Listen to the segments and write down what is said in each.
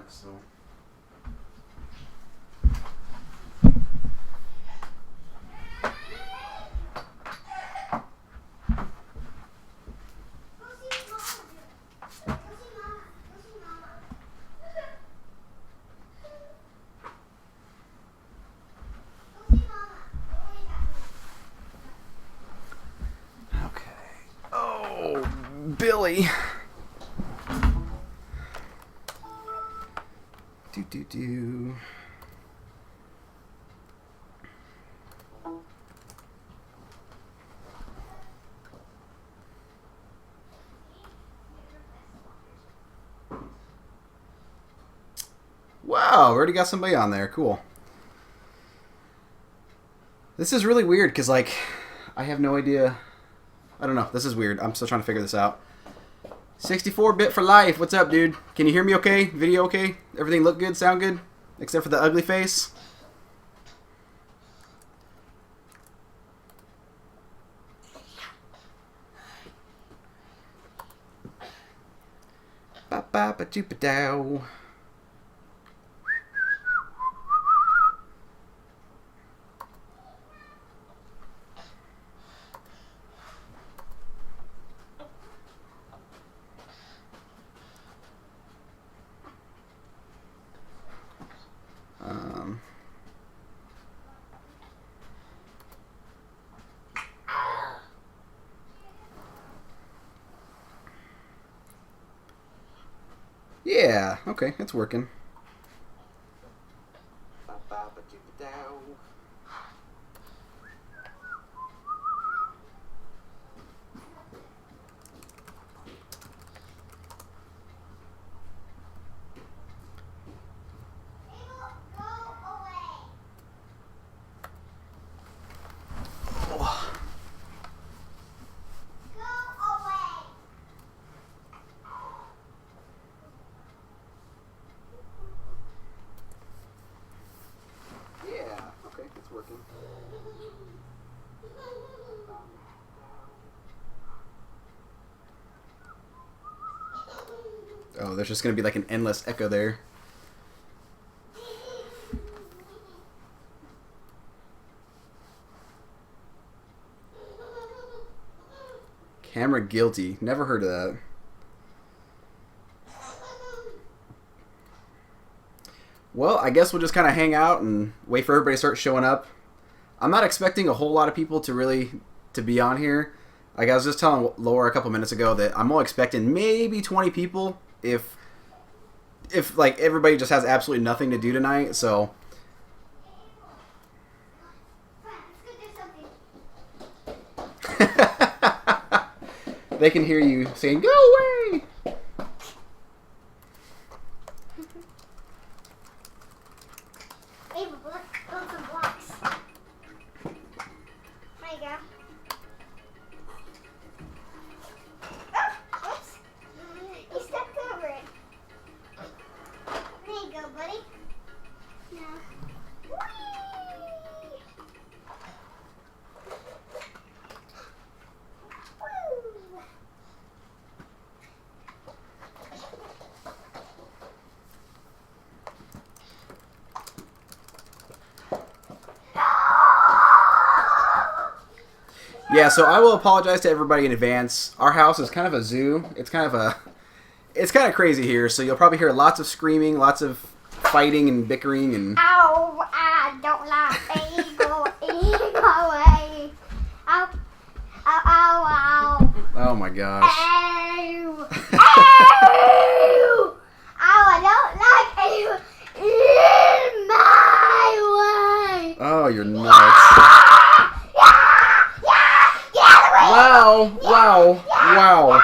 so. Oh, Billy. Do. Wow, already got somebody on there. Cool. This is really weird because, like, I have no idea. I don't know. This is weird. I'm still trying to figure this out. 64-bit for life. What's up, dude? Can you hear me okay? Video okay? Everything look good? Sound good? Except for the ugly face? Ba-ba-ba-doo-ba-dow. Yeah, okay, it's working. Oh, there's just going to be like an endless echo there. Camera guilty. Never heard of that. Well, I guess we'll just kind of hang out and wait for everybody to start showing up. I'm not expecting a whole lot of people to be on here. Like I was just telling Laura a couple minutes ago that I'm only expecting maybe 20 people if like everybody just has absolutely nothing to do tonight. So they can hear you saying, "Go away!" Ava, build some blocks. There you go. Oh, oops. You stepped over it. There you go, buddy. Now. Whee! Woo! Yeah, so I will apologize to everybody in advance. Our house is kind of a zoo. It's kind of crazy here, so you'll probably hear lots of screaming, lots of fighting and bickering and Ow, I don't like eagle, away. Ow, ow, ow, ow. oh my gosh. Ow, ow. Ow, I don't like eagle in my way. Oh, you're nuts. Wow, wow, wow.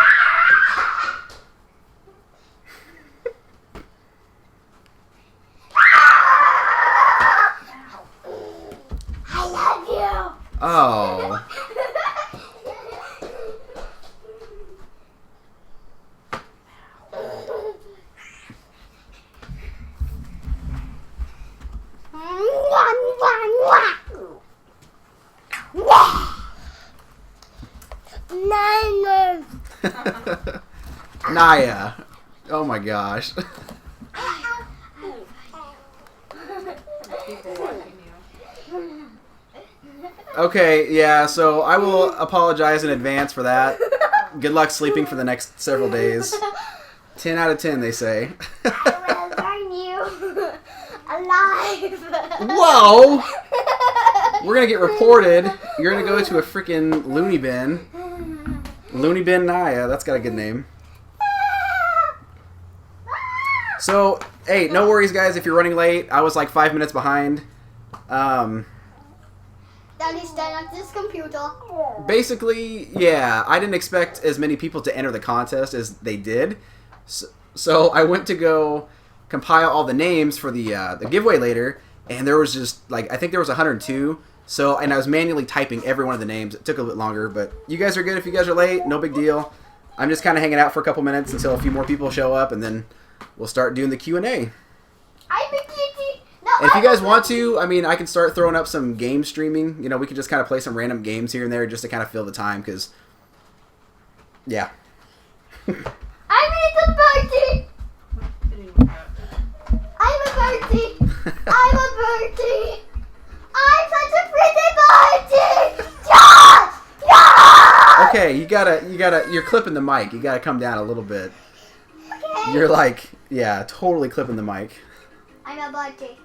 I love you. Oh. Naya. Oh my gosh. people watching you. Okay, yeah, so I will apologize in advance for that. Good luck sleeping for the next several days. 10 out of 10, they say. I will burn you alive. Whoa! We're gonna get reported. You're gonna go to a freaking loony bin. Loony Bin Naya, that's got a good name. So, hey, no worries, guys, if you're running late. I was like 5 minutes behind. Daddy, stand at this computer. Basically, yeah, I didn't expect as many people to enter the contest as they did. So I went to go compile all the names for the giveaway later, and there was just, like, I think there was 102. So, and I was manually typing every one of the names. It took a bit longer, but you guys are good if you guys are late. No big deal. I'm just kind of hanging out for a couple minutes until a few more people show up, and then we'll start doing the Q&A. I'm a kitty. No, And if you guys want to, I mean, I can start throwing up some game streaming. You know, we could just kind of play some random games here and there just to kind of fill the time, because, yeah. I'm a birdie. I'm a birdie. I'm a birdie. I'm such a pretty birdie. Yeah! Yeah! Okay, you're clipping the mic. You gotta come down a little bit. Okay. You're like, yeah, totally clipping the mic. I'm a birdie.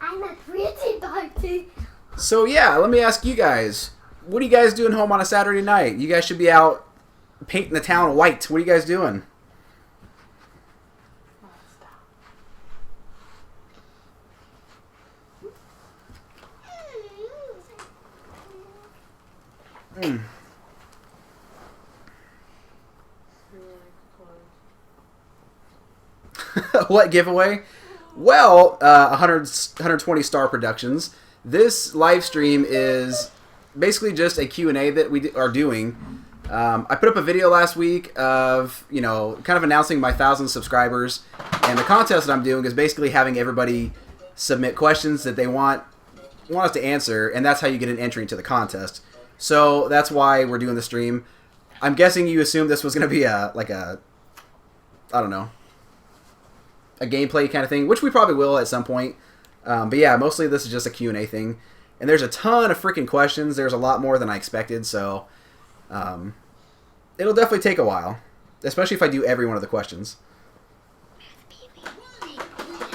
I'm a pretty birdie. So yeah, let me ask you guys, what are you guys doing home on a Saturday night? You guys should be out painting the town white. What are you guys doing? What giveaway? Well, 120 Star Productions. This live stream is basically just a Q&A that we are doing. I put up a video last week of, you know, kind of announcing my 1,000 subscribers. And the contest that I'm doing is basically having everybody submit questions that they want us to answer. And that's how you get an entry into the contest. So that's why we're doing the stream. I'm guessing you assumed this was going to be I don't know, a gameplay kind of thing, which we probably will at some point. But yeah, mostly this is just a Q&A thing. And there's a ton of freaking questions. There's a lot more than I expected, so it'll definitely take a while, especially if I do every one of the questions.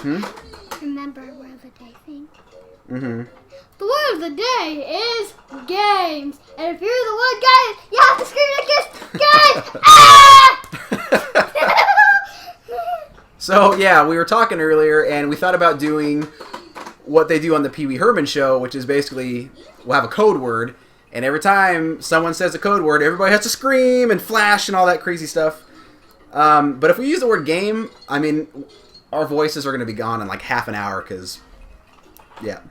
Remember word of the day thing? Mm-hmm. The word of the day is games. And if you're the one guy, you have to scream like this. Games! Ah! So yeah, we were talking earlier, and we thought about doing what they do on the Pee Wee Herman show, which is basically we'll have a code word, and every time someone says a code word, everybody has to scream and flash and all that crazy stuff. But if we use the word game, I mean, our voices are going to be gone in like half an hour, because, yeah.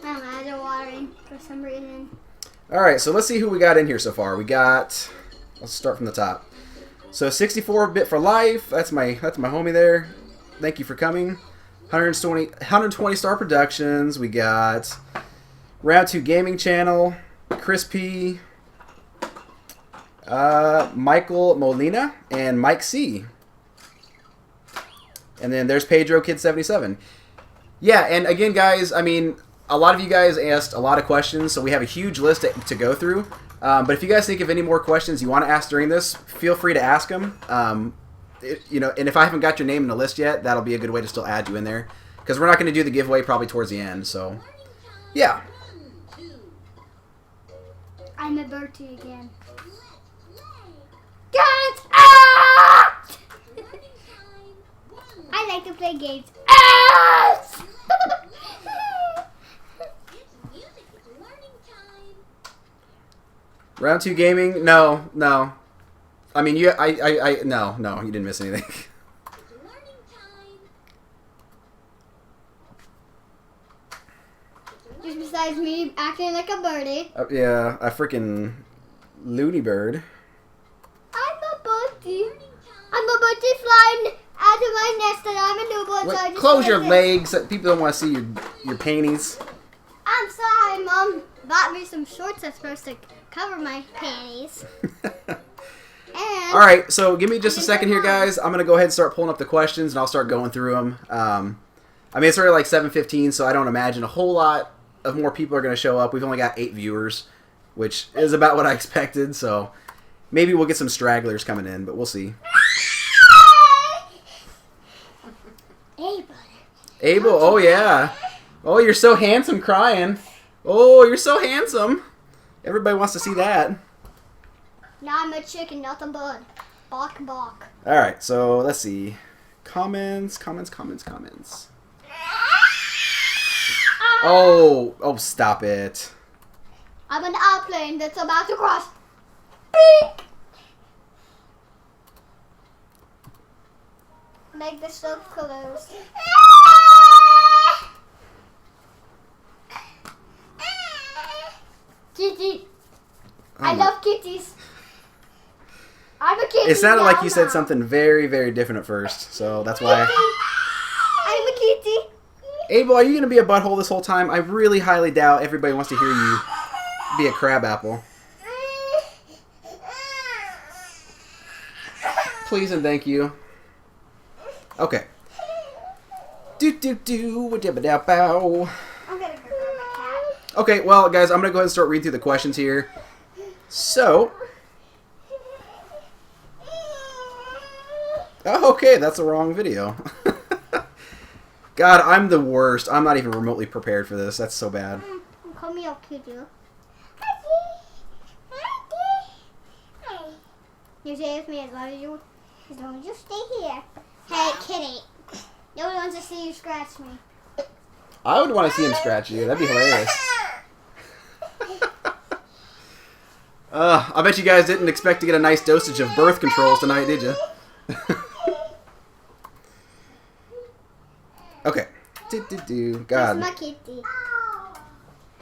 My eyes are watering for some reason. Alright, so let's see who we got in here so far. We got, let's start from the top. So 64-bit for life, that's my homie there. Thank you for coming. 120 Star Productions. We got Round 2 Gaming Channel, Chris P, Michael Molina, and Mike C. And then there's Pedro Kid 77. Yeah, and again, guys, I mean, a lot of you guys asked a lot of questions, so we have a huge list to go through. But if you guys think of any more questions you want to ask during this, feel free to ask them. You know, and if I haven't got your name in the list yet, that'll be a good way to still add you in there, because we're not going to do the giveaway probably towards the end. So, yeah. I'm a birdie again. Guys! Ah! I like to play games. Ah! Round 2 Gaming? No. I mean, no, you didn't miss anything. Just besides me acting like a birdie. Yeah, a freaking loony bird. I'm a birdie. I'm a birdie flying out of my nest, and I'm a newborn. Wait, So I just close your like it. legs. People don't want to see your panties. I'm sorry, Mom. Bought me some shorts that's supposed to cover my panties. All right, so give me just a second here, guys. I'm gonna go ahead and start pulling up the questions, and I'll start going through them. I mean, it's already like 7:15, so I don't imagine a whole lot of more people are gonna show up. We've only got 8 viewers, which is about what I expected. So maybe we'll get some stragglers coming in, but we'll see. Abel, oh yeah. Oh, you're so handsome crying. Oh, you're so handsome. Everybody wants to see that. Now I'm a chicken, nothing but bark, bark. All right, so let's see. Comments. Oh, stop it. I'm an airplane that's about to cross. Beep. Make the stuff close. Kitty. I love kitties. I'm a kitty. It sounded like you said now. something very, very different at first, so that's why. I'm a kitty. Abel, are you going to be a butthole this whole time? I really highly doubt everybody wants to hear you be a crab apple. Please and thank you. Okay. Do-do-do-wha-dabba-dabbow. I'm gonna go grab my cat. Okay, well, guys, I'm going to go ahead and start reading through the questions here. So... Oh, okay, that's the wrong video. God, I'm the worst. I'm not even remotely prepared for this. That's so bad. Call me a kitty. You stay with me as long as you stay here. Hey, kitty. Nobody wants to see you scratch me. I would want to see him scratch you. That'd be hilarious. I bet you guys didn't expect to get a nice dosage of birth controls tonight, did you? Okay. God. Kiss my kitty.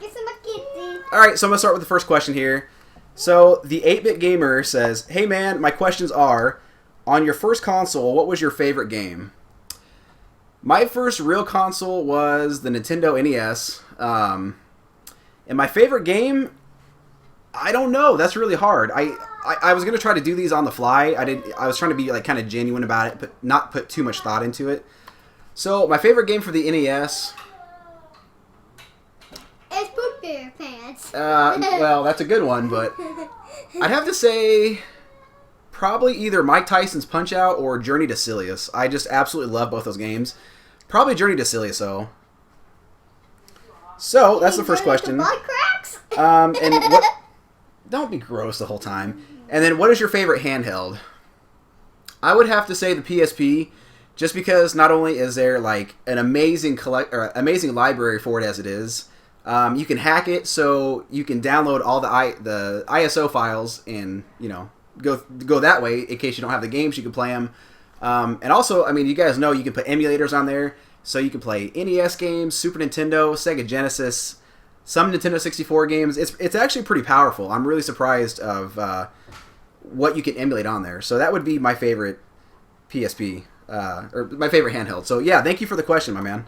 Kiss my kitty. Alright, so I'm going to start with the first question here. So, the 8-Bit Gamer says, hey man, my questions are, on your first console, what was your favorite game? My first real console was the Nintendo NES. And my favorite game, I don't know. That's really hard. I was going to try to do these on the fly. I was trying to be like kind of genuine about it, but not put too much thought into it. So, my favorite game for the NES... It's Poop Bear Pants. Well, that's a good one, but I'd have to say probably either Mike Tyson's Punch-Out or Journey to Silius. I just absolutely love both those games. Probably Journey to Silius, though. So, that's the first question. Butt cracks? And what... Don't be gross the whole time. And then, what is your favorite handheld? I would have to say the PSP, just because not only is there like an amazing amazing library for it as it is, you can hack it, so you can download all the ISO files and go that way in case you don't have the games. You can play them, and also, I mean, you guys know you can put emulators on there, so you can play NES games, Super Nintendo, Sega Genesis, some Nintendo 64 games. It's actually pretty powerful. I'm really surprised of what you can emulate on there. So that would be my favorite PSP, or my favorite handheld. So yeah, thank you for the question, my man.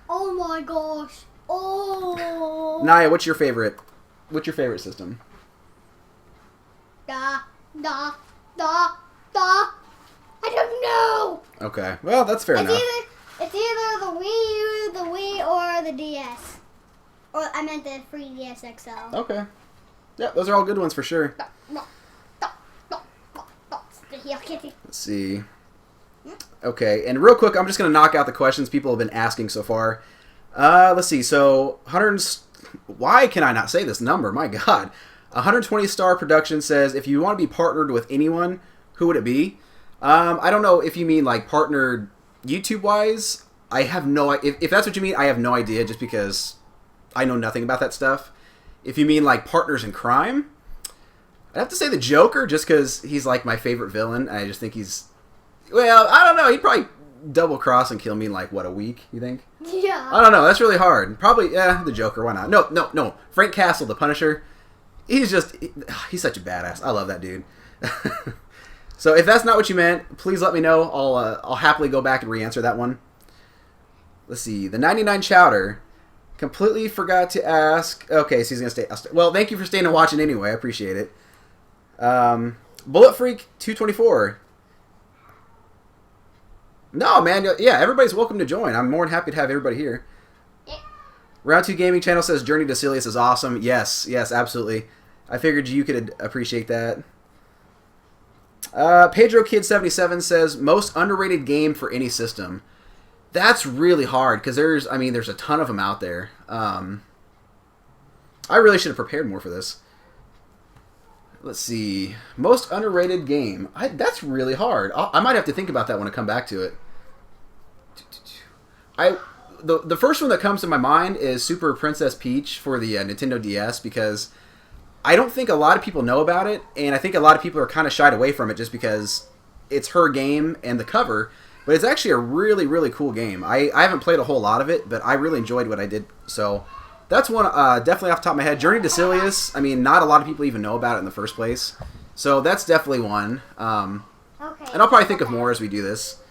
Oh my gosh. Oh. Naya, what's your favorite system? Da. I don't know. Okay, well, that's fair enough. It's either the Wii U, the Wii, or the DS. Or I meant the 3DS XL. Okay. Yeah, those are all good ones for sure. Let's see. Okay, and real quick, I'm just going to knock out the questions people have been asking so far. Let's see. So, why can I not say this number? My God. 120 Star Production says, if you want to be partnered with anyone, who would it be? I don't know if you mean like partnered YouTube-wise. I have no idea. If that's what you mean, I have no idea just because I know nothing about that stuff. If you mean like partners in crime, I'd have to say the Joker just because he's like my favorite villain. I just think he's... Well, I don't know. He'd probably double-cross and kill me in like, what, a week, you think? Yeah. I don't know. That's really hard. Probably, yeah, the Joker. Why not? No. Frank Castle, the Punisher. He's such a badass. I love that dude. So if that's not what you meant, please let me know. I'll happily go back and re-answer that one. Let's see. The 99 Chowder. Completely forgot to ask. Okay, so he's gonna stay. Well, thank you for staying and watching anyway. I appreciate it. Bullet Freak 224. No, man. Yeah, everybody's welcome to join. I'm more than happy to have everybody here. Round 2 Gaming Channel says Journey to Silius is awesome. Yes, absolutely. I figured you could appreciate that. Pedro Kid 77 says most underrated game for any system. That's really hard because there's a ton of them out there. I really should have prepared more for this. Let's see. Most underrated game. That's really hard. I might have to think about that when I come back to it. The first one that comes to my mind is Super Princess Peach for the Nintendo DS because I don't think a lot of people know about it, and I think a lot of people are kind of shied away from it just because it's her game and the cover. But it's actually a really, really cool game. I haven't played a whole lot of it, but I really enjoyed what I did. So that's one definitely off the top of my head. Journey to Silius, not a lot of people even know about it in the first place. So that's definitely one. And I'll probably think of more as we do this.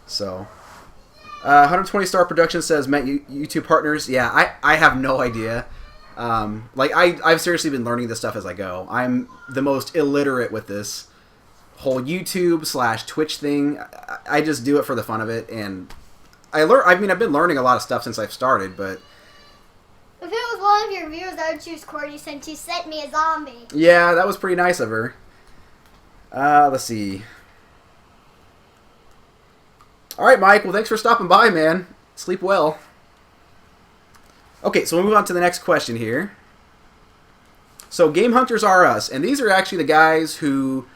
So 120 Star Productions says, met YouTube partners. Yeah, I have no idea. I've seriously been learning this stuff as I go. I'm the most illiterate with this whole YouTube/Twitch thing. I just do it for the fun of it, and I've been learning a lot of stuff since I've started, but if it was one of your viewers, I would choose Courtney since she sent me a zombie. Yeah, that was pretty nice of her. Let's see. Alright, Mike, well, thanks for stopping by, man. Sleep well. Okay, so we'll move on to the next question here. So, Game Hunters Are Us, and these are actually the guys who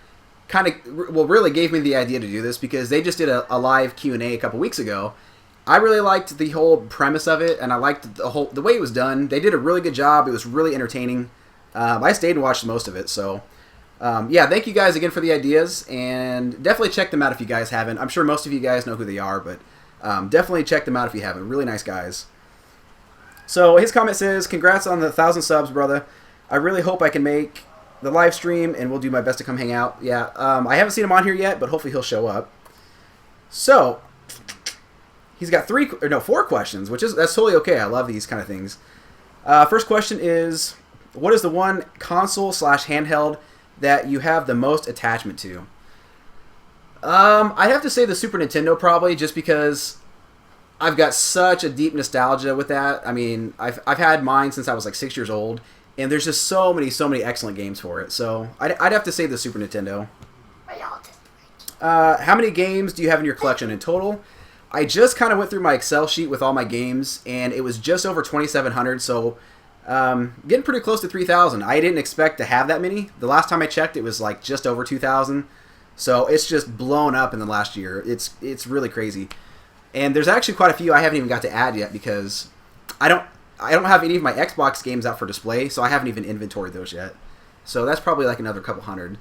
really gave me the idea to do this because they just did a live Q&A a couple weeks ago. I really liked the whole premise of it, and I liked the way it was done. They did a really good job. It was really entertaining. I stayed and watched most of it, so yeah, thank you guys again for the ideas, and definitely check them out if you guys haven't. I'm sure most of you guys know who they are, but definitely check them out if you haven't. Really nice guys. So his comment says, congrats on the 1,000 subs, brother. I really hope I can make the live stream, and we'll do my best to come hang out. Yeah, I haven't seen him on here yet, but hopefully he'll show up. So he's got 4 questions, that's totally okay. I love these kind of things. First question is, what is the one console/handheld that you have the most attachment to? I'd have to say the Super Nintendo probably, just because I've got such a deep nostalgia with that. I've had mine since I was like 6 years old, and there's just so many excellent games for it. So I'd have to say the Super Nintendo. How many games do you have in your collection in total? I just kind of went through my Excel sheet with all my games, and it was just over 2,700, so getting pretty close to 3,000. I didn't expect to have that many. The last time I checked, it was like just over 2,000, so it's just blown up in the last year. It's really crazy. And there's actually quite a few I haven't even got to add yet because I don't have any of my Xbox games out for display, so I haven't even inventoried those yet. So that's probably like another couple hundred.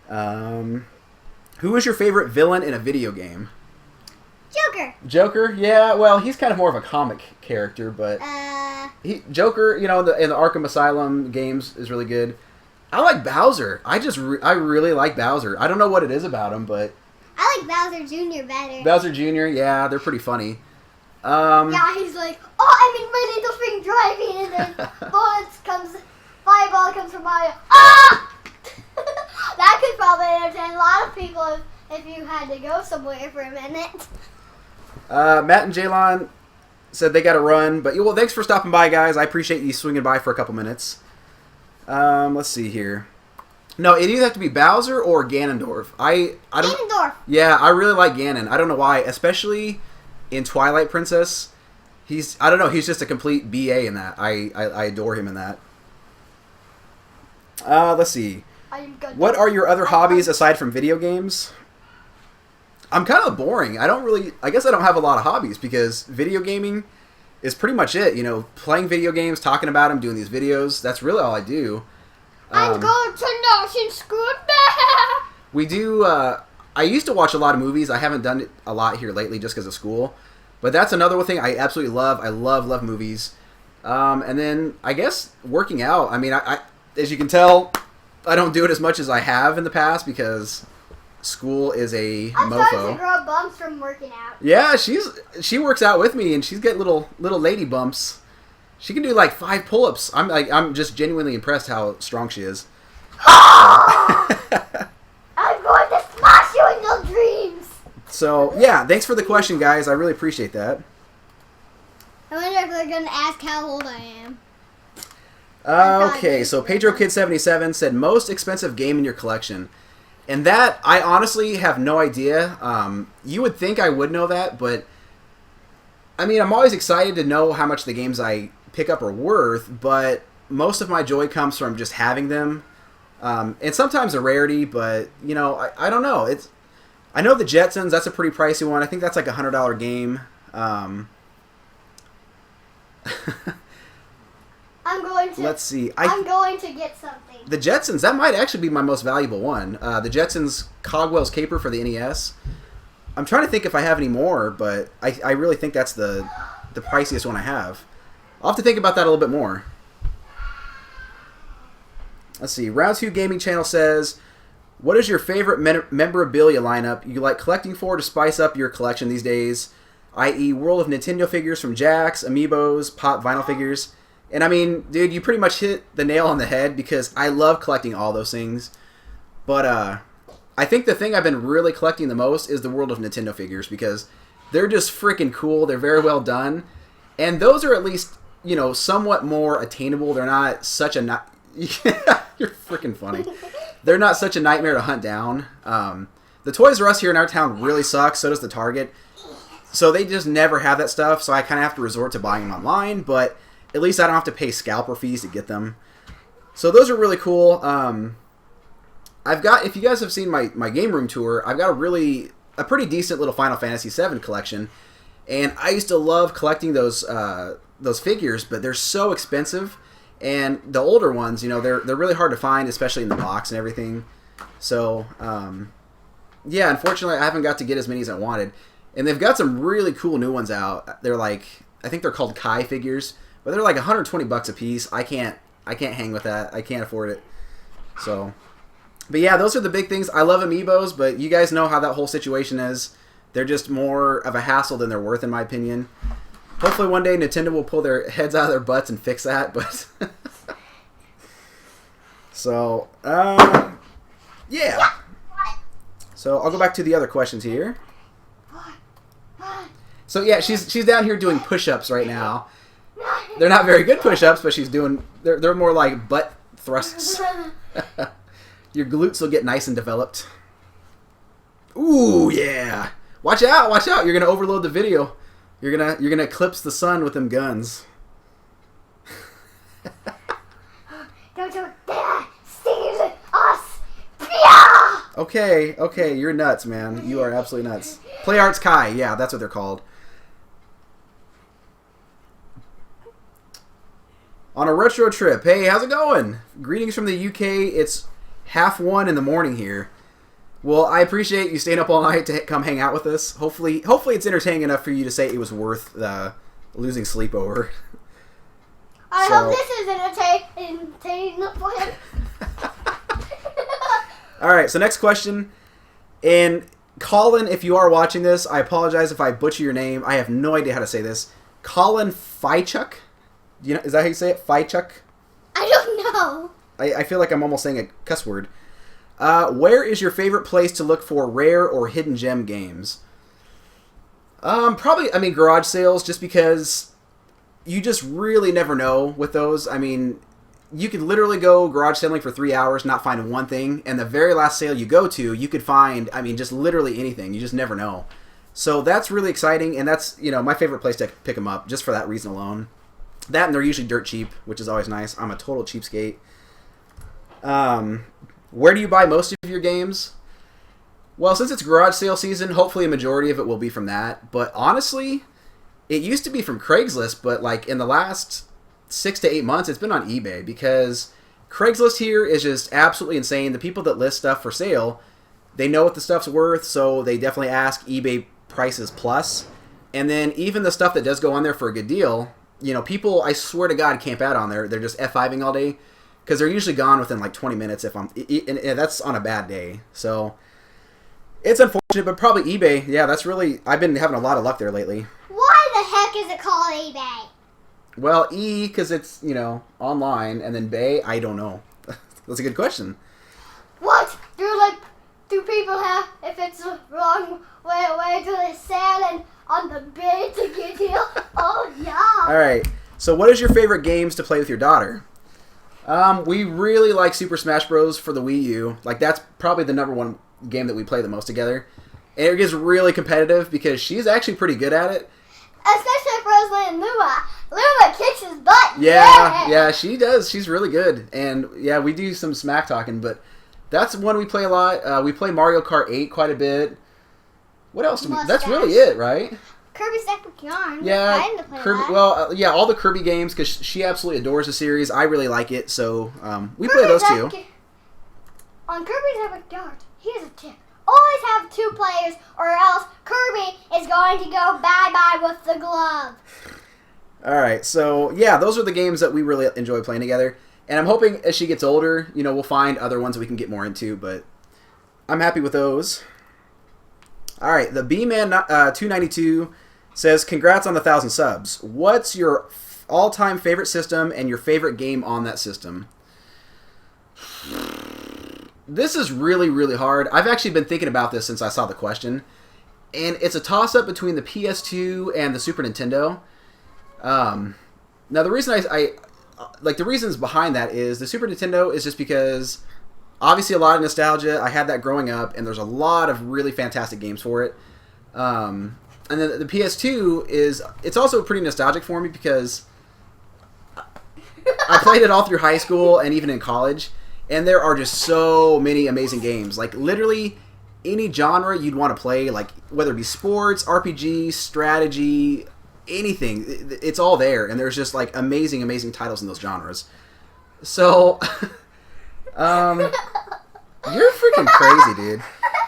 Who is your favorite villain in a video game? Joker? Yeah, well, he's kind of more of a comic character, but Joker, in the Arkham Asylum games is really good. I like Bowser. I really like Bowser. I don't know what it is about him, but I like Bowser Jr. better. Bowser Jr., yeah, they're pretty funny. Yeah, he's like, I'm in my little thing driving, and then fireball comes from Mario. Ah! That could probably entertain a lot of people if you had to go somewhere for a minute. Matt and Jaylon said they got to run, but well, thanks for stopping by, guys. I appreciate you swinging by for a couple minutes. Let's see here. No, it either have to be Bowser or Ganondorf. I don't. Ganondorf. Yeah, I really like Ganon. I don't know why, especially in Twilight Princess. He's just a complete BA in that. I adore him in that. Let's see. What are your other hobbies aside from video games? I'm kind of boring. I guess I don't have a lot of hobbies because video gaming is pretty much it. Playing video games, talking about them, doing these videos. That's really all I do. I'm going to Notion School. We do. I used to watch a lot of movies. I haven't done it a lot here lately just because of school. But that's another thing I absolutely love. I love movies. And then I guess working out. I as you can tell, I don't do it as much as I have in the past because school is a I'm mofo. starting to grow bumps from working out. Yeah, she works out with me, and she's got little lady bumps. She can do like 5 pull-ups. I'm just genuinely impressed how strong she is. I'm going to smash you in your dreams. So yeah, thanks for the question, guys. I really appreciate that. I wonder if they're gonna ask how old I am. Okay, so Pedro Kid 77 said most expensive game in your collection, and that I honestly have no idea. You would think I would know that, but I mean, I'm always excited to know how much the games I pick up are worth. But most of my joy comes from just having them, and sometimes a rarity. But you know, I don't know. I know the Jetsons. That's a pretty pricey one. I think that's like $100 game. Let's see. I'm going to get something. The Jetsons, that might actually be my most valuable one. The Jetsons Cogwell's Caper for the NES. I'm trying to think if I have any more, but I really think that's the priciest one I have. I'll have to think about that a little bit more. Let's see. Round 2 Gaming Channel says, what is your favorite memorabilia lineup you like collecting for to spice up your collection these days? I.e. World of Nintendo figures from Jakks, Amiibos, Pop vinyl figures. And I mean, dude, you pretty much hit the nail on the head because I love collecting all those things. But I think the thing I've been really collecting the most is the World of Nintendo figures because they're just freaking cool. They're very well done. And those are at least, you know, somewhat more attainable. They're not such a... You're freaking funny. They're not such a nightmare to hunt down. The Toys R Us here in our town really sucks. So does the Target. So they just never have that stuff. So I kind of have to resort to buying them online. But at least I don't have to pay scalper fees to get them. So those are really cool. I've got, if you guys have seen my game room tour, I've got a pretty decent little Final Fantasy VII collection. And I used to love collecting those figures, but they're so expensive. And the older ones, you know, they're really hard to find, especially in the box and everything. So, yeah, unfortunately, I haven't got to get as many as I wanted. And they've got some really cool new ones out. They're like, I think they're called Kai figures, but they're like $120 a piece. I can't hang with that. I can't afford it. So, but yeah, those are the big things. I love Amiibos, but you guys know how that whole situation is. They're just more of a hassle than they're worth, in my opinion. Hopefully one day Nintendo will pull their heads out of their butts and fix that, but... So, yeah. So I'll go back to the other questions here. So yeah, she's down here doing push-ups right now. They're not very good push-ups, but she's doing... They're more like butt thrusts. Your glutes will get nice and developed. Ooh, yeah. Watch out, watch out. You're going to overload the video. You're gonna eclipse the sun with them guns. Don't you dare steal us! Yeah! Okay, you're nuts, man. You are absolutely nuts. Play Arts Kai, yeah, that's what they're called. On a retro trip. Hey, how's it going? Greetings from the UK. It's 1:30 in the morning here. Well, I appreciate you staying up all night to come hang out with us. Hopefully it's entertaining enough for you to say it was worth losing sleep over. I hope this is entertaining for him. All right, so next question. And Colin, if you are watching this, I apologize if I butcher your name. I have no idea how to say this. Colin Fichuk? Is that how you say it? Fichuk? I don't know. I feel like I'm almost saying a cuss word. Where is your favorite place to look for rare or hidden gem games? Probably, garage sales, just because you just really never know with those. I mean, you could literally go garage selling for 3 hours, not find one thing, and the very last sale you go to, you could find, just literally anything. You just never know. So that's really exciting, and that's, my favorite place to pick them up, just for that reason alone. That, and they're usually dirt cheap, which is always nice. I'm a total cheapskate. Where do you buy most of your games? Well, since it's garage sale season, hopefully a majority of it will be from that. But honestly, it used to be from Craigslist, but like in the last 6 to 8 months, it's been on eBay because Craigslist here is just absolutely insane. The people that list stuff for sale, they know what the stuff's worth, so they definitely ask eBay prices plus. And then even the stuff that does go on there for a good deal, people, I swear to God, camp out on there. They're just F5ing all day. Because they're usually gone within like 20 minutes and that's on a bad day. So it's unfortunate, but probably eBay. Yeah, that's really, I've been having a lot of luck there lately. Why the heck is it called eBay? Well, E, because it's, online, and then Bay, I don't know. That's a good question. What? Do people have, if it's the wrong way to the sand and on the bed to get you? Oh, yeah. All right. So what is your favorite games to play with your daughter? We really like Super Smash Bros. For the Wii U. Like, that's probably the number one game that we play the most together. And it gets really competitive because she's actually pretty good at it. Especially for Rosalie and Luma. Luma kicks his butt. Yeah, she does. She's really good. And, yeah, we do some smack talking, but that's one we play a lot. We play Mario Kart 8 quite a bit. What else do we... That's really it, right? Kirby's Epic Yarn. Yeah, I play Kirby. that. Well, yeah, all the Kirby games because she absolutely adores the series. I really like it, so we play those too. On Kirby's Epic Yarn, here's a tip: always have 2 players, or else Kirby is going to go bye-bye with the glove. All right, so yeah, those are the games that we really enjoy playing together, and I'm hoping as she gets older, we'll find other ones that we can get more into. But I'm happy with those. All right, the B-Man 292 says, congrats on the 1,000 subs. What's your all-time favorite system and your favorite game on that system? This is really, really hard. I've actually been thinking about this since I saw the question. And it's a toss-up between the PS2 and the Super Nintendo. Now, the reason the reasons behind that is the Super Nintendo is just because, obviously, a lot of nostalgia. I had that growing up, and there's a lot of really fantastic games for it. And then the PS2 it's also pretty nostalgic for me because I played it all through high school and even in college, and there are just so many amazing games. Like, literally any genre you'd want to play, like whether it be sports, RPG, strategy, anything, it's all there, and there's just like amazing, amazing titles in those genres. So, you're freaking crazy, dude.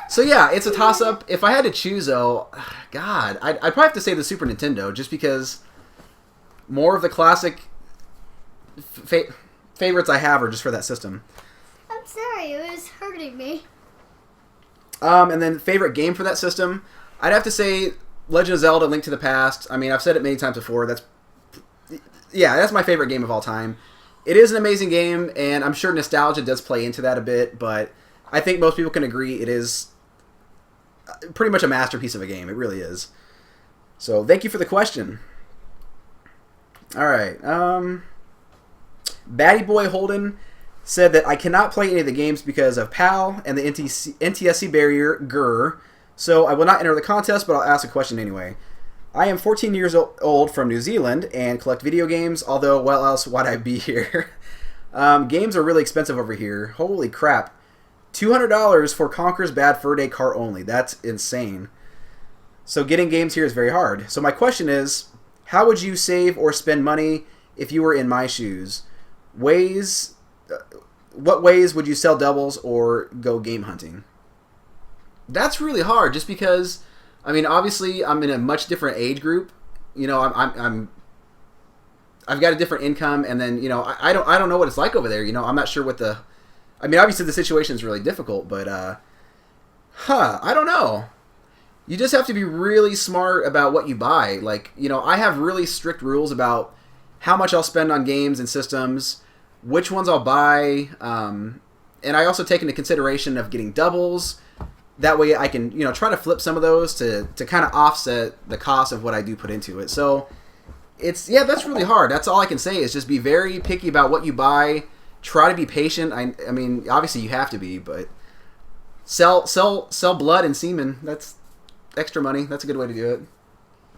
So yeah, it's a toss-up. If I had to choose, though, God, I'd probably have to say the Super Nintendo, just because more of the classic favorites I have are just for that system. I'm sorry, it was hurting me. And then favorite game for that system, I'd have to say Legend of Zelda: Link to the Past. I mean, I've said it many times before. That's my favorite game of all time. It is an amazing game, and I'm sure nostalgia does play into that a bit, but I think most people can agree it is pretty much a masterpiece of a game. It really is. So, thank you for the question. All right. Batty Boy Holden said that I cannot play any of the games because of PAL and the NTSC barrier, Gare, so I will not enter the contest, but I'll ask a question anyway. I am 14 years old from New Zealand and collect video games, although, well, else would I be here? Games are really expensive over here. Holy crap. $200 for Conker's Bad Fur Day cart only. That's insane. So getting games here is very hard. So my question is, how would you save or spend money if you were in my shoes? What ways would you sell doubles or go game hunting? That's really hard, just because, I mean, obviously I'm in a much different age group. I've got a different income, and then I don't know what it's like over there. I'm not sure what obviously the situation is really difficult, but I don't know. You just have to be really smart about what you buy. Like, I have really strict rules about how much I'll spend on games and systems, which ones I'll buy, and I also take into consideration of getting doubles. That way I can, try to flip some of those to kind of offset the cost of what I do put into it. So that's really hard. That's all I can say is just be very picky about what you buy. Try to be patient. I mean, obviously you have to be, but sell blood and semen. That's extra money. That's a good way to do it.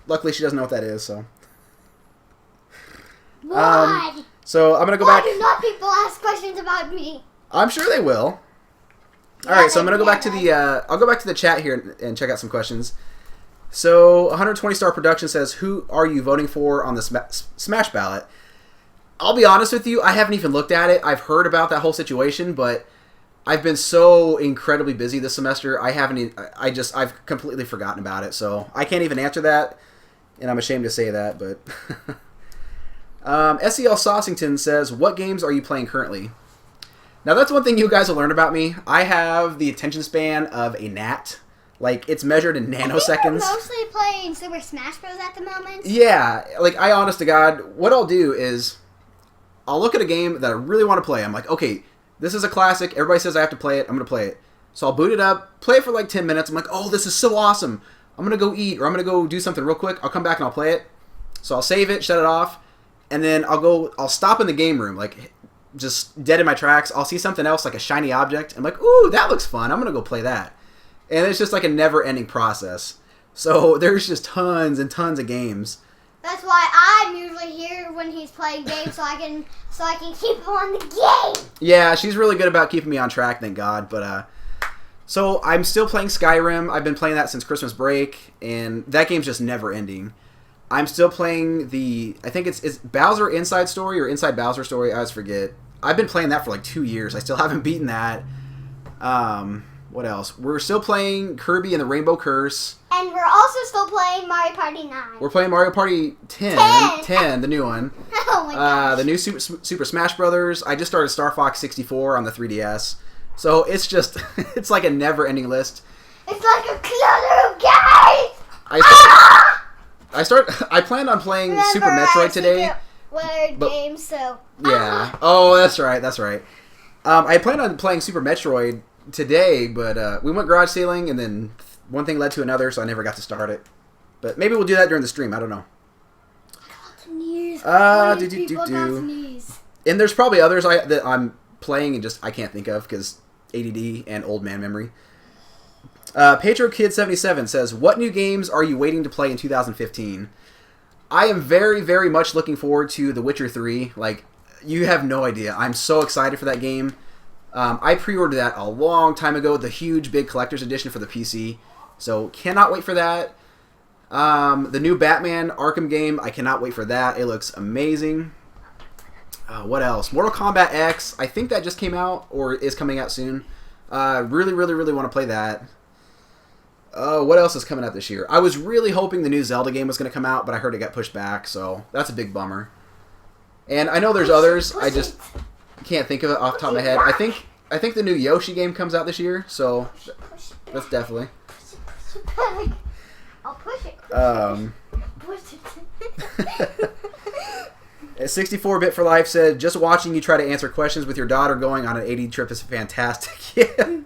Luckily, she doesn't know what that is, so. Why? So I'm gonna go back. Why do not people ask questions about me? I'm sure they will. All right, so I'm gonna go back to the. I'll go back to the chat here and check out some questions. So 120 Star Production says, "Who are you voting for on the Smash ballot?" I'll be honest with you, I haven't even looked at it. I've heard about that whole situation, but I've been so incredibly busy this semester. I've completely forgotten about it, so I can't even answer that, and I'm ashamed to say that. But SEL Saucington says, "What games are you playing currently?" Now that's one thing you guys will learn about me. I have the attention span of a gnat. Like, it's measured in nanoseconds. You're mostly playing Super Smash Bros. At the moment. Yeah, like, I honest to God, what I'll do is I'll look at a game that I really want to play. I'm like, okay, this is a classic. Everybody says I have to play it. I'm going to play it. So I'll boot it up, play it for like 10 minutes. I'm like, oh, this is so awesome. I'm going to go eat or I'm going to go do something real quick. I'll come back and I'll play it. So I'll save it, shut it off, and then I'll stop in the game room, like, just dead in my tracks. I'll see something else, like a shiny object. I'm like, ooh, that looks fun. I'm going to go play that. And it's just like a never-ending process. So there's just tons and tons of games. That's why I'm usually here when he's playing games, so I can keep him on the game. Yeah, she's really good about keeping me on track, thank God. But so I'm still playing Skyrim. I've been playing that since Christmas break, and that game's just never-ending. I'm still playing I think it's Bowser Inside Story or Inside Bowser Story. I always forget. I've been playing that for like 2 years. I still haven't beaten that. What else? We're still playing Kirby and the Rainbow Curse. And we're also still playing Mario Party 9. We're playing Mario Party 10, the new one. Oh my gosh. The new Super Smash Brothers. I just started Star Fox 64 on the 3DS. So it's just, it's like a never-ending list. It's like a clutter of games! I planned on playing Super Metroid today. Games, so... Yeah. Oh, that's right. I planned on playing Super Metroid today, but we went garage sailing, and then one thing led to another, so I never got to start it. But maybe we'll do that during the stream. I don't know. And there's probably others that I'm playing and just I can't think of because ADD and old man memory. Petro Kid 77 says, "What new games are you waiting to play in 2015?" I am very, very much looking forward to The Witcher 3. Like, you have no idea. I'm so excited for that game. I pre-ordered that a long time ago, the huge, big collector's edition for the PC. So, cannot wait for that. The new Batman Arkham game, I cannot wait for that. It looks amazing. What else? Mortal Kombat X, I think that just came out, or is coming out soon. Really, really, really want to play that. What else is coming out this year? I was really hoping the new Zelda game was going to come out, but I heard it got pushed back, so that's a big bummer. And I know there's others. I just can't think of it off the top of my head. I think the new Yoshi game comes out this year, so that's definitely. I'll push it. Push it. 64-Bit for Life said, "Just watching you try to answer questions with your daughter going on an 80 trip is fantastic." Yeah.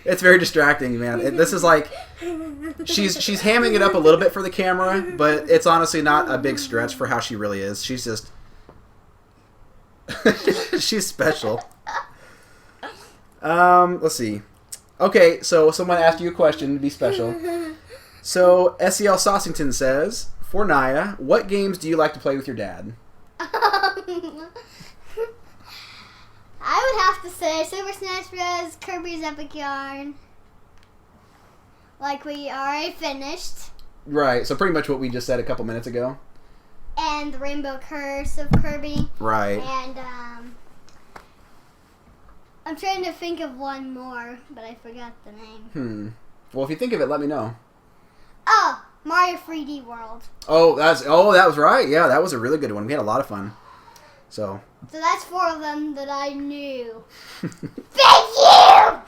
It's very distracting, man. This is like she's hamming it up a little bit for the camera, but it's honestly not a big stretch for how she really is. She's just she's special. Let's see. Okay, so someone asked you a question to be special. So SEL Saucington says, "For Naya, what games do you like to play with your dad?" I would have to say Super Smash Bros. Kirby's Epic Yarn. Like we already finished. Right, so pretty much what we just said a couple minutes ago. And the Rainbow Curse of Kirby. Right. And I'm trying to think of one more, but I forgot the name. Well, if you think of it, let me know. Oh, Mario 3D World. Oh, that was right. Yeah, that was a really good one. We had a lot of fun. So that's 4 of them that I knew. Thank you!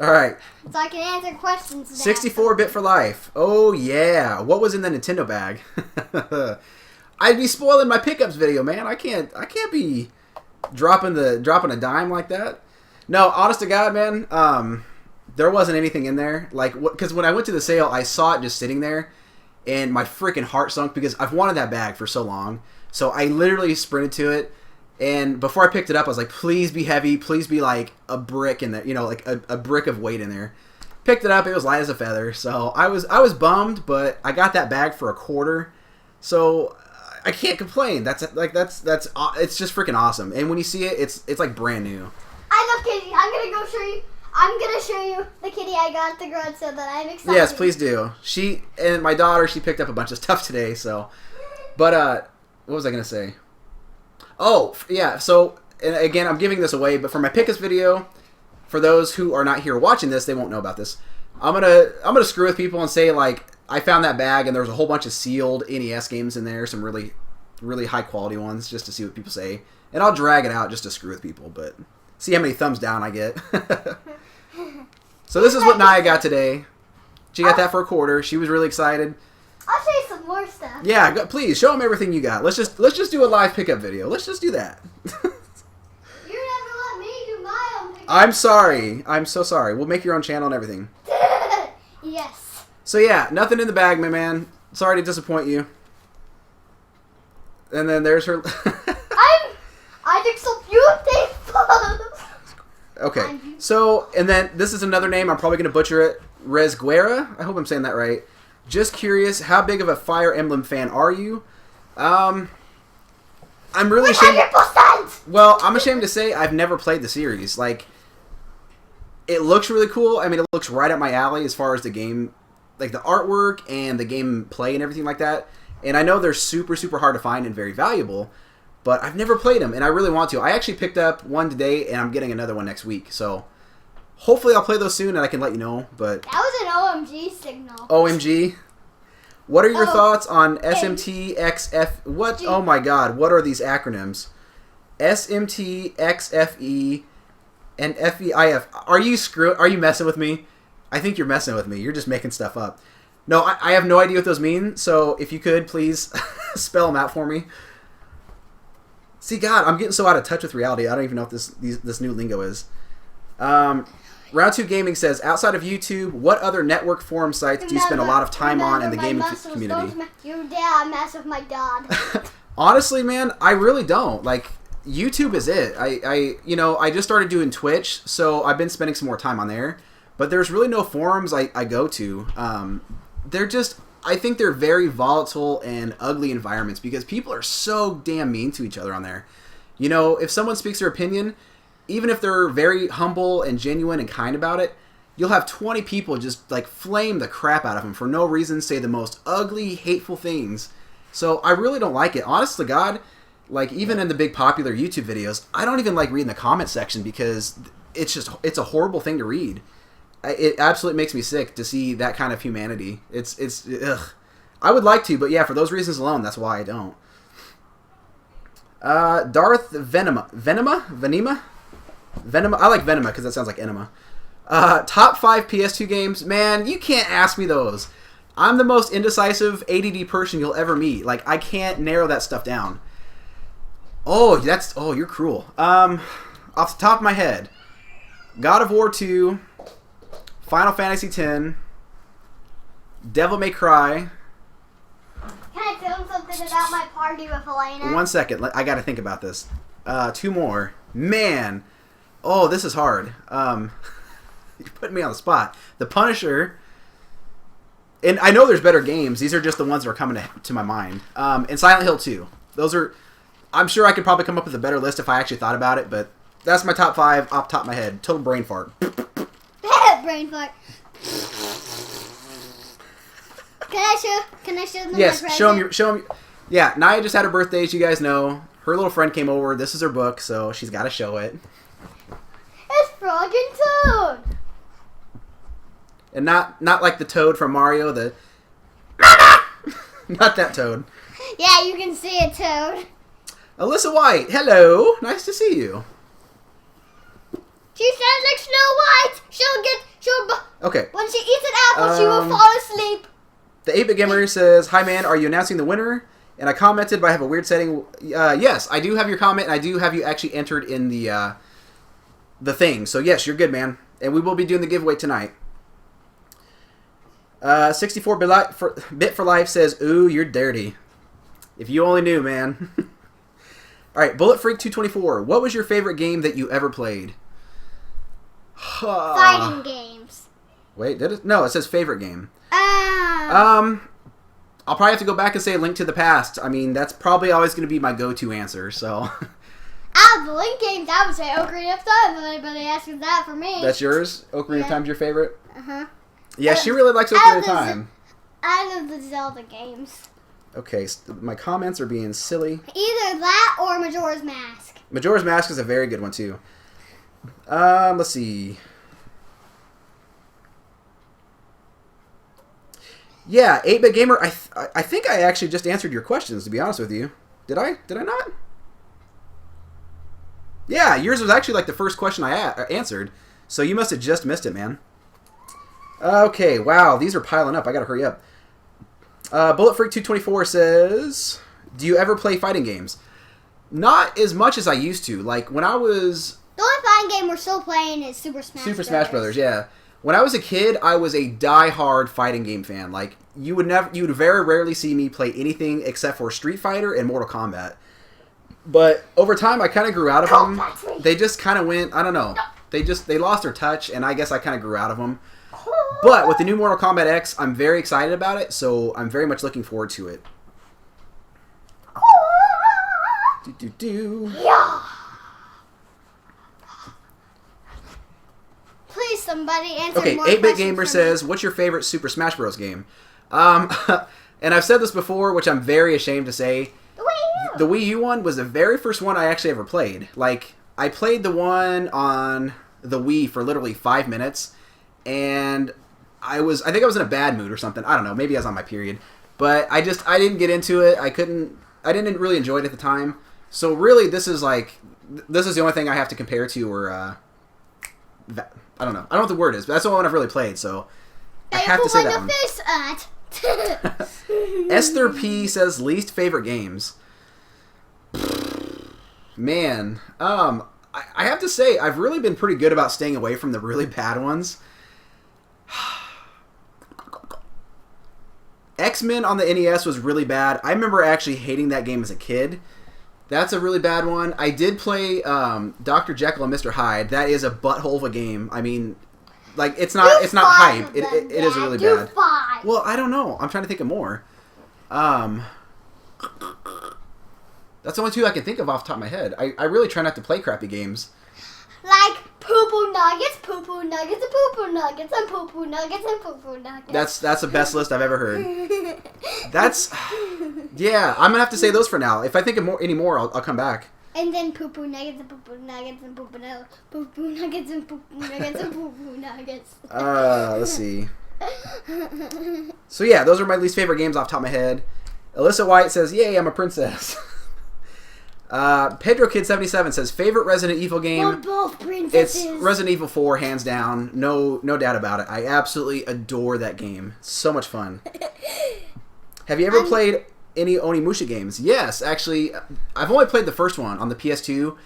All right. So I can answer questions now. 64-Bit for Life. Oh, yeah. What was in the Nintendo bag? I'd be spoiling my pickups video, man. I can't be dropping a dime like that. No, honest to God, man, there wasn't anything in there. Like, because when I went to the sale, I saw it just sitting there, and my freaking heart sunk because I've wanted that bag for so long. So I literally sprinted to it, and before I picked it up, I was like, please be heavy, please be like a brick in there, like a brick of weight in there. Picked it up, it was light as a feather. So I was bummed, but I got that bag for $1. So I can't complain. It's just freaking awesome. And when you see it, it's like brand new. I love kitty. I'm gonna show you the kitty I got at the garage sale that I'm excited. Yes, please do. She and my daughter, she picked up a bunch of stuff today. So, but what was I gonna say? Oh yeah. So and again, I'm giving this away, but for my pickups video, for those who are not here watching this, they won't know about this. I'm gonna screw with people and say like I found that bag and there was a whole bunch of sealed NES games in there, some really, really high quality ones, just to see what people say, and I'll drag it out just to screw with people, but see how many thumbs down I get. So this is what Naya got today. She got that for a quarter. She was really excited. I'll show you some more stuff. Yeah, please show them everything you got. Let's just do a live pickup video. Let's just do that. You never let me do my own pickup. I'm sorry. I'm so sorry. We'll make your own channel and everything. Yes. So yeah, nothing in the bag, my man. Sorry to disappoint you. And then there's her. I think so beautiful. Okay. So, and then this is another name. I'm probably going to butcher it. Guerre. I hope I'm saying that right. Just curious, how big of a Fire Emblem fan are you? I'm really ashamed. 100%. Well, I'm ashamed to say I've never played the series. Like, it looks really cool. I mean, it looks right up my alley as far as the game, like the artwork and the game play and everything like that. And I know they're super, super hard to find and very valuable, but I've never played them, and I really want to. I actually picked up one today, and I'm getting another one next week. So hopefully I'll play those soon, and I can let you know. But That was an OMG signal. OMG. What are your thoughts on SMTXF? What? Oh my God! What are these acronyms? SMTXFE and FEIF. Are you messing with me? I think you're messing with me. You're just making stuff up. No, I have no idea what those mean. So if you could please spell them out for me. See, God, I'm getting so out of touch with reality. I don't even know what this new lingo is. Round 2 Gaming says, outside of YouTube, what other network forum sites do you spend a lot of time on in the gaming community? I mess with my dad. Honestly, man, I really don't. Like, YouTube is it. I just started doing Twitch, so I've been spending some more time on there. But there's really no forums I go to. I think they're very volatile and ugly environments because people are so damn mean to each other on there. You know, if someone speaks their opinion, even if they're very humble and genuine and kind about it, you'll have 20 people just like flame the crap out of them for no reason, say the most ugly, hateful things. So I really don't like it. Honest to God, like even in the big popular YouTube videos, I don't even like reading the comment section because it's a horrible thing to read. It absolutely makes me sick to see that kind of humanity. Ugh. I would like to, but yeah, for those reasons alone, that's why I don't. Darth Venema. I like Venema because that sounds like enema. Top 5 PS2 games. Man, you can't ask me those. I'm the most indecisive ADD person you'll ever meet. Like, I can't narrow that stuff down. Oh, you're cruel. Off the top of my head, God of War 2, Final Fantasy X, Devil May Cry. Can I tell him something about my party with Elena? 1 second. I got to think about this. 2 more. Man. Oh, this is hard. You're putting me on the spot. The Punisher. And I know there's better games. These are just the ones that are coming to my mind. And Silent Hill 2. Those are... I'm sure I could probably come up with a better list if I actually thought about it, but that's my top 5 off the top of my head. Total brain fart. Brain fart. Can I show them yes, my present? show them. Yeah, Naya just had her birthday, as you guys know. Her little friend came over. This is her book, so she's got to show it. It's Frog and Toad. And not like the Toad from Mario, the... Not that Toad. Yeah, you can see a Toad. Alyssa White, hello. Nice to see you. She sounds like Snow White. Okay. When she eats an apple, she will fall asleep. The 8-Bit Gamer says, hi man, are you announcing the winner? And I commented, but I have a weird setting. Yes, I do have your comment, and I do have you actually entered in the thing. So yes, you're good, man. And we will be doing the giveaway tonight. 64-Bit for Life says, ooh, you're dirty. If you only knew, man. Alright, Bullet Freak 224. What was your favorite game that you ever played? Fighting games. Wait, did it? No, it says favorite game. Ah. I'll probably have to go back and say Link to the Past. I mean, that's probably always going to be my go-to answer, so... Out of the Link games, I would say Ocarina of Time, if anybody asks that for me. That's yours? Ocarina of Time's your favorite? Uh-huh. Yeah, she really likes Ocarina of Time. Out of the Zelda games. Okay, my comments are being silly. Either that or Majora's Mask. Majora's Mask is a very good one, too. Let's see. Yeah, 8-Bit Gamer, I think I actually just answered your questions, to be honest with you. Did I? Did I not? Yeah, yours was actually like the first question I answered. So you must have just missed it, man. Okay, wow, these are piling up. I gotta hurry up. Bullet Freak 224 says, "Do you ever play fighting games?" Not as much as I used to. Like when I was The only fighting game we're still playing is Super Smash Brothers. Yeah. When I was a kid, I was a die-hard fighting game fan. Like you would very rarely see me play anything except for Street Fighter and Mortal Kombat. But over time, I kind of grew out of them. They just kind of went. I don't know. They lost their touch, and I guess I kind of grew out of them. But with the new Mortal Kombat X, I'm very excited about it, so I'm very much looking forward to it. Yeah. Please, somebody answer Okay, more 8-Bit questions Gamer for says, me. "What's your favorite Super Smash Bros. Game?" And I've said this before, which I'm very ashamed to say. The Wii U. The Wii U one was the very first one I actually ever played. Like, I played the one on the Wii for literally 5 minutes, and I think I was in a bad mood or something. I don't know. Maybe I was on my period. But I didn't get into it. I didn't really enjoy it at the time. So really, this is the only thing I have to compare to, or, I don't know. I don't know what the word is, but that's the one I've really played, so I have to say that one. Face at. Esther P says, least favorite games. Man, I have to say, I've really been pretty good about staying away from the really bad ones. X-Men on the NES was really bad. I remember actually hating that game as a kid. That's a really bad one. I did play Dr. Jekyll and Mr. Hyde. That is a butthole of a game. I mean, like, it's not hype. It is really bad. 5. Well, I don't know. I'm trying to think of more. That's the only two I can think of off the top of my head. I really try not to play crappy games. Like poo-poo nuggets, poo-poo nuggets, and poo-poo nuggets, and poo-poo nuggets, and poo-poo nuggets. That's the best list I've ever heard. Yeah, I'm gonna have to say those for now. If I think of any more, I'll come back. And then poo-poo nuggets, and poo-poo nuggets, and poo-poo nuggets, poo-poo nuggets, and poo-poo nuggets, and poo-poo nuggets. Let's see. So yeah, those are my least favorite games off the top of my head. Alyssa White says, "Yay, I'm a princess." Pedro Kid 77 says, "Favorite Resident Evil game?" We're both princesses. It's Resident Evil 4, hands down. No doubt about it. I absolutely adore that game. So much fun. Have you ever played any Onimusha games? Yes, actually. I've only played the first one on the PS2.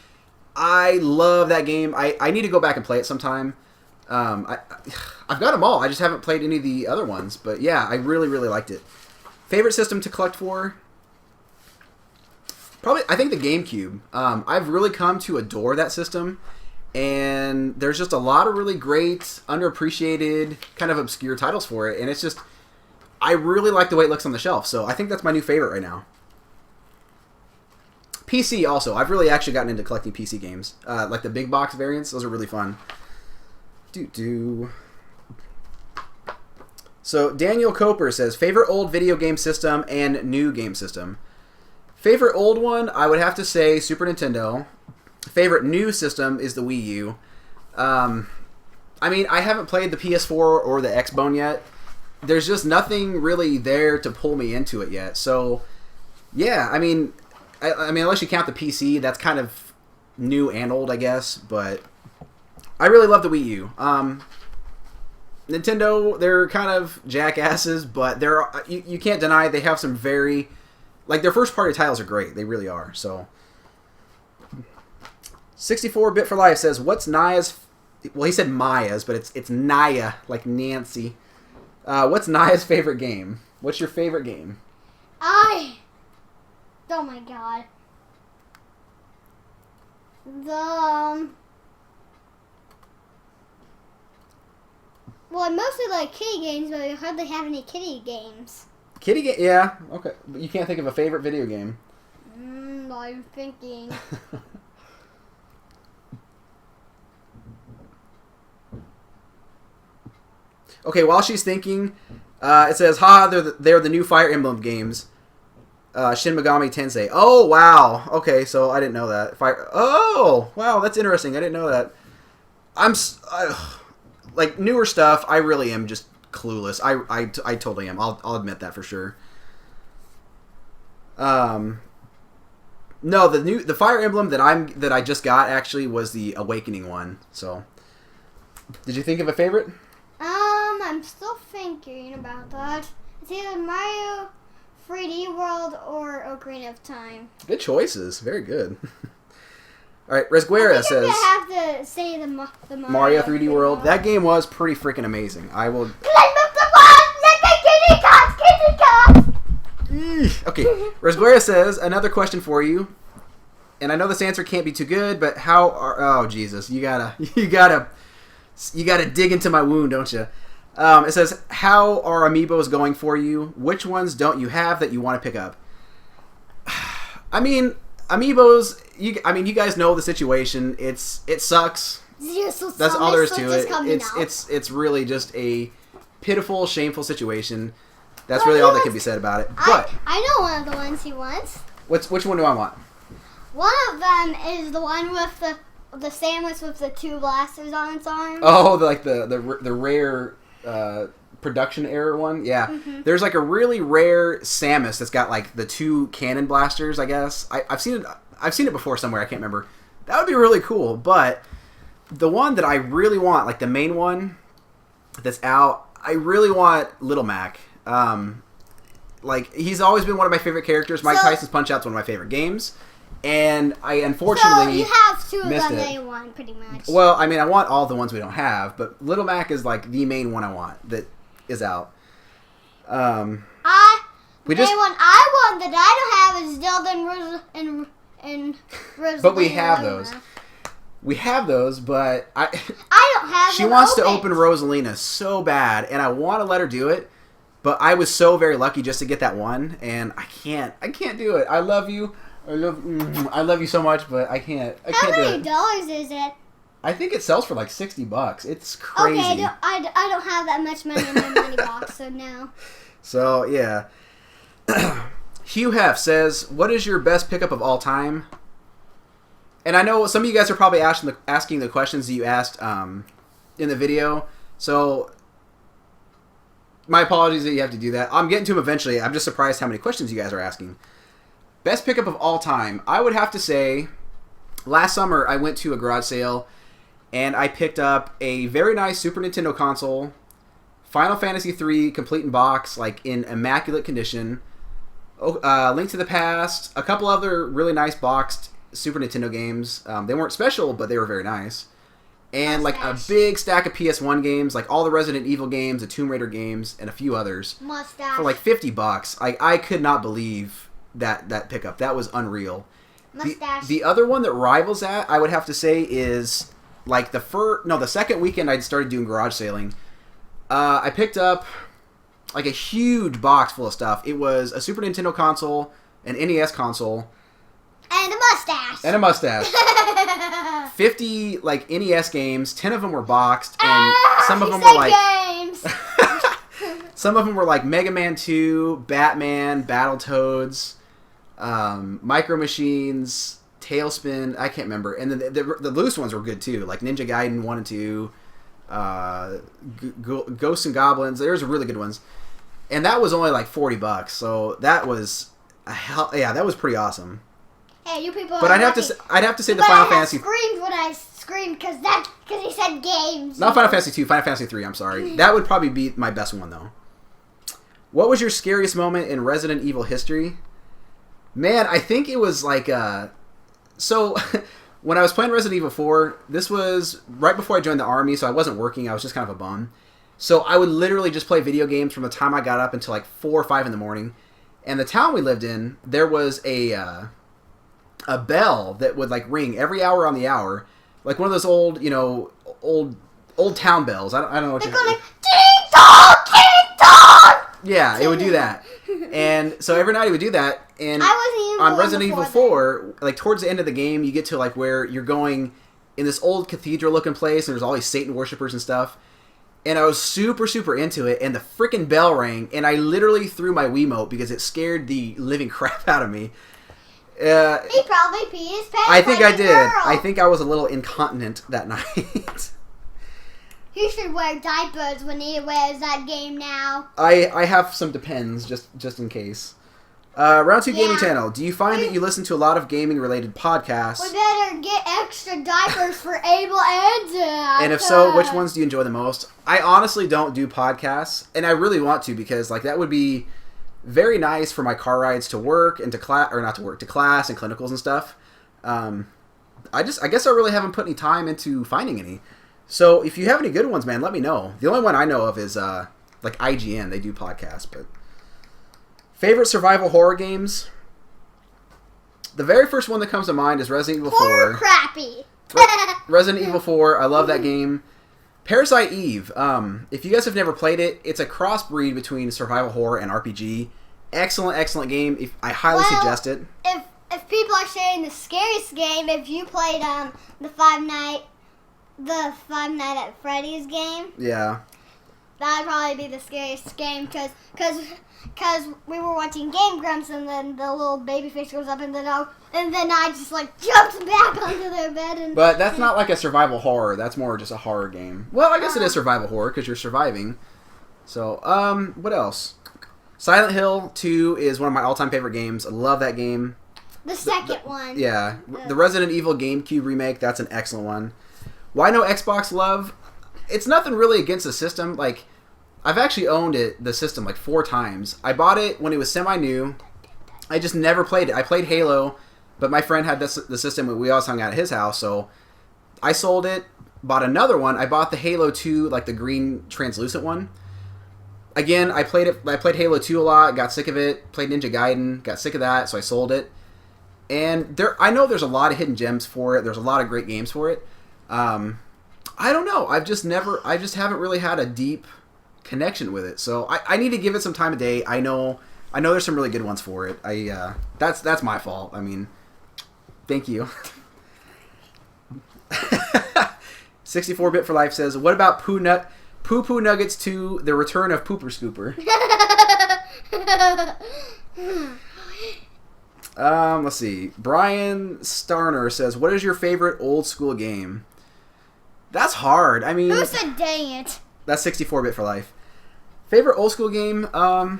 I love that game. I need to go back and play it sometime. I've got them all. I just haven't played any of the other ones. But yeah, I really, really liked it. Favorite system to collect for? Probably, I think the GameCube. I've really come to adore that system, and there's just a lot of really great, underappreciated, kind of obscure titles for it, and it's just, I really like the way it looks on the shelf, so I think that's my new favorite right now. PC also. I've really actually gotten into collecting PC games. Like the big box variants, those are really fun. So, Daniel Coper says, favorite old video game system and new game system. Favorite old one, I would have to say Super Nintendo. Favorite new system is the Wii U. I mean, I haven't played the PS4 or the Xbone yet. There's just nothing really there to pull me into it yet. So, yeah, I mean, unless you count the PC, that's kind of new and old, I guess. But I really love the Wii U. Nintendo, they're kind of jackasses, but you can't deny they have some very... Like, their first-party titles are great. They really are. So, 64-Bit for Life says, what's Naya's... Well, he said Maya's, but it's Naya, like Nancy. What's Naya's favorite game? What's your favorite game? Oh my god. Well, I mostly like kitty games, but I hardly have any kitty games. Kitty game? Yeah, okay. But you can't think of a favorite video game. I'm thinking. Okay, while she's thinking, it says, haha, they're the new Fire Emblem games. Shin Megami Tensei. Oh, wow. Okay, so I didn't know that. Oh, wow, that's interesting. I didn't know that. Like, newer stuff, I really am just clueless. I totally am. I'll admit that for sure. No, the Fire Emblem that I just got actually was the Awakening one. So, did you think of a favorite? I'm thinking about that. It's either Mario 3D World or Ocarina of Time. Good choices. Very good. All right, Resguera says... I'm going to have to say the Mario 3D World. That game was pretty freaking amazing. I will... Climb up the wall! Let the kitty cats! Kitty cats! Okay, Resguera says, another question for you. And I know this answer can't be too good, but how are... Oh, Jesus. You gotta dig into my wound, don't you? It says, how are amiibos going for you? Which ones don't you have that you want to pick up? I mean, amiibos, you guys know the situation. It sucks. That's all there is to it. It's really just a pitiful, shameful situation. That's really all that can be said about it. But I know one of the ones he wants. Which one do I want? One of them is the one with the sandwich with the 2 blasters on its arm. Oh, the rare production error one. Yeah, There's like a really rare Samus that's got like the 2 cannon blasters. I guess I've seen it before somewhere. I can't remember. That would be really cool. But the one that I really want, like the main one that's out, I really want Little Mac. Like he's always been one of my favorite characters. Mike Tyson's Punch-Out's one of my favorite games. And I unfortunately you have 2 of missed them it. that you want, pretty much. Well, I mean, I want all the ones we don't have, but Little Mac is like the main one I want that is out. The main one I want that I don't have is Zelda and Rosalina. But we have those. We have those, but I don't have. She wants to open Rosalina so bad, and I want to let her do it. But I was so very lucky just to get that one, and I can't do it. I love you. I love you so much, but I can't do it. How many dollars is it? I think it sells for like $60. It's crazy. Okay, I don't have that much money in my money box, so no. So, yeah. Hugh Hef says, what is your best pickup of all time? And I know some of you guys are probably asking the questions that you asked in the video. So, my apologies that you have to do that. I'm getting to them eventually. I'm just surprised how many questions you guys are asking. Best pickup of all time. I would have to say, last summer I went to a garage sale and I picked up a very nice Super Nintendo console, Final Fantasy III complete in box, like in immaculate condition, Link to the Past, a couple other really nice boxed Super Nintendo games. They weren't special, but they were very nice. And like a big stack of PS1 games, like all the Resident Evil games, the Tomb Raider games, and a few others. For like $50. I could not believe that pickup. That was unreal. The other one that rivals that, I would have to say, is like the second weekend I'd started doing garage sailing. I picked up like a huge box full of stuff. It was a Super Nintendo console, an NES console, and a mustache. 50 like NES games. 10 of them were boxed, and some of them were like games. some of them were like Mega Man 2, Batman, Battletoads, Micro Machines, Tailspin. I can't remember. And then the loose ones were good too, like Ninja Gaiden 1 and 2, Ghosts and Goblins. There's really good ones. And that was only like $40. So that was that was pretty awesome. Hey, you people. But I'd have to say the Final Fantasy. I screamed when I screamed because he said games. Not Final Fantasy 2, Final Fantasy 3. I'm sorry. That would probably be my best one though. What was your scariest moment in Resident Evil history? Man, I think it was like so when I was playing Resident Evil 4, this was right before I joined the army, so I wasn't working. I was just kind of a bum. So I would literally just play video games from the time I got up until like 4 or 5 in the morning. And the town we lived in, there was a bell that would like ring every hour on the hour, like one of those old town bells. I don't know what you're like ding dong, ding dong. Yeah, it would do that. And so every night it would do that. And on Resident Evil 4, like towards the end of the game, you get to like where you're going in this old cathedral looking place, and there's all these Satan worshippers and stuff. And I was super, super into it, and the freaking bell rang, and I literally threw my Wiimote because it scared the living crap out of me. He probably peed his pants. I think like I did. Girl. I think I was a little incontinent that night. He should wear diapers when he wears that game now. I have some Depends just in case. Round 2 Gaming Yeah. Channel. Do you find that you listen to a lot of gaming-related podcasts? We better get extra diapers for Abel and Dad. And if so, which ones do you enjoy the most? I honestly don't do podcasts, and I really want to because like that would be very nice for my car rides to work and to class, or not to work, to class and clinicals and stuff. I guess I really haven't put any time into finding any. So if you have any good ones, man, let me know. The only one I know of is like IGN. They do podcasts, but favorite survival horror games. The very first one that comes to mind is Resident Evil 4. Horror crappy. Resident Evil 4. I love that game. Parasite Eve. If you guys have never played it, it's a crossbreed between survival horror and RPG. Excellent game. I highly suggest it. If people are saying the scariest game, if you played the Five Night at Freddy's game, Yeah. that'd probably be the scariest game because we were watching Game Grumps and then the little baby face goes up and then I just like jumped back onto their bed and. But that's not like a survival horror. That's more just a horror game. Well, I guess it is survival horror because you're surviving. So, what else? Silent Hill 2 is one of my all-time favorite games. I love that game. The second one. Yeah. The Resident Evil GameCube remake, that's an excellent one. Why no Xbox love? It's nothing really against the system. Like, I've actually owned the system like 4 times. I bought it when it was semi-new. I just never played it. I played Halo, but my friend had the system and we always hung out at his house, so I sold it, bought another one. I bought the Halo 2, like the green translucent one. Again, I played Halo 2 a lot, got sick of it, played Ninja Gaiden, got sick of that, so I sold it. And I know there's a lot of hidden gems for it. There's a lot of great games for it. I don't know. I just haven't really had a deep connection with it. So I need to give it some time of day. I know there's some really good ones for it. That's my fault. I mean, thank you. 64-bit for life says, what about Poo Poo Nuggets 2, The Return of Pooper Scooper? Let's see. Brian Starner says, what is your favorite old school game? That's hard. I mean, Who said dang it? That's 64-bit for life. Favorite old school game? I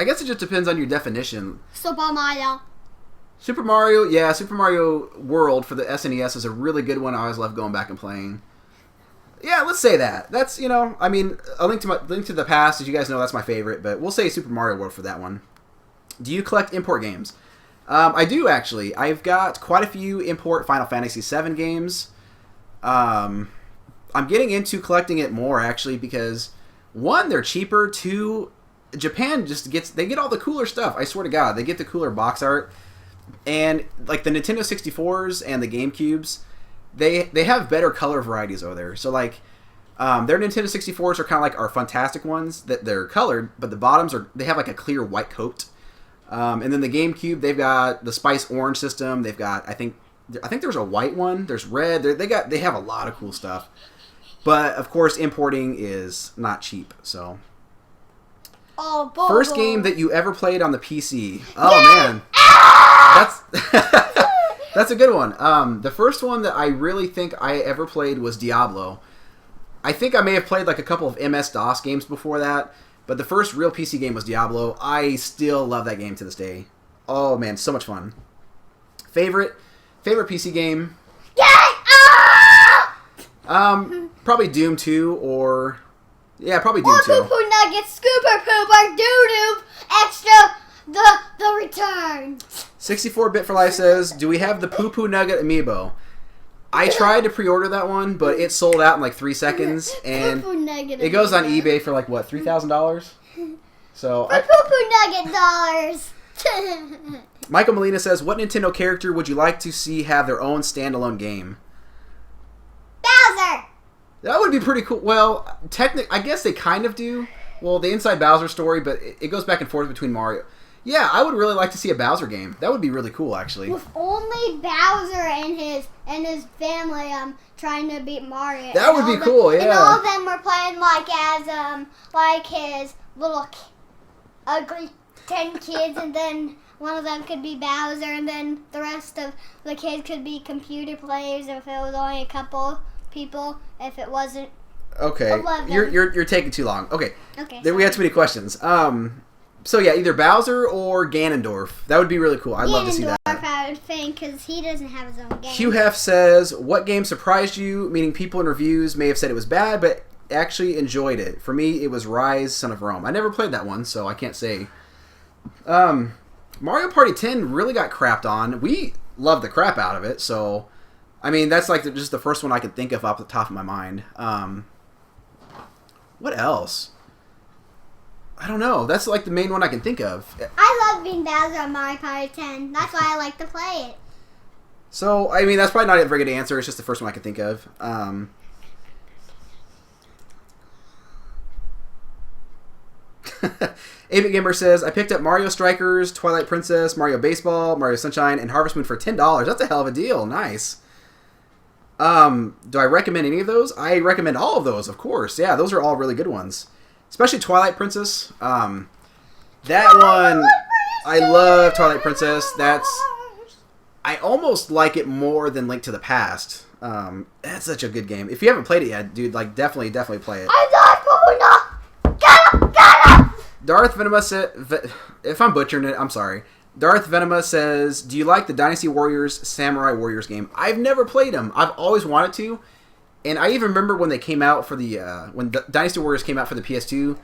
guess it just depends on your definition. Super Mario. Super Mario World for the SNES is a really good one. I always love going back and playing. Yeah, let's say that. That's, I mean, A Link to the Past, as you guys know, that's my favorite, but we'll say Super Mario World for that one. Do you collect import games? I do, actually. I've got quite a few import Final Fantasy VII games. I'm getting into collecting it more, actually, because, 1, they're cheaper. 2, Japan they get all the cooler stuff. I swear to God, they get the cooler box art. And, like, the Nintendo 64s and the GameCubes, they have better color varieties over there. So, like, their Nintendo 64s are kind of like our Fantastic ones, that they're colored, but the bottoms they have, like, a clear white coat. And then the GameCube, they've got the Spice Orange system. They've got, I think there's a white one. There's red. They have a lot of cool stuff. But of course, importing is not cheap. So, first game that you ever played on the PC. Oh man, that's a good one. The first one that I really think I ever played was Diablo. I think I may have played like a couple of MS-DOS games before that. But the first real PC game was Diablo. I still love that game to this day. Oh man, so much fun. Favorite PC game? Probably Doom 2 or... Yeah, probably Doom 2. Or Poo Poo Nuggets, Scooper Poop, or Doo-Doo, Extra, the Return. 64-bit for life says, do we have the Poo Poo Nugget amiibo? I tried to pre-order that one, but it sold out in like 3 seconds, and it goes on eBay for like, what, $3,000? So for Poo Poo Nugget dollars. Michael Molina says, what Nintendo character would you like to see have their own standalone game? Bowser. That would be pretty cool. Well, I guess they kind of do. Well, the Inside Bowser story, but it goes back and forth between Mario. Yeah, I would really like to see a Bowser game. That would be really cool, actually. With only Bowser and his family trying to beat Mario. That would be cool, yeah. And all of them were playing like his little ugly 10 kids, and then one of them could be Bowser, and then the rest of the kids could be computer players if it was only a couple people, if it wasn't. Okay, 11. you're taking too long. Okay. Okay. Then we had too many questions. So yeah, either Bowser or Ganondorf. That would be really cool. I'd love to see that. Ganondorf, I would think, because he doesn't have his own game. Hugh Hef says, what game surprised you? Meaning people in reviews may have said it was bad, but actually enjoyed it. For me, it was Rise, Son of Rome. I never played that one, so I can't say. Mario Party 10 really got crapped on. We loved the crap out of it, so... I mean, that's like just the first one I could think of off the top of my mind. What else? I don't know. That's like the main one I can think of. I love being Bowser on Mario Party 10. That's why I like to play it. So, I mean, that's probably not a very good answer. It's just the first one I can think of. Avid Gamer says, I picked up Mario Strikers, Twilight Princess, Mario Baseball, Mario Sunshine, and Harvest Moon for $10. That's a hell of a deal. Nice. Do I recommend any of those? I recommend all of those, of course. Yeah, those are all really good ones. Especially Twilight Princess. That one, I love Twilight Princess. I almost like it more than Link to the Past. That's such a good game. If you haven't played it yet, dude, like definitely play it. I love Puna! Get him! Darth Venema said, if I'm butchering it, I'm sorry. Darth Venema says, do you like the Dynasty Warriors Samurai Warriors game? I've never played them. I've always wanted to. And I even remember when they came out for the, when Dynasty Warriors came out for the PS2,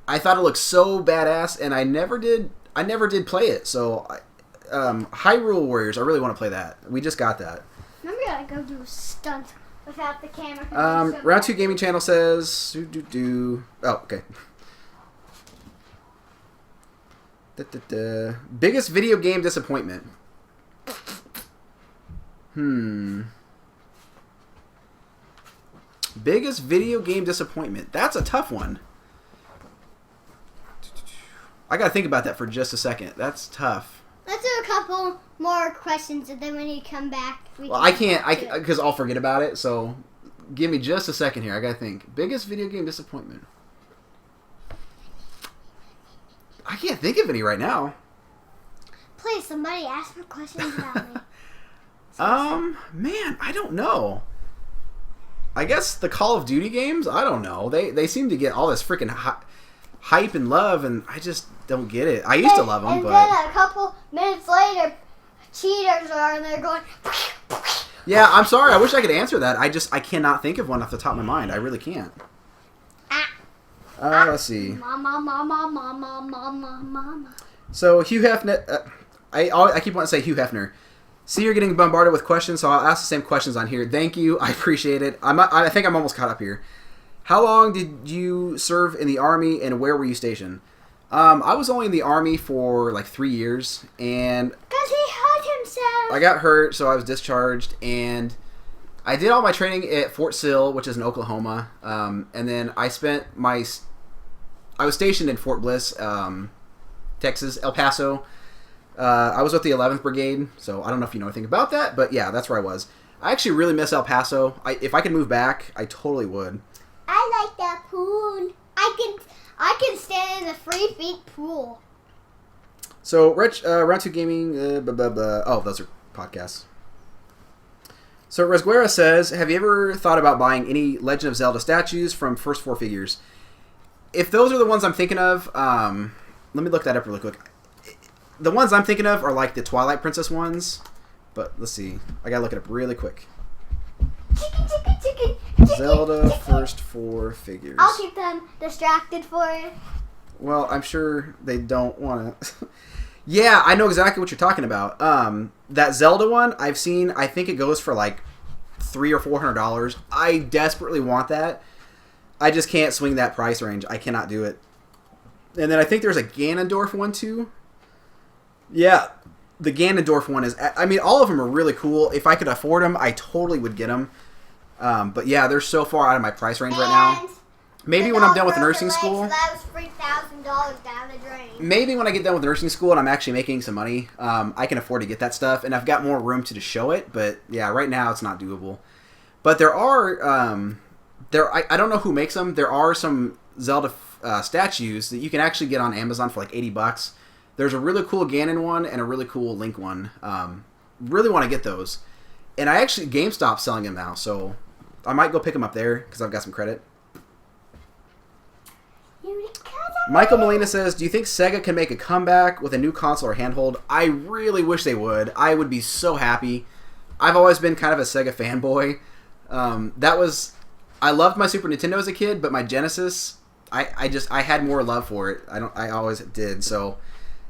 I thought it looked so badass, and I never did play it. So, Hyrule Warriors, I really want to play that. We just got that. I'm gonna go do a stunt without the camera. Round 2 Gaming Channel says, oh, okay. Biggest video game disappointment. Biggest video game disappointment. That's a tough one. I gotta think about that for just a second. That's tough. Let's do a couple more questions, and then when you come back, I can't, because I'll forget about it. So, give me just a second here. I gotta think. Biggest video game disappointment. I can't think of any right now. Please, somebody ask me questions about me. Man, I don't know. I guess the Call of Duty games, I don't know. They seem to get all this freaking hype and love, and I just don't get it. I used to love them, and but... then a couple minutes later, cheaters are in there going... Yeah, I'm sorry. I wish I could answer that. I cannot think of one off the top of my mind. I really can't. Let's see. Mama. So, Hugh Hefner... I keep wanting to say Hugh Hefner. See, you're getting bombarded with questions, so I'll ask the same questions on here. Thank you. I appreciate it. I think I'm almost caught up here. How long did you serve in the Army, and where were you stationed? I was only in the Army for like 3 years, and... Because he hurt himself. I got hurt, so I was discharged, and I did all my training at Fort Sill, which is in Oklahoma, and then I spent I was stationed in Fort Bliss, Texas, El Paso. I was with the 11th Brigade, so I don't know if you know anything about that, but yeah, that's where I was. I actually really miss El Paso. If I could move back, I totally would. I like that pool. I can stand in the 3 feet pool. So, Round 2 Gaming, oh, those are podcasts. So, Resguera says, have you ever thought about buying any Legend of Zelda statues from First 4 Figures? If those are the ones I'm thinking of, let me look that up really quick. The ones I'm thinking of are like the Twilight Princess ones, but let's see. I gotta look it up really quick. Zelda First 4 Figures. I'll keep them distracted for you. Well, I'm sure they don't want to. Yeah, I know exactly what you're talking about. That Zelda one, I've seen. I think it goes for like $300 or $400. I desperately want that. I just can't swing that price range. I cannot do it. And then I think there's a Ganondorf one too. Yeah, the Ganondorf one is... I mean, all of them are really cool. If I could afford them, I totally would get them. But yeah, they're so far out of my price range right now. Maybe when I'm done with nursing school... So that was $3,000 down the drain. Maybe when I get done with nursing school and I'm actually making some money, I can afford to get that stuff. And I've got more room to show it. But yeah, right now it's not doable. But there are... I don't know who makes them. There are some Zelda statues that you can actually get on Amazon for like $80. There's a really cool Ganon one and a really cool Link one. Really want to get those. And I actually, GameStop's selling them now, so I might go pick them up there because I've got some credit. You Michael Molina says, do you think Sega can make a comeback with a new console or handhold? I really wish they would. I would be so happy. I've always been kind of a Sega fanboy. I loved my Super Nintendo as a kid, but my Genesis, I had more love for it. I always did. So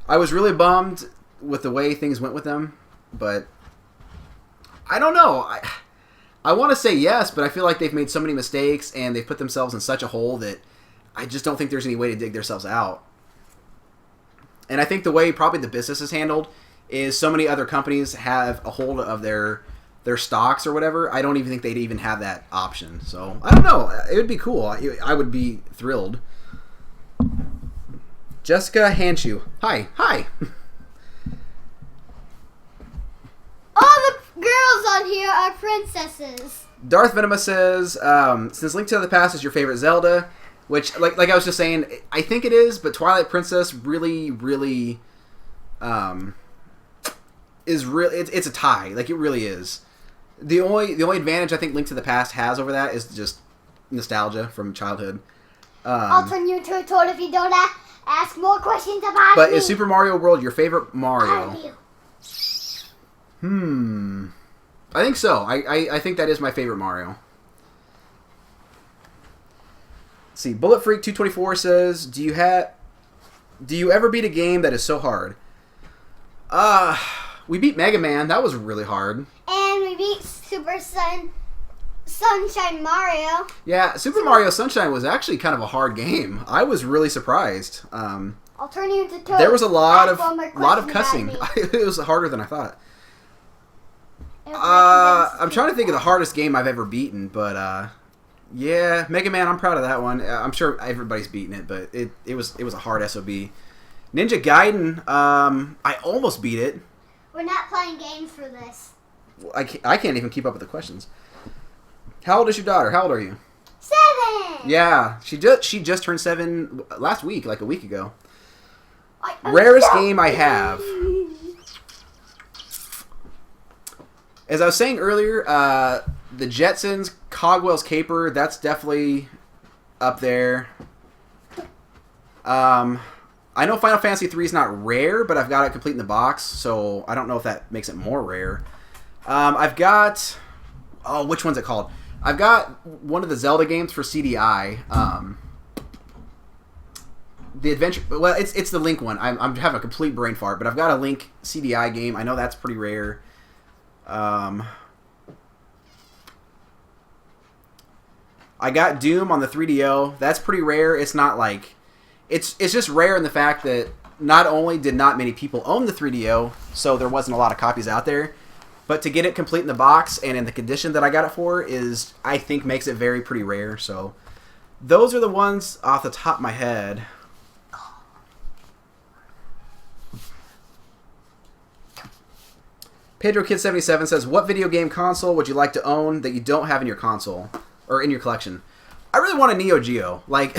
I was really bummed with the way things went with them, but I don't know. I want to say yes, but I feel like they've made so many mistakes and they've put themselves in such a hole that I just don't think there's any way to dig themselves out. And I think the way probably the business is handled is so many other companies have a hold of their stocks or whatever. I don't even think they'd even have that option. So, I don't know. It would be cool. I would be thrilled. Jessica Hanshu. Hi. All the girls on here are princesses. Darth Venema says, since Link to the Past is your favorite Zelda, which, like I was just saying, I think it is, but Twilight Princess really, really, is really, it's a tie. Like, it really is. The only advantage I think Link to the Past has over that is just nostalgia from childhood. I'll turn you into a toad if you don't ask more questions about But me. is Super Mario World your favorite Mario? I do. I think so. I think that is my favorite Mario. Let's see, Bullet Freak 224 says, do you ever beat a game that is so hard? We beat Mega Man. That was really hard. And we beat Sunshine Mario. Yeah, Super Mario Sunshine was actually kind of a hard game. I was really surprised. I'll turn you into toad. There was a lot Ask one more of question cussing. about me. It was harder than I thought. It was I'm trying to think of the hardest game I've ever beaten, but yeah, Mega Man. I'm proud of that one. I'm sure everybody's beaten it, but it was a hard SOB. Ninja Gaiden. I almost beat it. We're not playing games for this. I can't even keep up with the questions. How old is your daughter? How old are you? 7. Yeah, she just turned 7 last week, like a week ago. Rarest game I have. As I was saying earlier, the Jetsons, Cogwell's Caper, that's definitely up there. I know Final Fantasy 3 is not rare, but I've got it complete in the box, so I don't know if that makes it more rare. I've got... Oh, which one's it called? I've got one of the Zelda games for CDI. The Adventure... Well, it's the Link one. I'm having a complete brain fart, but I've got a Link CDI game. I know that's pretty rare. I got Doom on the 3DO. That's pretty rare. It's not like... It's just rare in the fact that not only did not many people own the 3DO, so there wasn't a lot of copies out there, but to get it complete in the box and in the condition that I got it for is, I think, makes it very pretty rare. So those are the ones off the top of my head. Pedro Kid 77 says, what video game console would you like to own that you don't have in your console or in your collection? I really want a Neo Geo. Like,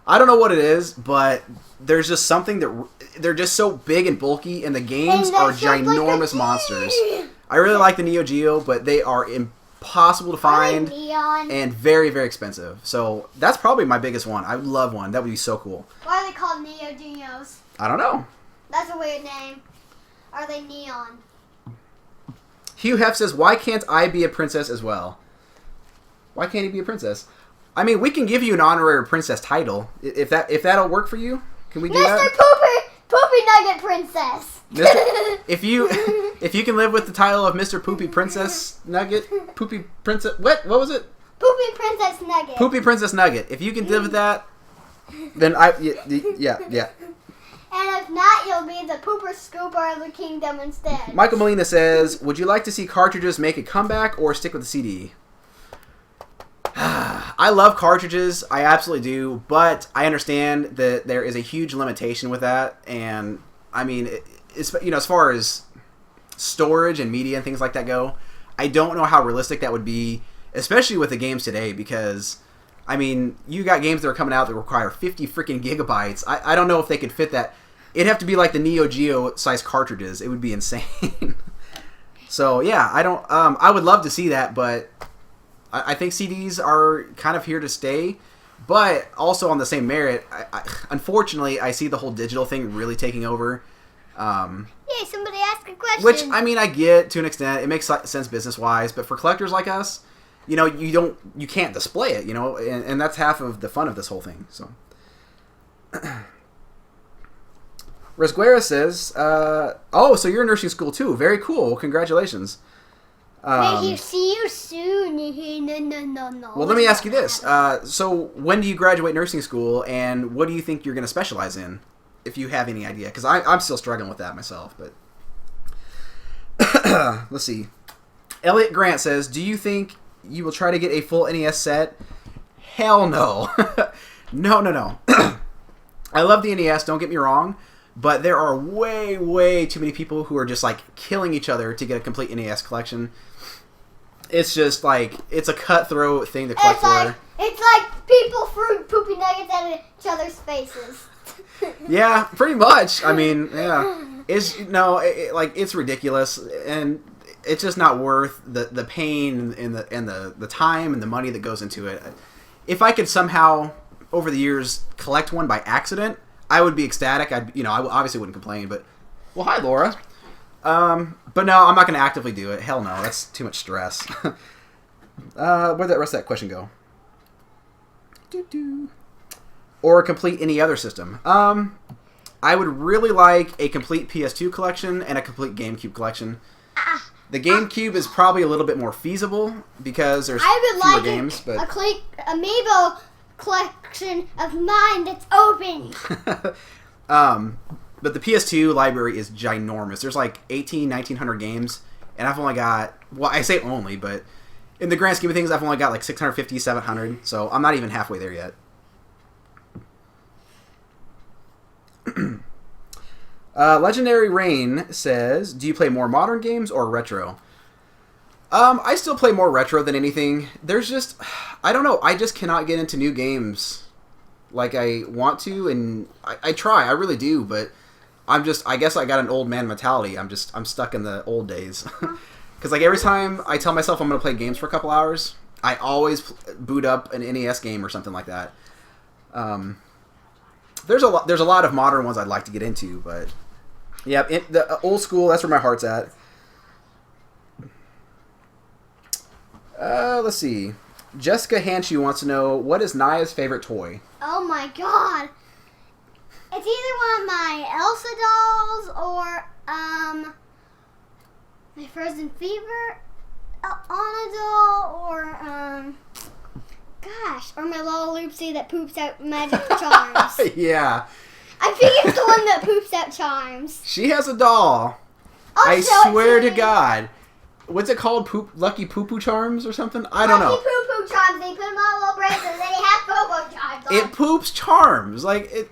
I don't know what it is, but there's just something that they're just so big and bulky, and the games are ginormous monsters. I really like the Neo Geo, but they are impossible to find and very, very expensive. So that's probably my biggest one. I would love one. That would be so cool. Why are they called Neo Geos? I don't know. That's a weird name. Are they neon? Hugh Hef says, why can't I be a princess as well? Why can't he be a princess? I mean, we can give you an honorary princess title. If that'll work for you, can we do that? Mr. Poopy Nugget Princess. If you can live with the title of Mr. Poopy Princess Nugget, Poopy Princess, what was it? Poopy Princess Nugget. Poopy Princess Nugget. If you can live with that, then yeah. And if not, you'll be the pooper scooper of the kingdom instead. Michael Molina says, would you like to see cartridges make a comeback or stick with the CD? I love cartridges. I absolutely do. But I understand that there is a huge limitation with that. And, I mean, as far as storage and media and things like that go, I don't know how realistic that would be, especially with the games today, because... I mean, you got games that are coming out that require 50 freaking gigabytes. I don't know if they could fit that. It'd have to be like the Neo Geo size cartridges. It would be insane. So yeah, I would love to see that, but I think CDs are kind of here to stay. But also on the same merit, unfortunately, I see the whole digital thing really taking over. Hey, somebody asked a question. Which, I mean, I get to an extent. It makes sense business-wise. But for collectors like us, you can't display it, and that's half of the fun of this whole thing. So, Resguera says, "Oh, so you're in nursing school too? Very cool. Well, congratulations." May see you soon. No. Well, let me ask you this: so, when do you graduate nursing school, and what do you think you're going to specialize in, if you have any idea? Because I'm still struggling with that myself. But let's see. Elliot Grant says, "Do you think you will try to get a full NES set?" Hell no. No. I love the NES, don't get me wrong, but there are way, way too many people who are just like killing each other to get a complete NES collection. It's just like, it's a cutthroat thing to collect for. It's like people throwing poopy nuggets at each other's faces. Yeah, pretty much. I mean, yeah. It's ridiculous, and it's just not worth the pain and the time and the money that goes into it. If I could somehow, over the years, collect one by accident, I would be ecstatic. I obviously wouldn't complain, but... Well, hi, Laura. But no, I'm not going to actively do it. Hell no, that's too much stress. Where'd the rest of that question go? Or complete any other system. I would really like a complete PS2 collection and a complete GameCube collection. The GameCube is probably a little bit more feasible because there's fewer games. But a Amiibo collection of mine that's open. But the PS2 library is ginormous. There's like 1,900 games, and I've only got... Well, I say only, but in the grand scheme of things, I've only got like 650, 700, so I'm not even halfway there yet. Legendary Rain says, do you play more modern games or retro? I still play more retro than anything. There's just... I don't know. I just cannot get into new games like I want to, and I try. I really do, but I guess I got an old man mentality. I'm stuck in the old days. Because like every time I tell myself I'm going to play games for a couple hours, I always boot up an NES game or something like that. There's a lot of modern ones I'd like to get into, but yeah, the old school, that's where my heart's at. Let's see. Jessica Hanshu wants to know, what is Naya's favorite toy? Oh my god. It's either one of my Elsa dolls or my Frozen Fever Anna doll or or my little Loopsy that poops out magic charms. Yeah. I think it's the one that poops out charms. She has a doll. I swear to God. What's it called? Lucky Poo Poo Charms or something? I don't know. Lucky Poo Poo Charms. They put them on a little bracelet and they have Poo Poo Charms on. It poops charms. Like,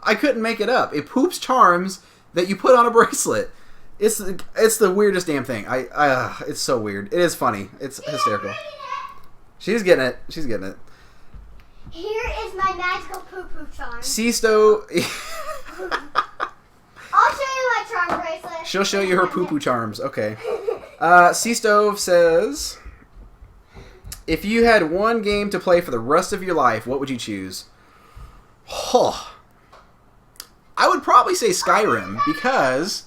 I couldn't make it up. It poops charms that you put on a bracelet. It's the weirdest damn thing. It's so weird. It is funny. It's hysterical. She's getting it. She's getting it. Here is my magical Poo Poo Charm. Sisto. I'll show you my charm bracelet. She'll show you her Poo Poo Charms. Okay. C-Stove says, if you had one game to play for the rest of your life, what would you choose? Oh, I would probably say Skyrim, because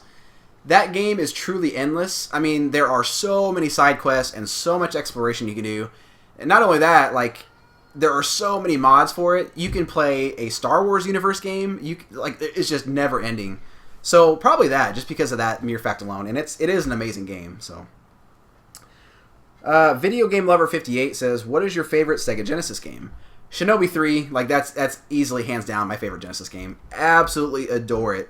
that game is truly endless. I mean, there are so many side quests and so much exploration you can do. And not only that, like, there are so many mods for it. You can play a Star Wars universe game. It's just never ending. So probably that, just because of that mere fact alone, and it is an amazing game. So, Video Game Lover 58 says, "What is your favorite Sega Genesis game?" Shinobi 3, like that's easily hands down my favorite Genesis game. Absolutely adore it.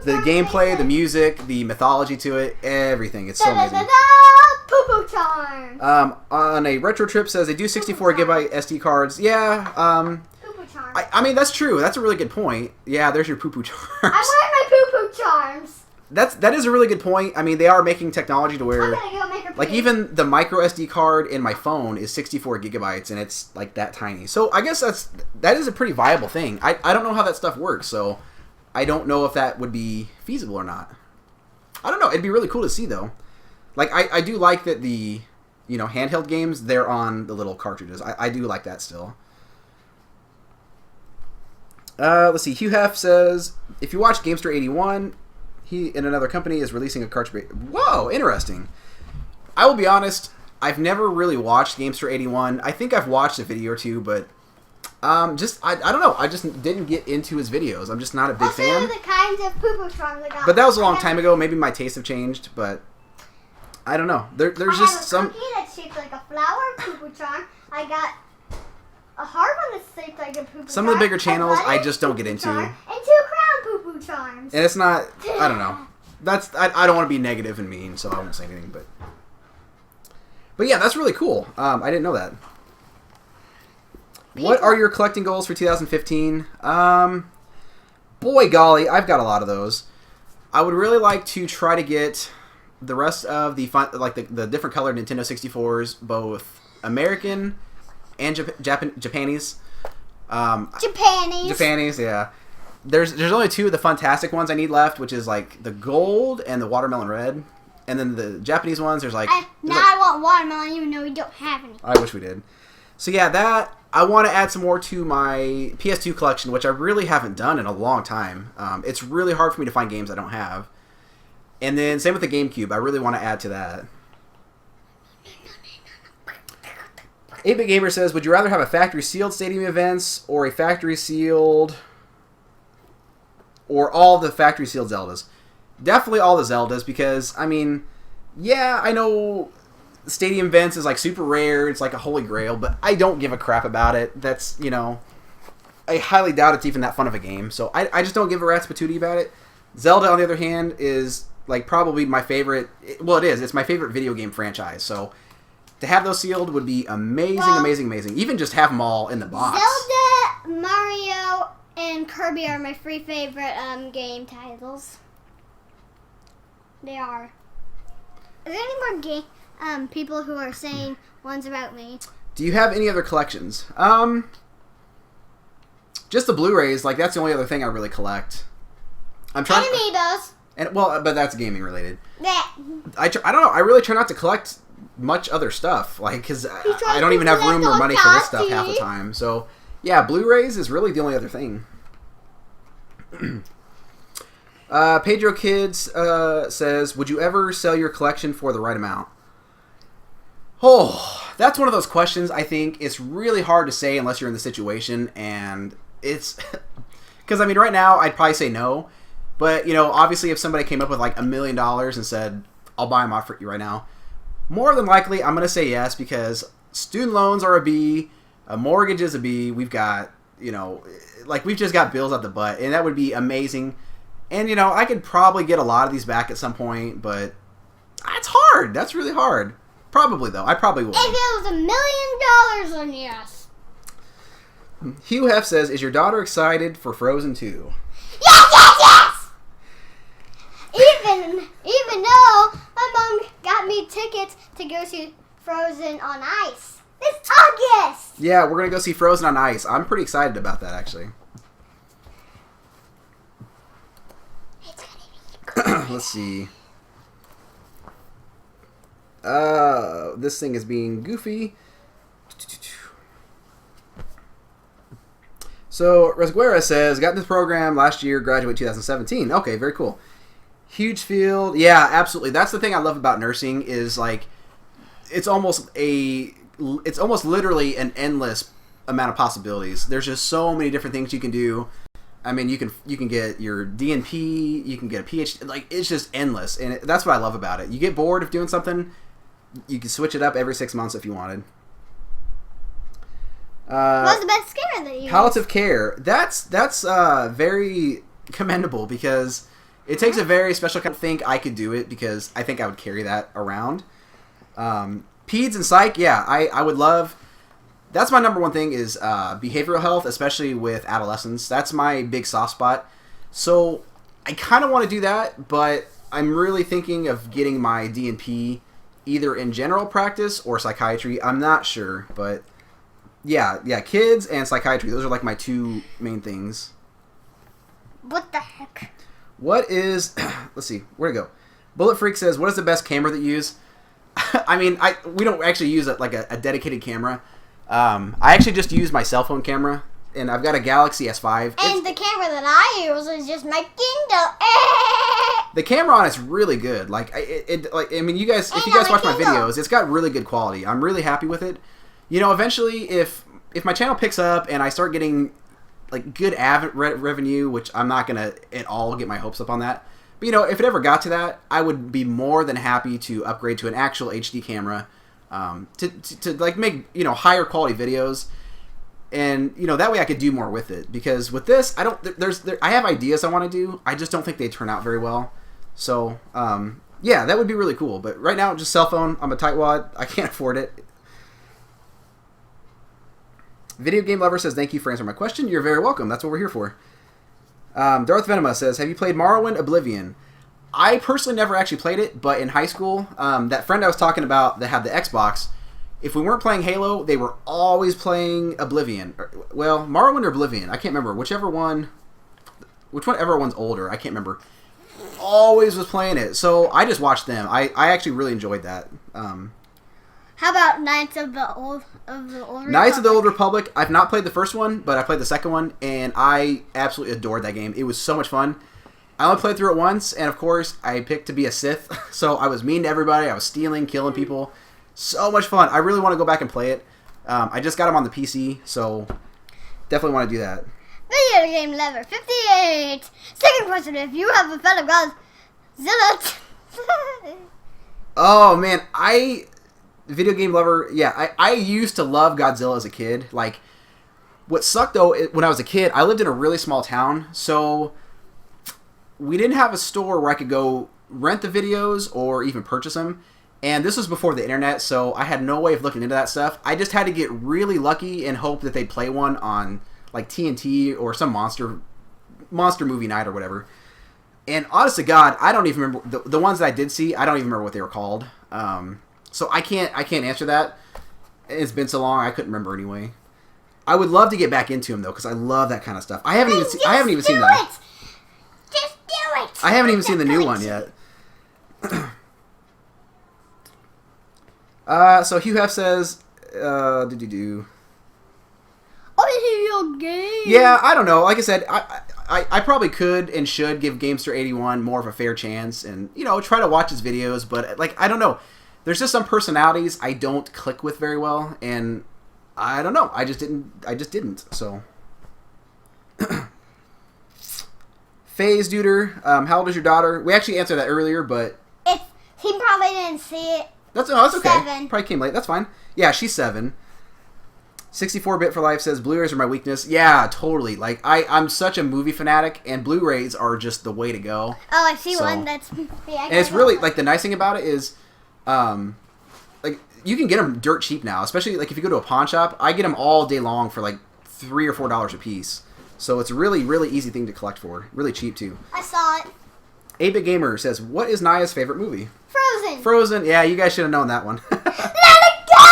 The gameplay, the music, the mythology to it, everything. It's so amazing. Poo-poo charm. On a retro trip says they do 64GB SD cards. Yeah. I mean, that's true. That's a really good point. Yeah, there's your poo-poo charms. I'm wearing my poo-poo charms. That is a really good point. I mean, they are making technology to where, I'm gonna go make her like, even the micro SD card in my phone is 64GB, and it's like that tiny. So I guess that is a pretty viable thing. I don't know how that stuff works, so I don't know if that would be feasible or not. I don't know. It'd be really cool to see, though. Like, I do like that the handheld games, they're on the little cartridges. I do like that still. Let's see. Hugh Hef says, if you watch Gamester81, he in another company is releasing a cartridge. Whoa, interesting. I will be honest. I've never really watched Gamester81. I think I've watched a video or two, but I don't know. I just didn't get into his videos. I'm just not a big fan. The kinds of poo-poo charms I got. But that was a long time ago. Maybe my tastes have changed, but I don't know. There's just some. I have a cookie that's shaped like a flower poo-poo charm. I got a hard one that's shaped like a poo-poo charm. Some of the bigger channels I just don't get into. And 2 crown poo-poo charms. And it's not. I don't know. I don't want to be negative and mean, so I won't say anything. But yeah, that's really cool. I didn't know that. What are your collecting goals for 2015? Boy golly, I've got a lot of those. I would really like to try to get the rest of the fun, like the different colored Nintendo 64s, both American and Japanese. Japanese, yeah. There's only 2 of the fantastic ones I need left, which is like the gold and the watermelon red. And then the Japanese ones, I want watermelon, even though we don't have any. I wish we did. So yeah, that I want to add some more to my PS2 collection, which I really haven't done in a long time. It's really hard for me to find games I don't have. And then same with the GameCube. I really want to add to that. 8-Bit Gamer says, would you rather have a factory-sealed stadium events or a factory-sealed... or all the factory-sealed Zeldas? Definitely all the Zeldas because, I mean, yeah, I know stadium events is like super rare. It's like a holy grail, but I don't give a crap about it. That's, I highly doubt it's even that fun of a game. So I just don't give a rat's patootie about it. Zelda, on the other hand, is like probably my favorite. Well, it is. It's my favorite video game franchise. So to have those sealed would be amazing, amazing. Even just have them all in the box. Zelda, Mario, and Kirby are my 3 favorite game titles. They are. Are there any more people who are saying ones about me? Do you have any other collections? Just the Blu-rays. Like, that's the only other thing I really collect. I'm trying. Amiibos. But that's gaming related. Yeah. I don't know. I really try not to collect much other stuff. Like, because I don't even have room or money for this stuff half the time. So, yeah, Blu-rays is really the only other thing. Pedro Kids says, would you ever sell your collection for the right amount? Oh, that's one of those questions I think it's really hard to say unless you're in the situation, and it's... Because, I mean, right now, I'd probably say no, but, obviously if somebody came up with like $1 million and said, I'll buy them off for you right now, more than likely I'm going to say yes, because student loans are a B, a mortgage is a B, we've got, we've just got bills out the butt, and that would be amazing. And, I could probably get a lot of these back at some point, but that's hard. That's really hard. Probably, though. I probably would. If it was $1 million, then yes. Hugh Hef says, is your daughter excited for Frozen 2? Yes! Even though my mom got me tickets to go see Frozen on Ice. It's August! Yeah, we're going to go see Frozen on Ice. I'm pretty excited about that, actually. Let's see. This thing is being goofy. So, Resguera says, got this program last year, graduate 2017. Okay, very cool. Huge field. Yeah, absolutely. That's the thing I love about nursing is, like, it's almost literally an endless amount of possibilities. There's just so many different things you can do. I mean, you can get your DNP, you can get a PhD. Like, it's just endless, and that's what I love about it. You get bored of doing something, you can switch it up every 6 months if you wanted. What's the best care that you palliative care? That's very commendable because it takes a very special kind of think I could do it because I think I would carry that around. Peds and psych, yeah, I would love. That's my number one thing is behavioral health, especially with adolescents. That's my big soft spot. So I kind of want to do that, but I'm really thinking of getting my DNP either in general practice or psychiatry. I'm not sure, but yeah, kids and psychiatry. Those are like my 2 main things. What the heck? What is... Let's see. Where'd it go? Bullet Freak says, what is the best camera that you use? I mean, we don't actually use a dedicated camera. I actually just use my cell phone camera and I've got a Galaxy S5. And the camera that I use is just my Kindle. The camera on it's really good. Like I mean, you guys, if you guys watch my videos, it's got really good quality. I'm really happy with it. You know, eventually, if my channel picks up and I start getting like good revenue, which I'm not gonna at all get my hopes up on that. But you know, if it ever got to that, I would be more than happy to upgrade to an actual HD camera, to like make, you know, higher quality videos, and you know, that way I could do more with it. Because with this, I have ideas I want to do. I just don't think they turn out very well. So yeah, that would be really cool. But right now, just cell phone. I'm a tightwad. I can't afford it. Video Game Lover says, thank you for answering my question. You're very welcome. That's what we're here for. Darth Venema says, have you played Morrowind Oblivion? I personally never actually played it, but in high school, that friend I was talking about that had the Xbox, if we weren't playing Halo, they were always playing Oblivion. Well, Morrowind or Oblivion. I can't remember. Whichever one's older. I can't remember. Always was playing it. So I just watched them. I actually really enjoyed that. How about Knights of the Old Republic? Knights of the Old Republic. I've not played the first one, but I played the second one, and I absolutely adored that game. It was so much fun. I only played through it once, and of course, I picked to be a Sith, so I was mean to everybody. I was stealing, killing people. So much fun. I really want to go back and play it. I just got them on the PC, so definitely want to do that. Video Game Lover 58. Second question: if you have a fellow Godzilla. Oh man, Video Game Lover, yeah, I used to love Godzilla as a kid. Like, what sucked though, when I was a kid, I lived in a really small town, so we didn't have a store where I could go rent the videos or even purchase them. And this was before the internet, so I had no way of looking into that stuff. I just had to get really lucky and hope that they'd play one on like TNT or some monster movie night or whatever. And honest to God, I don't even remember the ones that I did see. I don't even remember what they were called. So I can't answer that. It's been so long, I couldn't remember anyway. I would love to get back into them though, because I love that kind of stuff. I haven't even seen that. Just do it. I haven't even seen the new one yet. So Hugh Hef says, Oh, your game. yeah, I don't know. Like I said, I probably could and should give Gamester81 more of a fair chance, and you know, try to watch his videos. But like, I don't know. There's just some personalities I don't click with very well, and I don't know. I just didn't. So, Phase Duder, how old is your daughter? We actually answered that earlier, but He probably didn't see it. that's okay. 7. Probably came late. That's fine. Yeah, she's 7. 64-bit for life says Blu-rays are my weakness. Yeah, totally. Like I'm such a movie fanatic, and Blu-rays are just the way to go. Oh, I see So- one that's. And it's really like the nice thing about it is, like you can get them dirt cheap now. Especially like if you go to a pawn shop, I get them all day long for like $3 or $4 a piece. So it's a really easy thing to collect for. Really cheap too. I saw it. 8-Bit Gamer says, what is Naya's favorite movie? Frozen. Frozen. Yeah, you guys should have known that one. Let it go!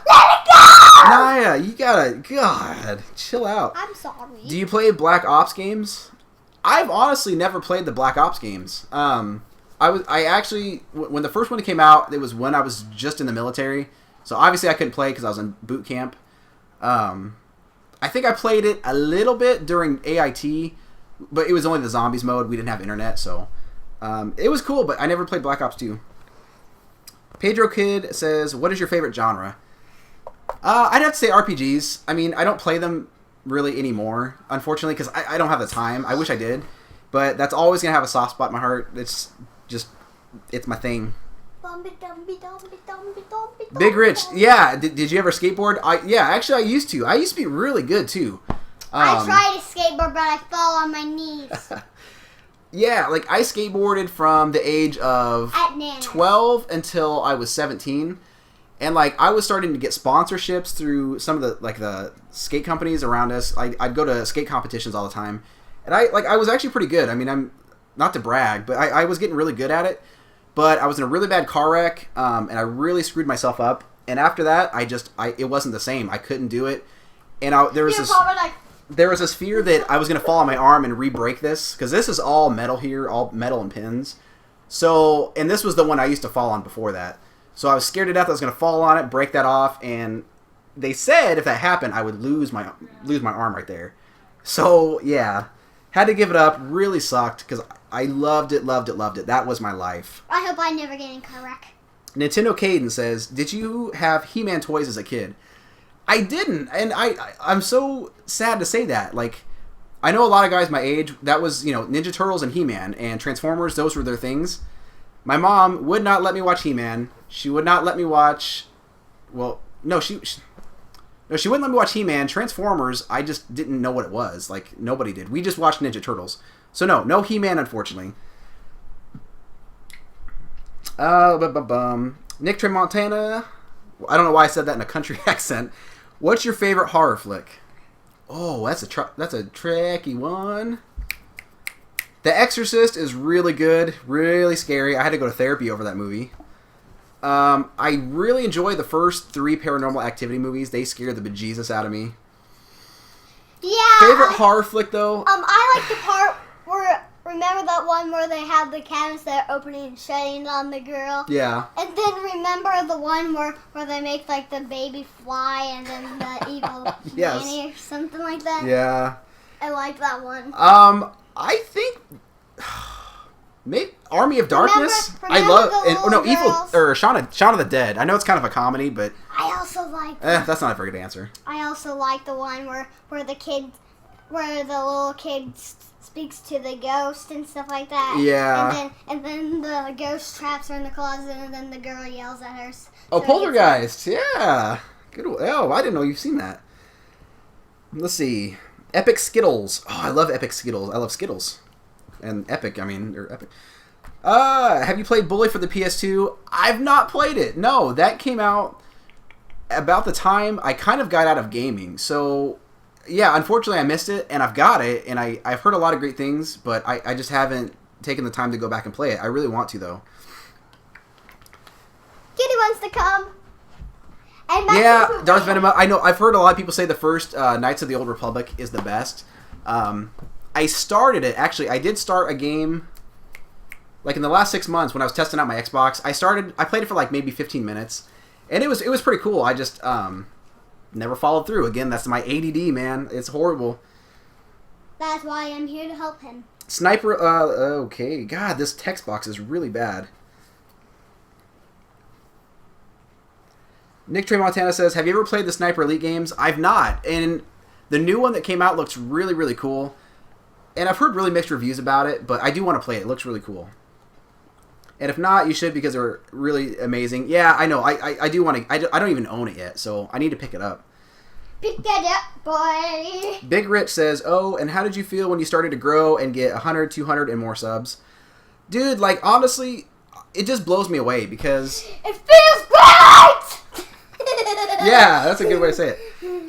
Let it go! Naya, you gotta, God, chill out. I'm sorry. Do you play Black Ops games? I've honestly never played the Black Ops games. I actually, when the first one came out, it was when I was just in the military. So obviously I couldn't play because I was in boot camp. I think I played it a little bit during AIT, but it was only the zombies mode. We didn't have internet, so it was cool, but I never played Black Ops 2. Pedro Kid says, what is your favorite genre? I'd have to say RPGs. I mean, I don't play them really anymore, unfortunately, because I don't have the time. I wish I did, but that's always going to have a soft spot in my heart. It's my thing. Big Rich, yeah. Did you ever skateboard? Yeah, actually I used to. I used to be really good too. I tried to skateboard, but I fell on my knees. Yeah, like I skateboarded from the age of At Nana's. 12 until I was 17. And like I was starting to get sponsorships through some of the skate companies around us. I'd go to skate competitions all the time. And I was actually pretty good. I mean, I'm not to brag, but I was getting really good at it. But I was in a really bad car wreck, and I really screwed myself up. And after that, it wasn't the same. I couldn't do it. And there was this fear that I was going to fall on my arm and re-break this, because this is all metal here, all metal and pins. So, and this was the one I used to fall on before that. So I was scared to death I was going to fall on it, break that off, and they said if that happened, I would lose my arm right there. So yeah, had to give it up. Really sucked because I loved it. That was my life. I hope I never get in a car wreck. Nintendo Caden says, "Did you have He-Man toys as a kid?" I didn't, and I'm so sad to say that. Like, I know a lot of guys my age. That was Ninja Turtles and He-Man and Transformers. Those were their things. My mom would not let me watch He-Man. She would not let me watch. Well, no, she wouldn't let me watch He-Man. Transformers, I just didn't know what it was. Like, nobody did. We just watched Ninja Turtles. So no He-Man, unfortunately. Nick Tremontana. I don't know why I said that in a country accent. What's your favorite horror flick? Oh, that's a tricky one. The Exorcist is really good, really scary. I had to go to therapy over that movie. I really enjoy the first 3 Paranormal Activity movies. They scared the bejesus out of me. Yeah. Favorite horror flick, though? I like the part where, remember that one where they have the cabinets that are opening and shutting on the girl? Yeah. And then remember the one where they make like the baby fly and then the evil Yes. nanny or something like that? Yeah. I like that one. I think maybe Army of Darkness. Remember I love the Evil girls? or Shaun of the Dead. I know it's kind of a comedy, but I also like that's not a very good answer. I also like the one where the little kid speaks to the ghost and stuff like that. Yeah. And then the ghost traps her in the closet, and then the girl yells at her. Oh, Poltergeist. Yeah. Good. Oh, I didn't know you've seen that. Let's see. Epic Skittles. Oh, I love Epic Skittles. I love Skittles. And Epic, they're Epic. Have you played Bully for the PS2? I've not played it. No, that came out about the time I kind of got out of gaming. So, yeah, unfortunately I missed it, and I've got it, and I've heard a lot of great things, but I just haven't taken the time to go back and play it. I really want to, though. Kitty wants to come. And Yeah, Darth Venom. I know. I've heard a lot of people say the first Knights of the Old Republic is the best. I started it. Actually, I did start a game like in the last 6 months when I was testing out my Xbox. I played it for like maybe 15 minutes, and it was pretty cool. I just never followed through. Again, that's my ADD, man. It's horrible. That's why I'm here to help him. Sniper. Okay. God, this text box is really bad. Nick Tremontana says, "Have you ever played the Sniper Elite games?" I've not, and the new one that came out looks really, really cool. And I've heard really mixed reviews about it, but I do want to play it. It looks really cool. And if not, you should because they're really amazing. Yeah, I know. I do want to. I don't even own it yet, so I need to pick it up. Pick that up, boy. Big Rich says, "Oh, and how did you feel when you started to grow and get 100, 200, and more subs?" Dude, like, honestly, it just blows me away because... It feels great! Yeah, that's a good way to say it.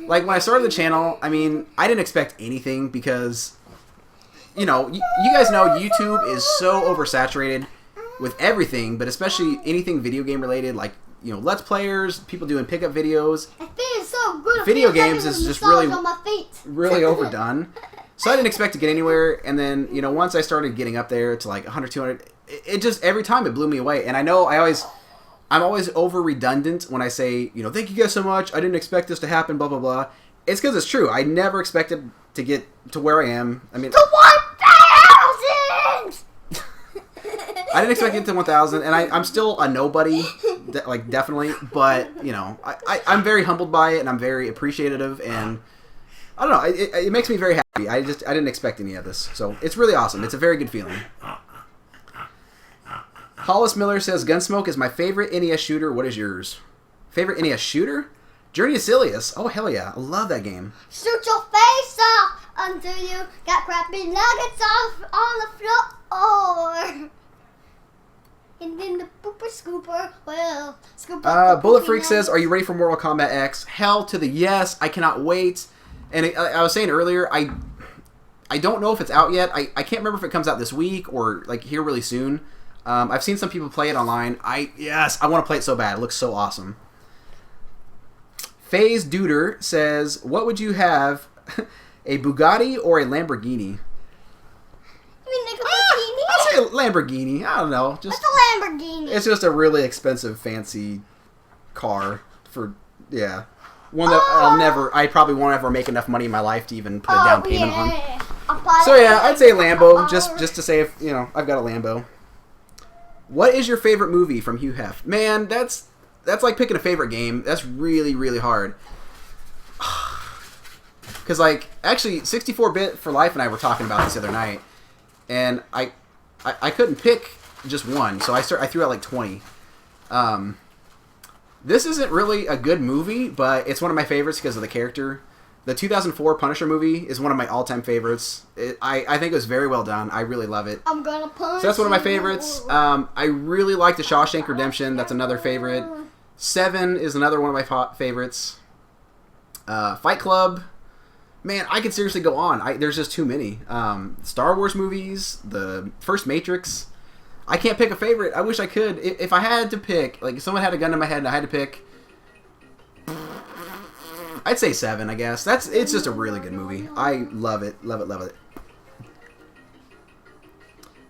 Like, when I started the channel, I mean, I didn't expect anything because, you guys know YouTube is so oversaturated with everything, but especially anything video game related, like, Let's Players, people doing pickup videos. It feels so good. Video games is just really, on my feet. really overdone. So I didn't expect to get anywhere, and then, once I started getting up there to like 100, 200, it just, every time it blew me away. And I know I'm always over redundant when I say, thank you guys so much, I didn't expect this to happen, blah, blah, blah. It's because it's true. I never expected to get to where I am. I mean... To 1,000! I didn't expect to get to 1,000, and I'm still a nobody, definitely, but, I'm very humbled by it, and I'm very appreciative, and... I don't know. It makes me very happy. I didn't expect any of this. So it's really awesome. It's a very good feeling. Hollis Miller says, Gunsmoke is my favorite NES shooter. What is yours? Favorite NES shooter? Journey to Silius. Oh, hell yeah. I love that game. Shoot your face off until you got crappy nuggets off on the floor. And then the pooper scooper will scoop up the Bullet Freak nuggets. says, are you ready for Mortal Kombat X? Hell to the yes. I cannot wait. And I was saying earlier, I don't know if it's out yet. I can't remember if it comes out this week or like here really soon. I've seen some people play it online. I want to play it so bad. It looks so awesome. FaZe Duder says, what would you have, a Bugatti or a Lamborghini? You mean like a Lamborghini? I'd say a Lamborghini. I don't know. What's a Lamborghini? It's just a really expensive, fancy car for, yeah. one that I probably won't ever make enough money in my life to even put a down payment on. On. So yeah, I'd say Lambo, just to say if I've got a Lambo. What is your favorite movie from Hugh Hef? Man, that's like picking a favorite game. That's really, really hard. Because actually, 64-bit for Life and I were talking about this the other night, and I couldn't pick just one, so I threw out 20. This isn't really a good movie, but it's one of my favorites because of the character. The 2004 Punisher movie is one of my all-time favorites. I think it was very well done. I really love it. I'm gonna punch. So that's one of my favorites. I really like The Shawshank Redemption. That's another favorite. Seven is another one of my favorites. Fight Club. Man, I could seriously go on. There's just too many. Star Wars movies. The first Matrix. I can't pick a favorite. I wish I could. If I had to pick, if someone had a gun to my head and I had to pick, I'd say Seven, I guess. It's just a really good movie. I love it. Love it, love it.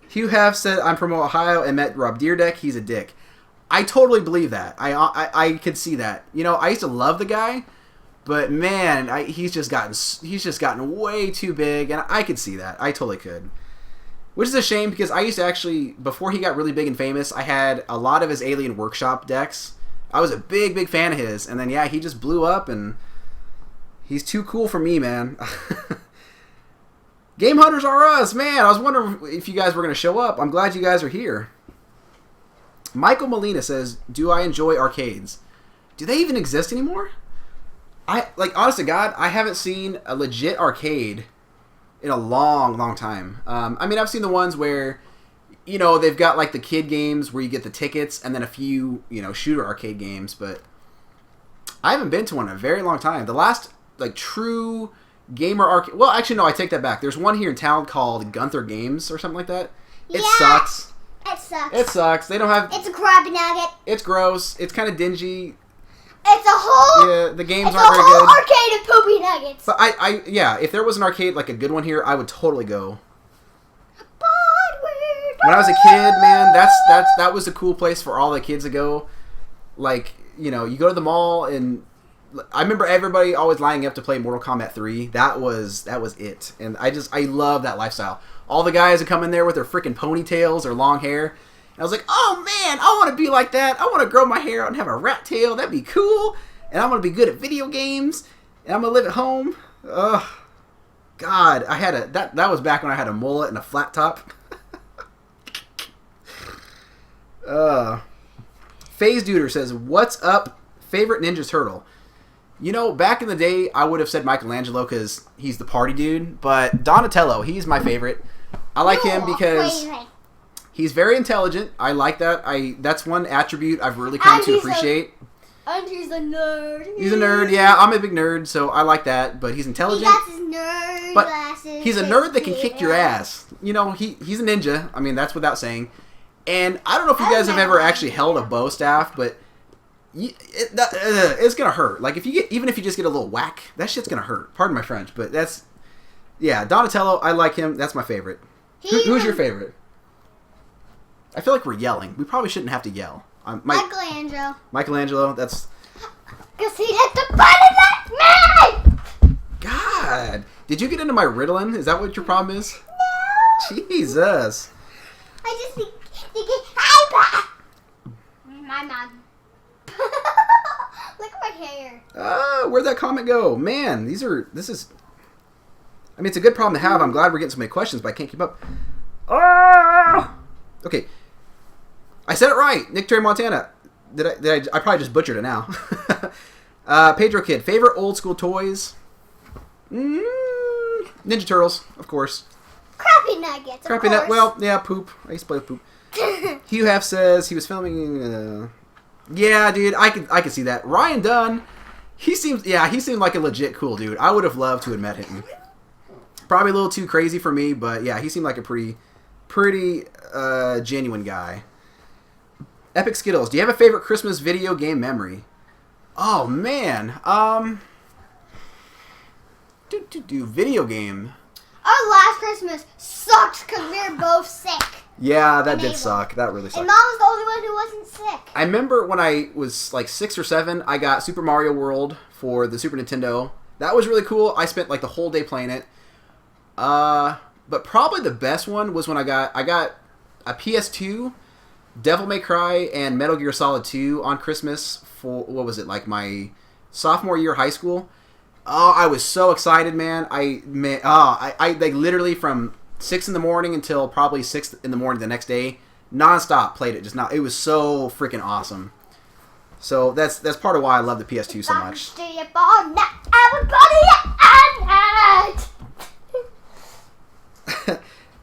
Hugh Hef said, I'm from Ohio and met Rob Dyrdek. He's a dick. I totally believe that. I could see that. I used to love the guy, but man, he's just gotten way too big, and I could see that. I totally could. Which is a shame because I used to actually, before he got really big and famous, I had a lot of his Alien Workshop decks. I was a big, big fan of his. And then, yeah, he just blew up and he's too cool for me, man. Game Hunters are us, man. I was wondering if you guys were going to show up. I'm glad you guys are here. Michael Molina says, do I enjoy arcades? Do they even exist anymore? Honest to God, I haven't seen a legit arcade in a long, long time. I've seen the ones where, they've got the kid games where you get the tickets and then a few, shooter arcade games, but I haven't been to one in a very long time. The last, true gamer arcade... Well, actually, no, I take that back. There's one here in town called Gunther Games or something like that. It sucks. It sucks. It sucks. They don't have... It's a crappy nugget. It's gross. It's kind of dingy. It's a whole... Yeah, the games aren't very good. It's a whole arcade of poopy nuggets. But yeah, if there was an arcade, a good one here, I would totally go. When I was a kid, man, that was a cool place for all the kids to go. You go to the mall, and I remember everybody always lining up to play Mortal Kombat 3. That was it. And I love that lifestyle. All the guys would come in there with their freaking ponytails or long hair. And I was like, oh man, I want to be like that. I want to grow my hair out and have a rat tail. That'd be cool. And I'm going to be good at video games. And I'm going to live at home. Ugh. God, I had that was back when I had a mullet and a flat top. FaZe Duder says, what's up, favorite Ninja Turtle? Back in the day, I would have said Michelangelo because he's the party dude. But Donatello, he's my favorite. I like him because... He's very intelligent. I like that. That's one attribute I've really come to appreciate. And he's a nerd. He's a nerd, yeah. I'm a big nerd, so I like that. But he's intelligent. He got his nerd glasses. He's a nerd that can kick your ass. He's a ninja. That's without saying. And I don't know if you guys have ever actually held a bow staff, but it's gonna hurt. Even if you just get a little whack, that shit's gonna hurt. Pardon my French, but Donatello. I like him. That's my favorite. Who's your favorite? I feel like we're yelling. We probably shouldn't have to yell. Michelangelo. Michelangelo, that's... Because he hit the button at me! God! Did you get into my Ritalin? Is that what your problem is? No! Jesus. I just think get hyper! My mom. Look at my hair. Where'd that comment go? Man, this is... it's a good problem to have. I'm glad we're getting so many questions, but I can't keep up. Okay. I said it right. Nick Terry Montana. I probably just butchered it now. Pedro Kid. Favorite old school toys? Ninja Turtles, of course. Crappy Nuggets, of course. Well, yeah, poop. I used to play with poop. Hugh Hef says he was filming... yeah, dude, I could see that. Ryan Dunn, he seemed like a legit cool dude. I would have loved to have met him. Probably a little too crazy for me, but yeah, he seemed like a pretty genuine guy. Epic Skittles. Do you have a favorite Christmas video game memory? Oh man. Video game. Our last Last Christmas sucked because we were both sick. Yeah, that did suck. That really sucked. And Mom was the only one who wasn't sick. I remember when I was like 6 or 7, I got Super Mario World for the Super Nintendo. That was really cool. I spent like the whole day playing it. But probably the best one was when I got a PS2, Devil May Cry, and Metal Gear Solid 2 on Christmas for, what was it, like my sophomore year of high school. Oh, I was so excited, man. I like literally from 6 in the morning until probably 6 in the morning the next day, nonstop played it. It was so freaking awesome. So that's part of why I love the PS2 so much.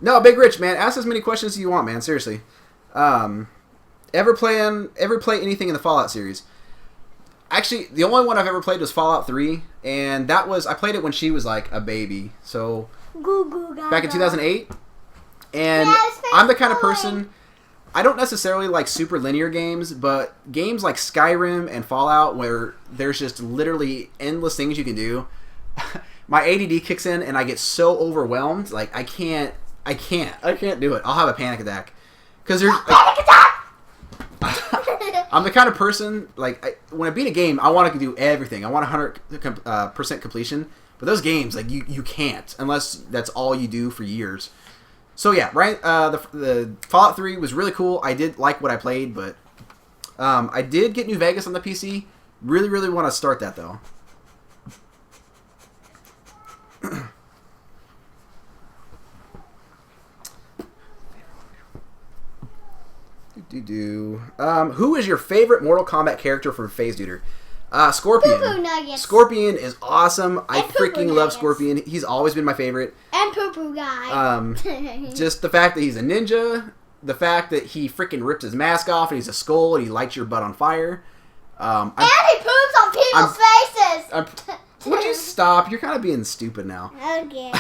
No, Big Rich, man, ask as many questions as you want, man. Seriously. Ever play anything in the Fallout series? Actually, the only one I've ever played was Fallout 3, and I played it when she was like a baby. So back in 2008. And I'm the kind of person, I don't necessarily like super linear games, but games like Skyrim and Fallout where there's just literally endless things you can do. My ADD kicks in and I get so overwhelmed, like I can't do it. I'll have a panic attack. Cuz there's panic attack. I'm the kind of person, like when I beat a game, I want to do everything. I want 100% completion. But those games, like you can't unless that's all you do for years. So yeah, right. The Fallout 3 was really cool. I did like what I played, but I did get New Vegas on the PC. Really, really want to start that though. Who is your favorite Mortal Kombat character from Phase Duder? Scorpion. Poo-poo nuggets. Scorpion is awesome. I freaking nuggets. love Scorpion. He's always been my favorite. And Poo-poo guy. Just the fact that he's a ninja, the fact that he freaking ripped his mask off and he's a skull and he lights your butt on fire. And he poops on people's faces. Would you stop? You're kind of being stupid now. Okay.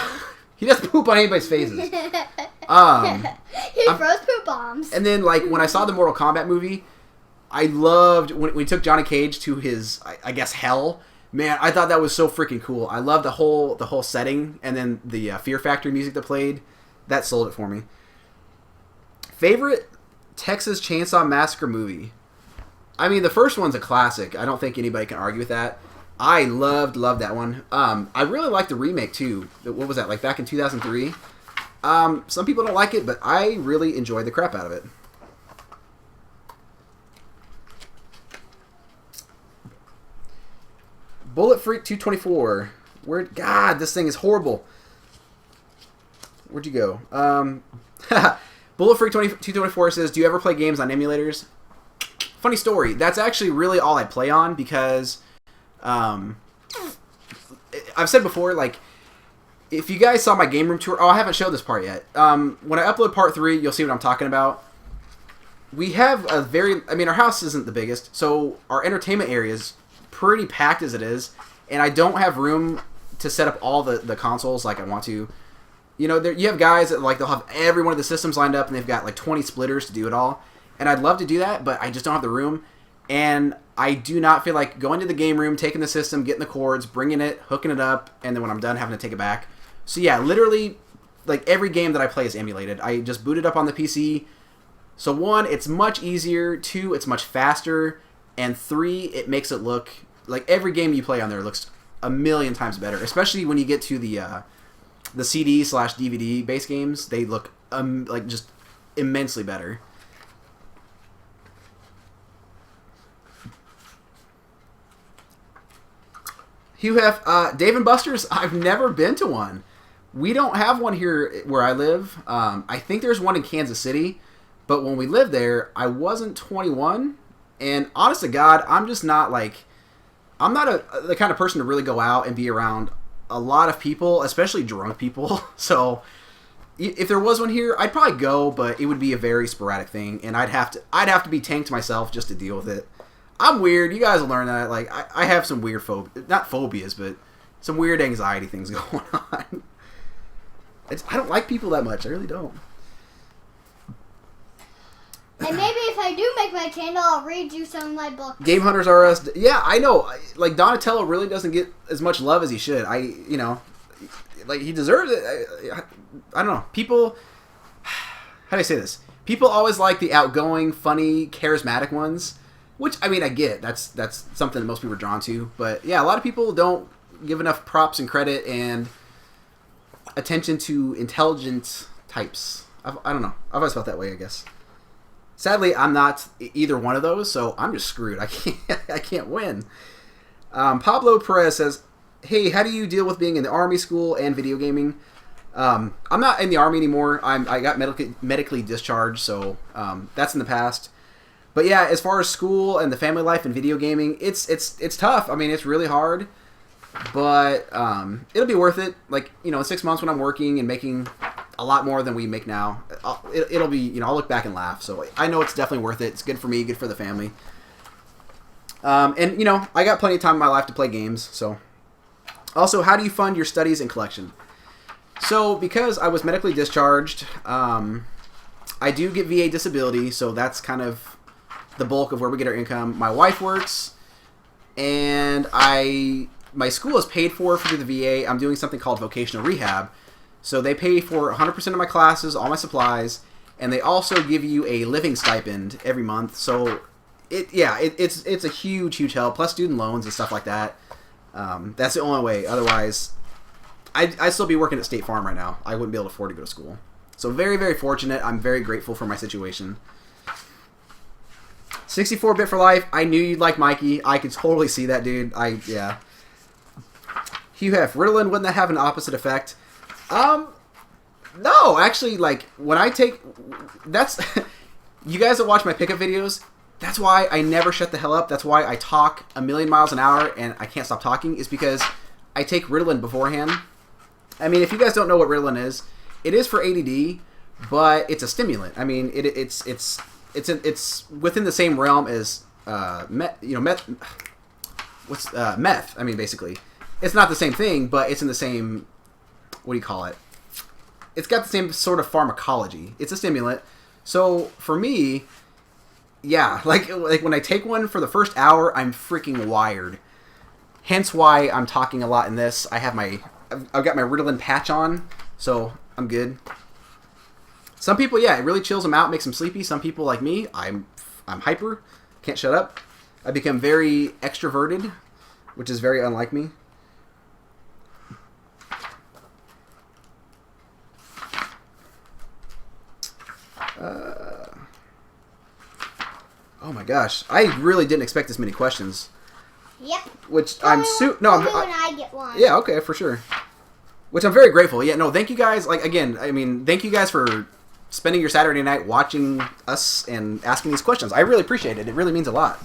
He doesn't poop on anybody's faces. He throws poop bombs. And then, like, when I saw the Mortal Kombat movie, I loved when he took Johnny Cage to his, I guess, hell. Man, I thought that was so freaking cool. I loved the whole setting, and then the Fear Factory music that played. That sold it for me. Favorite Texas Chainsaw Massacre movie? I mean, the first one's a classic. I don't think anybody can argue with that. I loved that one. I really liked the remake, too. What was that, like back in 2003? Some people don't like it, but I really enjoyed the crap out of it. Bullet Freak 224. God, this thing is horrible. Where'd you go? Bullet Freak 224 says, do you ever play games on emulators? Funny story. That's actually really all I play on because I've said before, like, if you guys saw my game room tour, I haven't showed this part yet. When I upload part 3, you'll see what I'm talking about. We have our house isn't the biggest, so our entertainment area is pretty packed as it is, and I don't have room to set up all the consoles like I want to. You know, you have guys that, like, they'll have every one of the systems lined up, and they've got, like, 20 splitters to do it all. And I'd love to do that, but I just don't have the room. And I do not feel like going to the game room, taking the system, getting the cords, bringing it, hooking it up, and then when I'm done, having to take it back. So yeah, literally, like, every game that I play is emulated. I just boot it up on the PC. So 1, it's much easier. 2, it's much faster. And 3, it makes it look like every game you play on there looks a million times better. Especially when you get to the CD/DVD based games, they look like just immensely better. Hugh Hef, Dave & Buster's, I've never been to one. We don't have one here where I live. I think there's one in Kansas City, but when we lived there, I wasn't 21, and honest to God, I'm just not like, I'm not the kind of person to really go out and be around a lot of people, especially drunk people. So if there was one here, I'd probably go, but it would be a very sporadic thing, and I'd have to be tanked myself just to deal with it. I'm weird. You guys will learn that. Like, I have some weird not phobias, but some weird anxiety things going on. I don't like people that much. I really don't. And maybe if I do make my channel, I'll read you some of my books. Game Hunters R Us. Yeah, I know. Like, Donatello really doesn't get as much love as he should. like he deserves it. I don't know. People, how do I say this? People always like the outgoing, funny, charismatic ones, which I mean I get. That's something that most people are drawn to. But yeah, a lot of people don't give enough props and credit and attention to intelligent types. I don't know. I've always felt that way, I guess. Sadly, I'm not either one of those, so I'm just screwed. I can't win. Pablo Perez says, "Hey, how do you deal with being in the Army, school, and video gaming?" I'm not in the Army anymore. I got medically discharged, so that's in the past. But yeah, as far as school and the family life and video gaming, it's tough. I mean, it's really hard, but it'll be worth it. Like, in 6 months when I'm working and making a lot more than we make now, it'll be, I'll look back and laugh. So I know it's definitely worth it. It's good for me, good for the family. And I got plenty of time in my life to play games. So also, how do you fund your studies and collection? So because I was medically discharged, I do get VA disability. So that's kind of the bulk of where we get our income. My wife works, and my school is paid for through the VA. I'm doing something called vocational rehab. So they pay for 100% of my classes, all my supplies, and they also give you a living stipend every month. So it's a huge help, plus student loans and stuff like that. That's the only way. Otherwise, I'd still be working at State Farm right now. I wouldn't be able to afford to go to school. So very, very fortunate. I'm very grateful for my situation. 64-bit for life. I knew you'd like Mikey. I could totally see that, dude. Yeah. Hugh Hef, Ritalin, wouldn't that have an opposite effect? No, actually, like, when I take... That's... You guys that watch my pickup videos, that's why I never shut the hell up. That's why I talk a million miles an hour and I can't stop talking, is because I take Ritalin beforehand. I mean, if you guys don't know what Ritalin is, it is for ADD, but it's a stimulant. I mean, it's within the same realm as meth. Meth. I mean, basically, it's not the same thing, but it's in the same. What do you call it? It's got the same sort of pharmacology. It's a stimulant. So for me, yeah, like when I take one for the first hour, I'm freaking wired. Hence why I'm talking a lot in this. I've got my Ritalin patch on, so I'm good. Some people, yeah, it really chills them out, makes them sleepy. Some people, like me, I'm hyper, can't shut up. I become very extroverted, which is very unlike me. Oh my gosh, I really didn't expect this many questions. Yep. Which Tell I'm me when I get one. Yeah, okay, for sure. Which I'm very grateful. Yeah, no, thank you guys. Like, again, I mean, thank you guys for spending your Saturday night watching us and asking these questions. I really appreciate it. It really means a lot.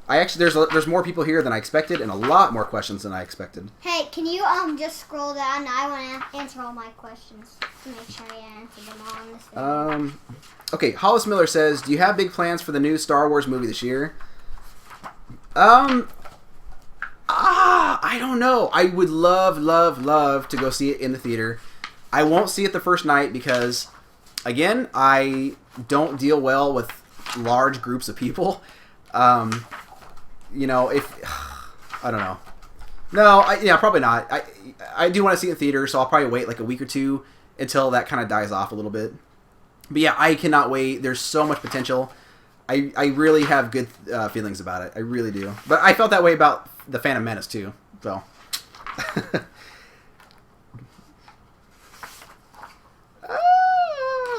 There's more people here than I expected, and a lot more questions than I expected. Hey, can you just scroll down? I want to answer all my questions to make sure I answer them all in this video. Okay, Hollis Miller says, do you have big plans for the new Star Wars movie this year? I don't know. I would love to go see it in the theater. I won't see it the first night because, again, I don't deal well with large groups of people. I don't know. No, probably not. I do want to see it in theater, so I'll probably wait like a week or two until that kind of dies off a little bit. But yeah, I cannot wait. There's so much potential. I really have good feelings about it. I really do. But I felt that way about The Phantom Menace too. So.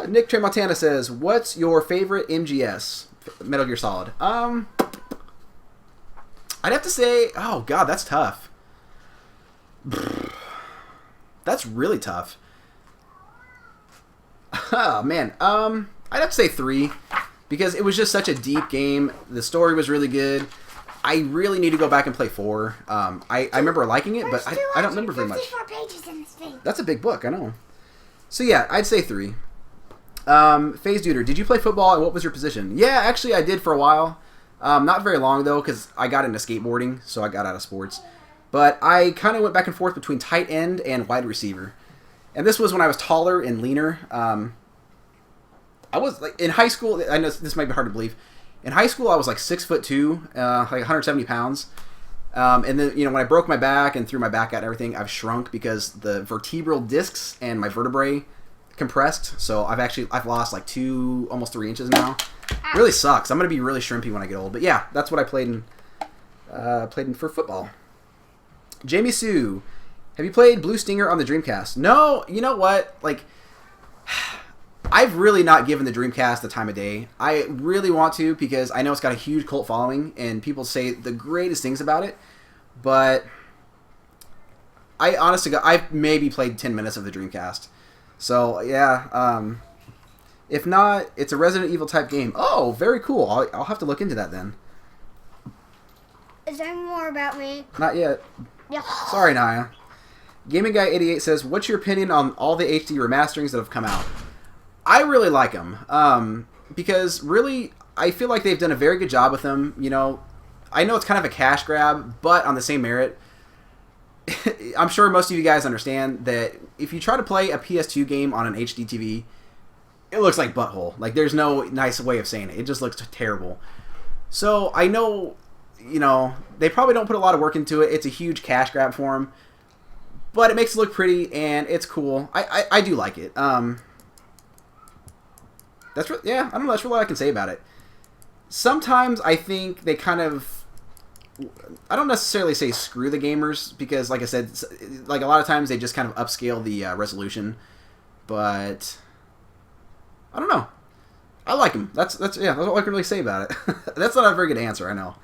Nick Tremontana says, what's your favorite MGS? Metal Gear Solid. I'd have to say, oh god, that's tough. That's really tough. Oh man, I'd have to say 3 because it was just such a deep game. The story was really good. I really need to go back and play 4. I remember liking it, but I don't remember very much. Pages in this thing. That's a big book, I know. So yeah, I'd say 3. FaZe Duder, did you play football and what was your position? Yeah, actually I did for a while. Not very long though, because I got into skateboarding, so I got out of sports. But I kind of went back and forth between tight end and wide receiver. And this was when I was taller and leaner. I was like in high school. I know this might be hard to believe. In high school, I was like 6'2", like 170 pounds. And then, when I broke my back and threw my back out and everything, I've shrunk because the vertebral discs and my vertebrae compressed. So I've lost like almost 3 inches now. Really sucks. I'm going to be really shrimpy when I get old. But yeah, that's what I played in for football. Jamie Sue, have you played Blue Stinger on the Dreamcast? No, you know what? Like, I've really not given the Dreamcast the time of day. I really want to because I know it's got a huge cult following and people say the greatest things about it. But I honestly, I've maybe played 10 minutes of the Dreamcast. So yeah, if not, it's a Resident Evil type game. Oh, very cool. I'll have to look into that then. Is there more about me? Not yet. Yeah. Sorry, Naya. Gaming Guy 88 says, "What's your opinion on all the HD remasterings that have come out?" I really like them because really I feel like they've done a very good job with them. I know it's kind of a cash grab, but on the same merit, I'm sure most of you guys understand that if you try to play a PS2 game on an HD TV, it looks like butthole. Like, there's no nice way of saying it. It just looks terrible. So I know, they probably don't put a lot of work into it. It's a huge cash grab for them, but it makes it look pretty and it's cool. I do like it. I don't know. That's really all I can say about it. Sometimes I think they kind of, I don't necessarily say screw the gamers because, like I said, like a lot of times they just kind of upscale the resolution, but I don't know. I like them. That's all I can really say about it. That's not a very good answer, I know.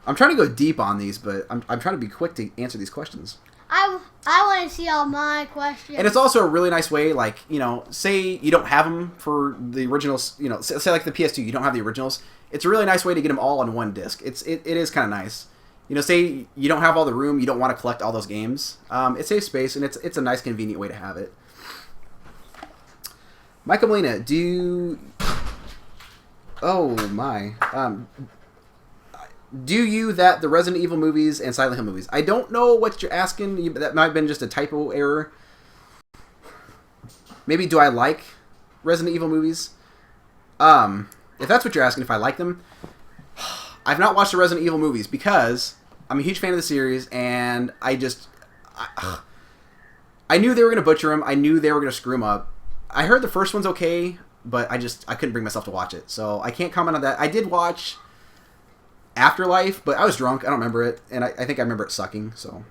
I'm trying to go deep on these, but I'm trying to be quick to answer these questions. I want to see all my questions. And it's also a really nice way, like, say you don't have them for the originals, say like the PS2, you don't have the originals. It's a really nice way to get them all on one disc. It is kind of nice. Say you don't have all the room, you don't want to collect all those games. It saves space, and it's a nice, convenient way to have it. Michael Molina, do you the Resident Evil movies and Silent Hill movies? I don't know what you're asking. That might have been just a typo error. Maybe do I like Resident Evil movies? If that's what you're asking, if I like them, I've not watched the Resident Evil movies because I'm a huge fan of the series, and I knew they were going to butcher them. I knew they were going to screw them up. I heard the first one's okay, but I couldn't bring myself to watch it, so I can't comment on that. I did watch Afterlife, but I was drunk. I don't remember it, and I think I remember it sucking. So,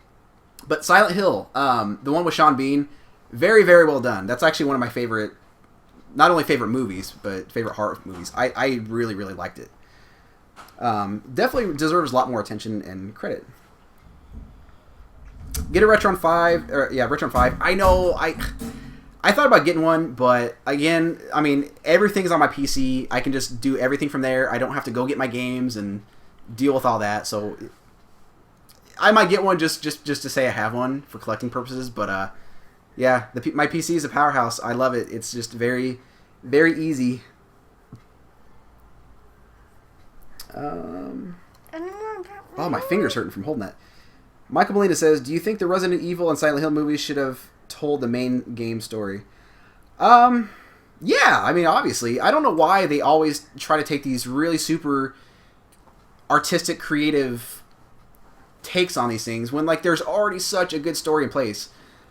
but Silent Hill, the one with Sean Bean, very, very well done. That's actually one of my favorite, not only favorite movies, but favorite horror movies. I really, really liked it. Definitely deserves a lot more attention and credit. Get a Retron 5, Retron 5. I know, I thought about getting one, but again, I mean, everything's on my PC. I can just do everything from there. I don't have to go get my games and deal with all that. So I might get one just to say I have one for collecting purposes. But my PC is a powerhouse. I love it. It's just very, very easy. Oh, my finger's hurting from holding that. Michael Molina says, "Do you think the Resident Evil and Silent Hill movies should have told the main game story?" Yeah, I mean, obviously. I don't know why they always try to take these really super artistic, creative takes on these things when, like, there's already such a good story in place.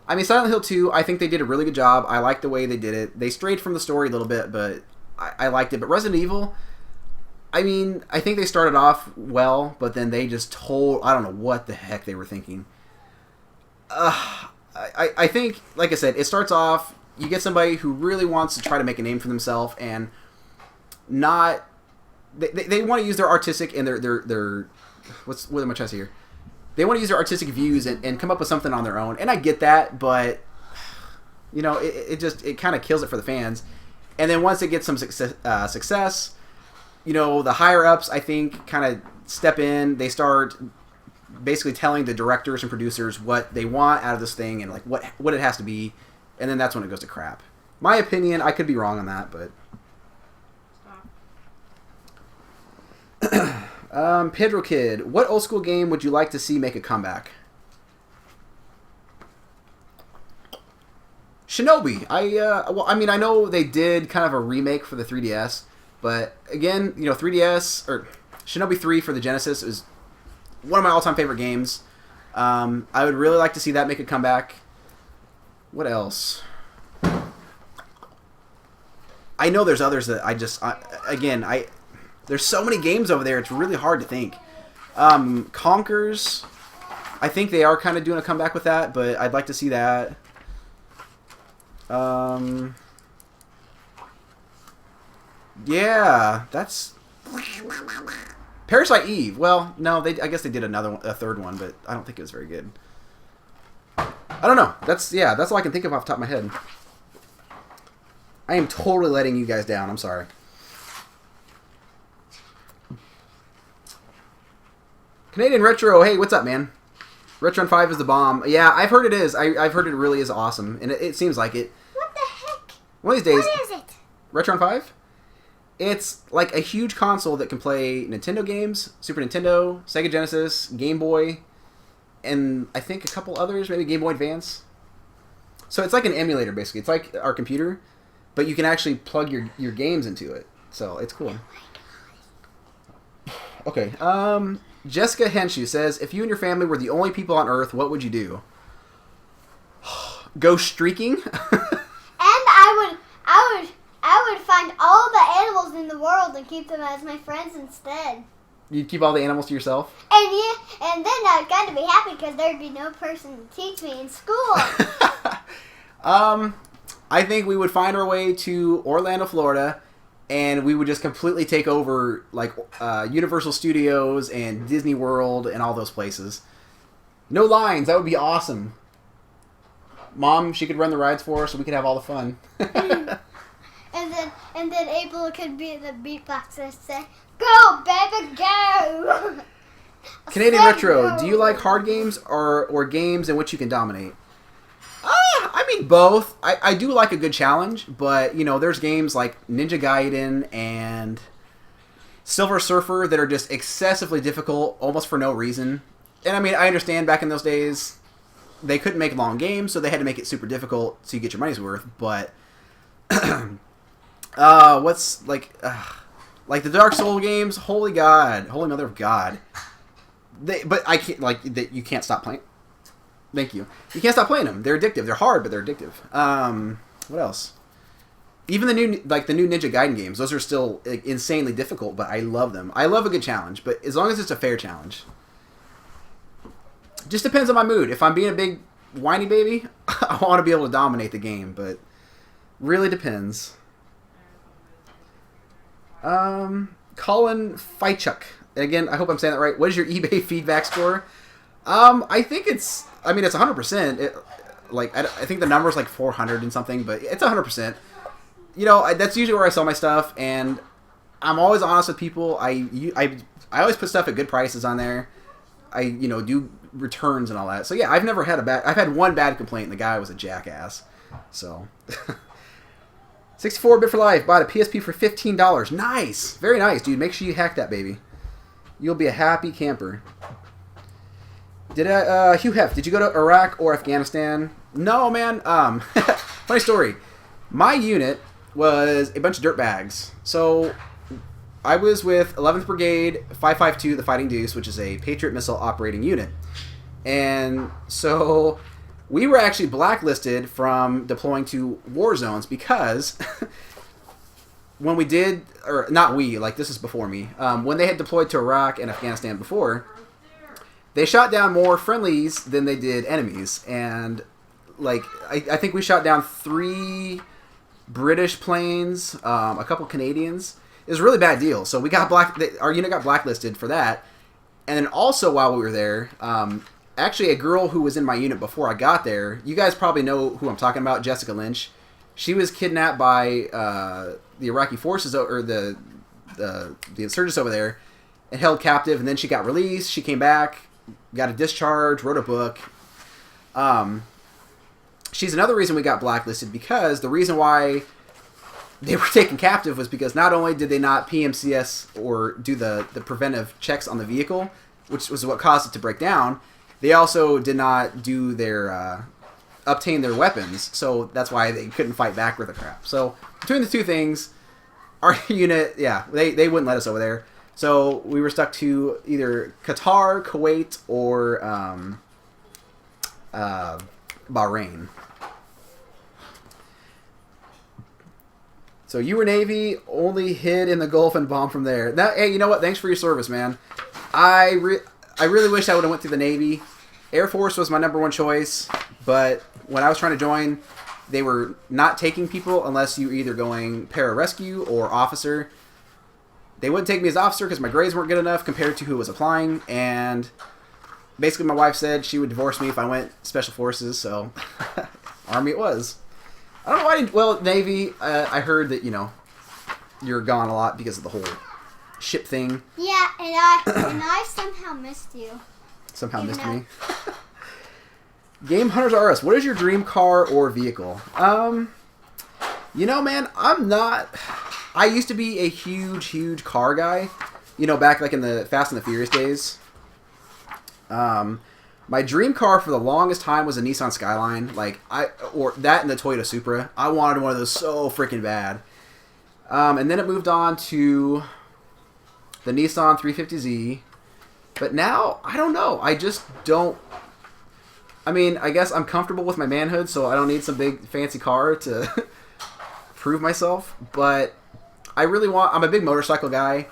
I mean, Silent Hill 2, I think they did a really good job. I like the way they did it. They strayed from the story a little bit, but I liked it. But Resident Evil, I mean, I think they started off well, but then they just I don't know what the heck they were thinking. I think, like I said, it starts off, you get somebody who really wants to try to make a name for themselves and not... They want to use their artistic and their what am I trying to say here? They want to use their artistic views and come up with something on their own. And I get that, but, it kind of kills it for the fans. And then once it gets some success, the higher-ups, I think, kind of step in. They start basically telling the directors and producers what they want out of this thing and like what it has to be, and then that's when it goes to crap. My opinion, I could be wrong on that, but Pedro Kid, what old school game would you like to see make a comeback? Shinobi. I know they did kind of a remake for the 3DS, but again, 3DS or Shinobi 3 for the Genesis is one of my all-time favorite games. I would really like to see that make a comeback. What else? I know there's others that there's so many games over there, it's really hard to think. Conkers, I think they are kind of doing a comeback with that, but I'd like to see that. Yeah, that's Parasite Eve. Well, no, I guess they did a third one, but I don't think it was very good. I don't know. That's all I can think of off the top of my head. I am totally letting you guys down. I'm sorry. Canadian Retro, hey, what's up, man? Retron 5 is the bomb. Yeah, I've heard it is. I've heard it really is awesome, and it seems like it. What the heck? One of these days. What is it? Retron 5? It's like a huge console that can play Nintendo games, Super Nintendo, Sega Genesis, Game Boy, and I think a couple others, maybe Game Boy Advance. So it's like an emulator, basically. It's like our computer, but you can actually plug your games into it. So it's cool. Okay, Jessica Henshu says, if you and your family were the only people on Earth, what would you do? Go streaking? And I would find all the animals in the world and keep them as my friends instead. You'd keep all the animals to yourself? And then I'd kind of be happy because there'd be no person to teach me in school. I think we would find our way to Orlando, Florida, and we would just completely take over like Universal Studios and Disney World and all those places. No lines. That would be awesome. Mom, she could run the rides for us so we could have all the fun. And then April could be the beatboxer and say, "Go, baby, go!" Canadian Retro, do you like hard games or games in which you can dominate? I mean both. I do like a good challenge, but you know, there's games like Ninja Gaiden and Silver Surfer that are just excessively difficult, almost for no reason. And I mean, I understand back in those days they couldn't make long games, so they had to make it super difficult so you get your money's worth. But what's like the Dark Souls games? Holy God, holy mother of God! But I can't you can't stop playing. Thank you. You can't stop playing them. They're addictive. They're hard, but they're addictive. What else? Even the new Ninja Gaiden games. Those are still insanely difficult, but I love them. I love a good challenge, but as long as it's a fair challenge. Just depends on my mood. If I'm being a big whiny baby, I want to be able to dominate the game, but really depends. Colin Feichuk. Again, I hope I'm saying that right. What is your eBay feedback score? I think it's 100%. I think the number's like 400 and something, but it's 100%. You know, that's usually where I sell my stuff, and I'm always honest with people. I always put stuff at good prices on there. I do returns and all that. So yeah, I've never had I've had one bad complaint, and the guy was a jackass. So 64-bit for life bought a PSP for $15. Nice, very nice, dude. Make sure you hack that baby. You'll be a happy camper. Hugh Hef, did you go to Iraq or Afghanistan? No, man. Funny story. My unit was a bunch of dirtbags. So I was with 11th Brigade 552, the Fighting Deuce, which is a Patriot missile operating unit. And so we were actually blacklisted from deploying to war zones because when we did, or not we, like this is before me, when they had deployed to Iraq and Afghanistan before, they shot down more friendlies than they did enemies. And like I think we shot down 3 British planes, a couple Canadians. It was a really bad deal. So we got our unit got blacklisted for that. And then also while we were there, actually a girl who was in my unit before I got there, you guys probably know who I'm talking about, Jessica Lynch. She was kidnapped by the Iraqi forces, or the insurgents over there, and held captive. And then she got released. She came back, got a discharge, wrote a book. She's another reason we got blacklisted, because the reason why they were taken captive was because not only did they not PMCS or do the preventive checks on the vehicle, which was what caused it to break down, they also did not do their obtain their weapons, so that's why they couldn't fight back with the crap. So between the two things, our unit, yeah, they wouldn't let us over there. So we were stuck to either Qatar, Kuwait, or Bahrain. So you were Navy, only hid in the Gulf and bombed from there. Now, hey, you know what? Thanks for your service, man. I really wish I would have went through the Navy. Air Force was my #1 choice, but when I was trying to join, they were not taking people unless you were either going pararescue or officer. They wouldn't take me as officer because my grades weren't good enough compared to who was applying, and basically my wife said she would divorce me if I went Special Forces, so Army it was. I don't know why I didn't... Well, Navy, I heard that, you're gone a lot because of the whole ship thing. Yeah, and I somehow missed you. Somehow missed me. Game Hunters R Us, what is your dream car or vehicle? Man, I'm not... I used to be a huge car guy. Back like in the Fast and the Furious days. My dream car for the longest time was a Nissan Skyline. Or that and the Toyota Supra. I wanted one of those so freaking bad. And then it moved on to the Nissan 350Z. But now, I don't know. I just don't... I mean, I guess I'm comfortable with my manhood, so I don't need some big fancy car to prove myself. But I really want... I'm a big motorcycle guy.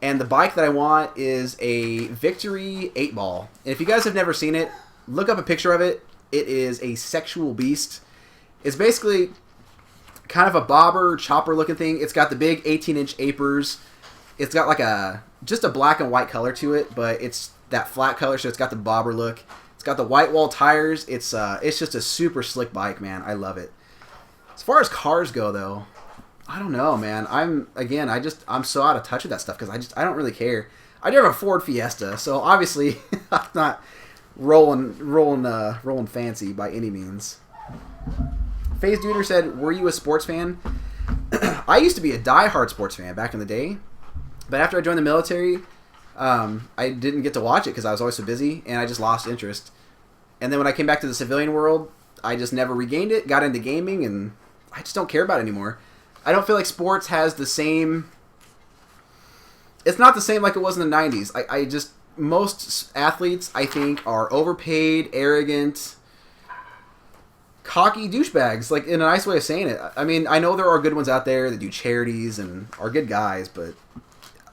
And the bike that I want is a Victory 8-ball. And if you guys have never seen it, look up a picture of it. It is a sexual beast. It's basically kind of a bobber, chopper-looking thing. It's got the big 18-inch apers. It's got just a black and white color to it, but it's that flat color, so it's got the bobber look. It's got the white wall tires. It's just a super slick bike, man. I love it. As far as cars go, though, I don't know, man. I'm so out of touch with that stuff because I don't really care. I do have a Ford Fiesta, so obviously I'm not rolling fancy by any means. FaZe Duder said, "Were you a sports fan?" I used to be a diehard sports fan back in the day, but after I joined the military, I didn't get to watch it because I was always so busy, and I just lost interest. And then when I came back to the civilian world, I just never regained it. Got into gaming, and I just don't care about it anymore. I don't feel like sports has the same... It's not the same like it was in the 90s. Most athletes, I think, are overpaid, arrogant, cocky douchebags, like in a nice way of saying it. I mean, I know there are good ones out there that do charities and are good guys, but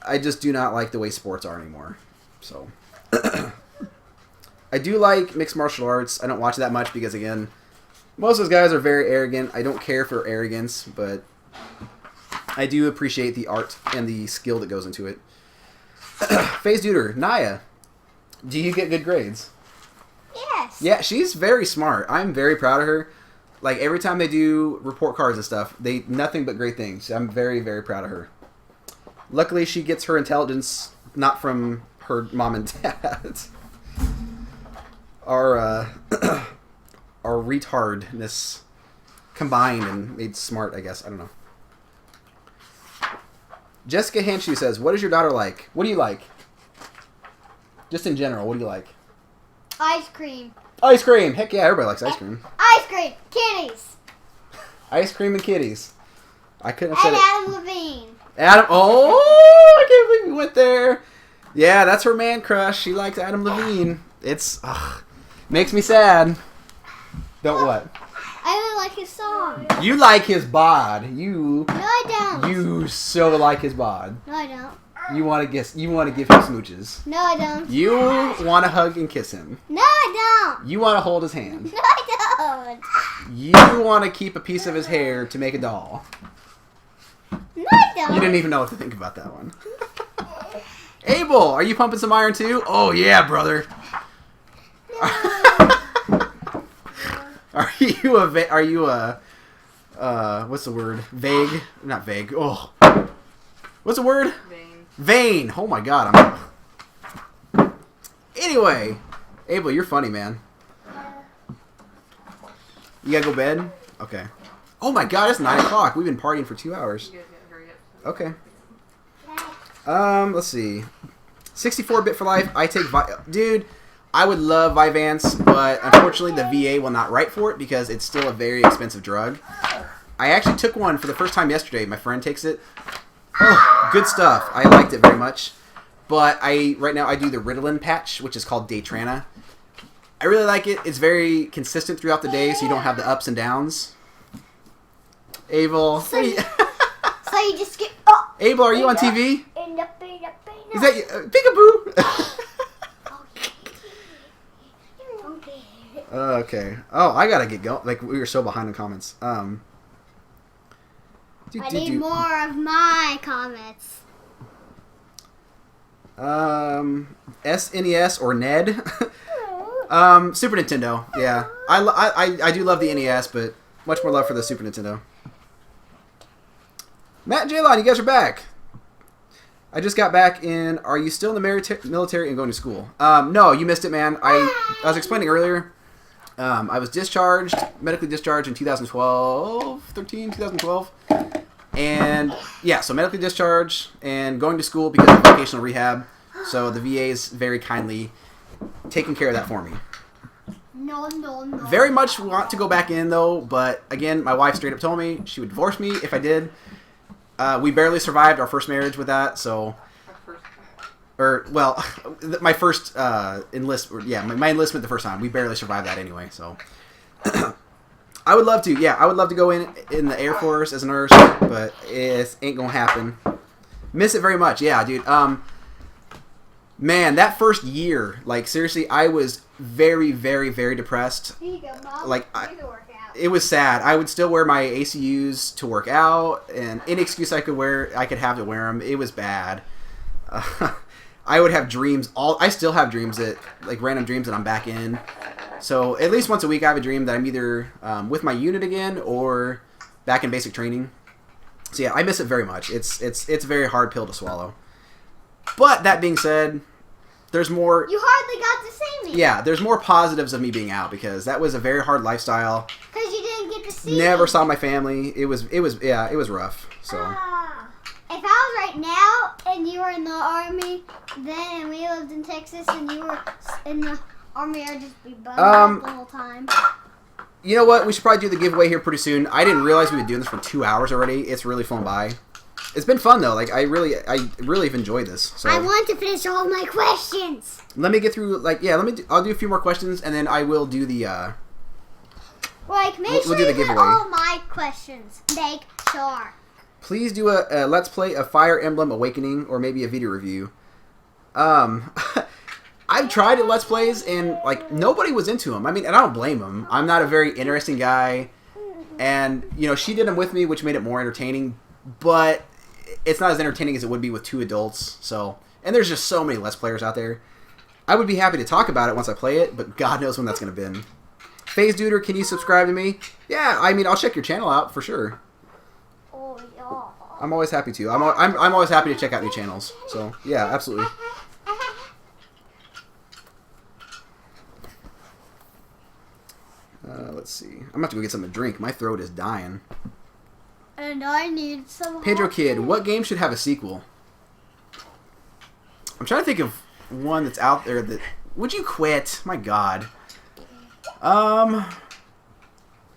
I just do not like the way sports are anymore. So, I do like mixed martial arts. I don't watch that much because, again, most of those guys are very arrogant. I don't care for arrogance, but I do appreciate the art and the skill that goes into it. FaZe Duder, Naya, do you get good grades? Yes. Yeah, she's very smart. I'm very proud of her. Like, every time they do report cards and stuff, nothing but great things. I'm very, very proud of her. Luckily, she gets her intelligence not from her mom and dad. Our retardness combined and made smart, I guess. I don't know. Jessica Hanshu says, "What is your daughter like? What do you like? Just in general, what do you like?" Ice cream. Ice cream! Heck yeah, everybody likes ice cream. Ice cream. Kitties. Ice cream and kitties. I couldn't have said And it. Adam Levine. Adam, oh, I can't believe we went there. Yeah, that's her man crush. She likes Adam Levine. Makes me sad. Don't what? I really like his song. You like his bod. No, I don't. You so like his bod. No, I don't. You want to give him smooches. No, I don't. You want to hug and kiss him. No, I don't. You want to hold his hand. No, I don't. You want to keep a piece of his hair to make a doll. No, I don't. You didn't even know what to think about that one. Abel, are you pumping some iron too? Oh yeah, brother. Are you a what's the word? Vague? Not vague. Oh. What's the word? Vain. Oh my god, Anyway, Abel, you're funny, man. You gotta go bed? Okay. Oh my god, it's 9 o'clock. We've been partying for 2 hours. Okay. Let's see. 64-bit for life. I take dude, I would love Vyvanse, but unfortunately the VA will not write for it because it's still a very expensive drug. I actually took one for the first time yesterday. My friend takes it. Oh, good stuff. I liked it very much. But right now I do the Ritalin patch, which is called Daytrana. I really like it. It's very consistent throughout the day, so you don't have the ups and downs. Abel. So you just get. Oh, Abel, are you on TV? Is that you? Peekaboo! Okay. Oh, I gotta get going. Like, we were so behind in comments. I need more of my comments. SNES or NED? Super Nintendo. Yeah. I do love the NES, but much more love for the Super Nintendo. Matt and Jaylon, you guys are back. I just got back in. Are you still in the military and going to school? No, you missed it, man. I was explaining earlier. I was medically discharged in 2012. And yeah, so medically discharged and going to school because of vocational rehab. So the VA's very kindly taking care of that for me. No. Very much want to go back in though, but again, my wife straight up told me she would divorce me if I did. We barely survived our first marriage with that, so... my first enlistment... Yeah, my enlistment the first time. We barely survived that anyway, so... I would love to, yeah. I would love to go in the Air Force as a nurse, but it ain't gonna happen. Miss it very much, yeah, dude. Man, that first year, like, seriously, I was very, very, very depressed. Here you go, Mom. Like, It was sad. I would still wear my ACUs to work out, and any excuse I could have to wear them. It was bad. I would have dreams. I still have dreams random dreams that I'm back in. So at least once a week, I have a dream that I'm either with my unit again or back in basic training. So yeah, I miss it very much. It's a very hard pill to swallow. But that being said, there's more. You hardly got to see me. Yeah, there's more positives of me being out because that was a very hard lifestyle. Because you didn't get to see Never me. saw my family. It was rough. So. If I was right now and you were in the Army then and we lived in Texas and you were in the Army, I'd just be bummed out the whole time. You know what? We should probably do the giveaway here pretty soon. I didn't realize we've been doing this for 2 hours already. It's really flown by. It's been fun though. Like I really have enjoyed this. So I want to finish all my questions. let me get through. I'll do a few more questions and then I will do the. Make sure do the you giveaway. put all my questions. Make sure. Please do a Let's Play of Fire Emblem Awakening or maybe a video review. I've tried at Let's Plays and like nobody was into them. I mean, and I don't blame them. I'm not a very interesting guy, and she did them with me, which made it more entertaining. But it's not as entertaining as it would be with 2 adults. So, and there's just so many Let's Players out there. I would be happy to talk about it once I play it, but God knows when that's going to be. FaZe Duder, can you subscribe to me? Yeah, I mean, I'll check your channel out for sure. Oh yeah. I'm always happy to. I'm always happy to check out new channels. So yeah, absolutely. Let's see. I'm about to go get something to drink. My throat is dying. And I need some. Pedro Kid, what game should have a sequel? I'm trying to think of one that's out there that. Would you quit? My God.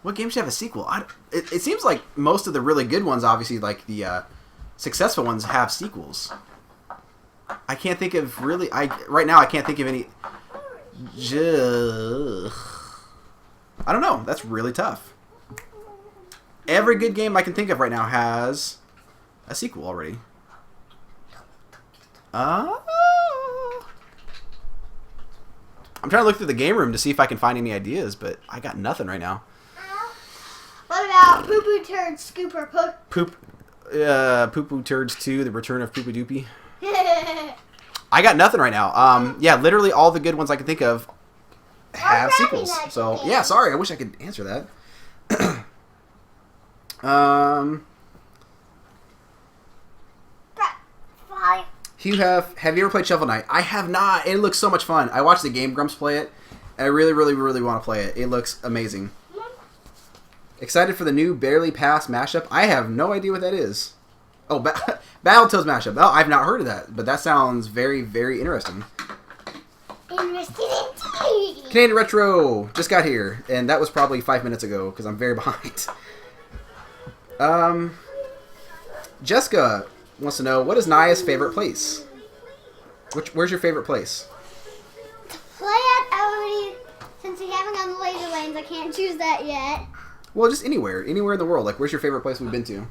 What game should have a sequel? It seems like most of the really good ones, obviously, like the successful ones, have sequels. I can't think of really. Right now I can't think of any. I don't know. That's really tough. Every good game I can think of right now has a sequel already. I'm trying to look through the game room to see if I can find any ideas, but I got nothing right now. What about Poo Poo Turd Scooper Poo Poo Turds 2, The Return of Poo Poo Doopy. I got nothing right now. Yeah, literally all the good ones I can think of have sequels. So, yeah, sorry. I wish I could answer that. Hugh, have you ever played Shovel Knight? I have not. It looks so much fun. I watched the Game Grumps play it, and I really, really, really want to play it. It looks amazing. Excited for the new Barely Passed mashup? I have no idea what that is. Oh, Battletoads mashup. Oh, I've not heard of that, but that sounds very, very interesting. Canadian Retro just got here, and that was probably 5 minutes ago because I'm very behind. Jessica wants to know, what is Naya's favorite place? Where's your favorite place? Play at Odie. Since we haven't gone to Laser Lanes, I can't choose that yet. Well, just anywhere in the world. Like, where's your favorite place we've been to?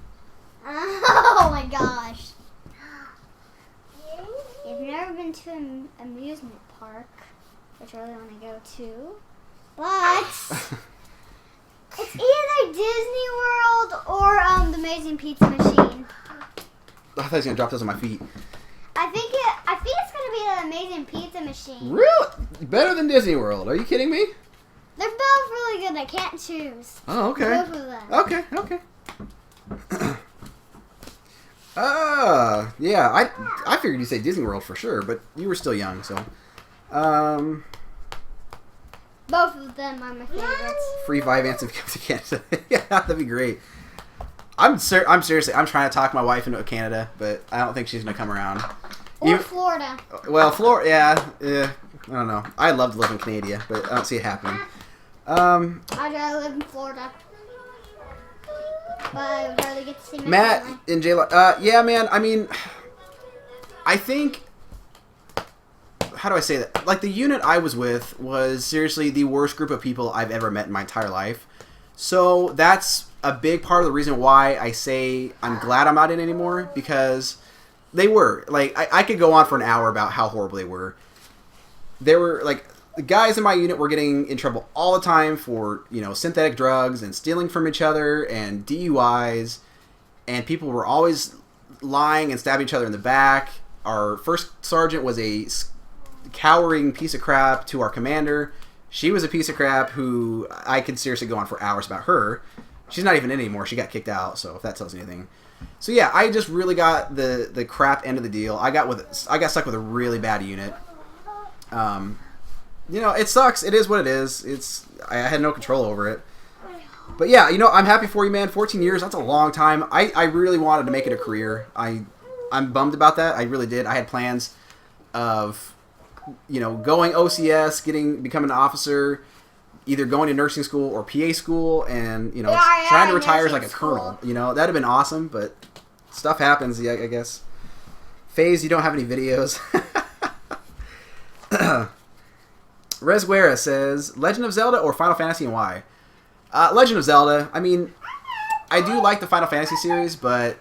Oh my gosh. If you've never been to an amusement park, which I really want to go to, but it's either Disney World or the Amazing Pizza Machine. I thought he was gonna drop those on my feet. I think it's gonna be the Amazing Pizza Machine. Really? Better than Disney World? Are you kidding me? They're both really good. I can't choose. Oh, okay. Both of them. Okay. Yeah. I figured you'd say Disney World for sure, but you were still young, so. Both of them are my favorites. Free Vyvanse and come to Canada. Yeah, that'd be great. I'm seriously. I'm trying to talk my wife into Canada, but I don't think she's gonna come around. Or Florida. Well, Florida. Yeah. I don't know. I'd love to live in Canada, but I don't see it happening. I'd rather live in Florida. But I would rather get to see my Matt family. and Jayla. Yeah, man. I mean, I think. How do I say that? Like, the unit I was with was seriously the worst group of people I've ever met in my entire life. So that's a big part of the reason why I say I'm glad I'm not in anymore, because they were. Like, I could go on for an hour about how horrible they were. They were, like, the guys in my unit were getting in trouble all the time for, synthetic drugs and stealing from each other and DUIs. And people were always lying and stabbing each other in the back. Our first sergeant was a cowering piece of crap to our commander. She was a piece of crap who I could seriously go on for hours about her. She's not even in anymore. She got kicked out, so if that tells you anything. So yeah, I just really got the crap end of the deal. I got stuck with a really bad unit. It sucks. It is what it is. I had no control over it. But yeah, I'm happy for you, man. 14 years, that's a long time. I really wanted to make it a career. I'm bummed about that. I really did. I had plans of, going OCS, becoming an officer, either going to nursing school or PA school, and, trying to retire as like a colonel. That'd have been awesome, but stuff happens, yeah, I guess. FaZe, you don't have any videos. Resguera says, Legend of Zelda or Final Fantasy, and why? Legend of Zelda. I mean, I do like the Final Fantasy series, but...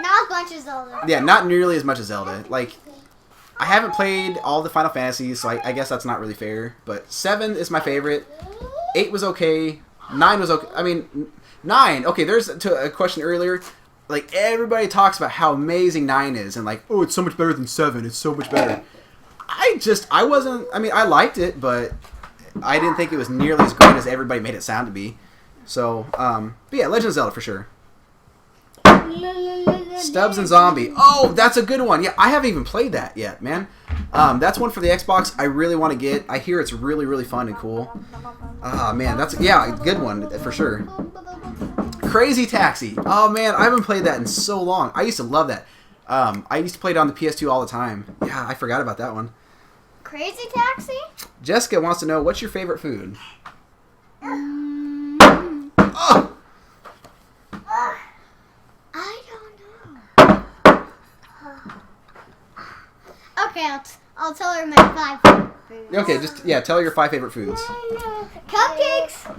Not as much as Zelda. Yeah, not nearly as much as Zelda. Like, I haven't played all the Final Fantasies, so I guess that's not really fair. But 7 is my favorite. 8 was okay. 9 was okay. I mean, 9. Okay, there's a question earlier. Like, everybody talks about how amazing 9 is. And like, oh, it's so much better than 7. It's so much better. I liked it, but I didn't think it was nearly as great as everybody made it sound to be. So, but yeah, Legend of Zelda for sure. Stubbs and Zombie. Oh, that's a good one. Yeah, I haven't even played that yet, man. That's one for the Xbox I really want to get. I hear it's really, really fun and cool. Man, that's a good one for sure. Crazy Taxi. Oh, man, I haven't played that in so long. I used to love that. I used to play it on the PS2 all the time. Yeah, I forgot about that one. Crazy Taxi? Jessica wants to know, what's your favorite food? Oh! I don't know. Okay, I'll tell her my 5 foods. Okay, tell her your 5 favorite foods. Cupcakes,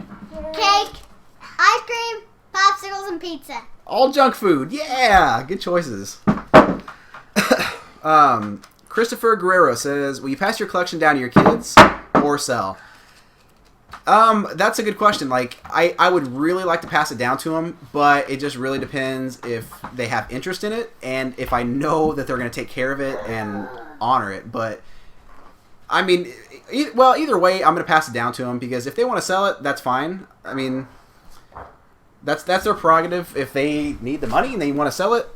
cake, ice cream, popsicles, and pizza. All junk food. Yeah, good choices. Christopher Guerrero says, will you pass your collection down to your kids or sell? That's a good question. Like, I would really like to pass it down to them, but it just really depends if they have interest in it and if I know that they're going to take care of it and honor it. But, I mean, either way, I'm going to pass it down to them, because if they want to sell it, that's fine. I mean, that's their prerogative. If they need the money and they want to sell it,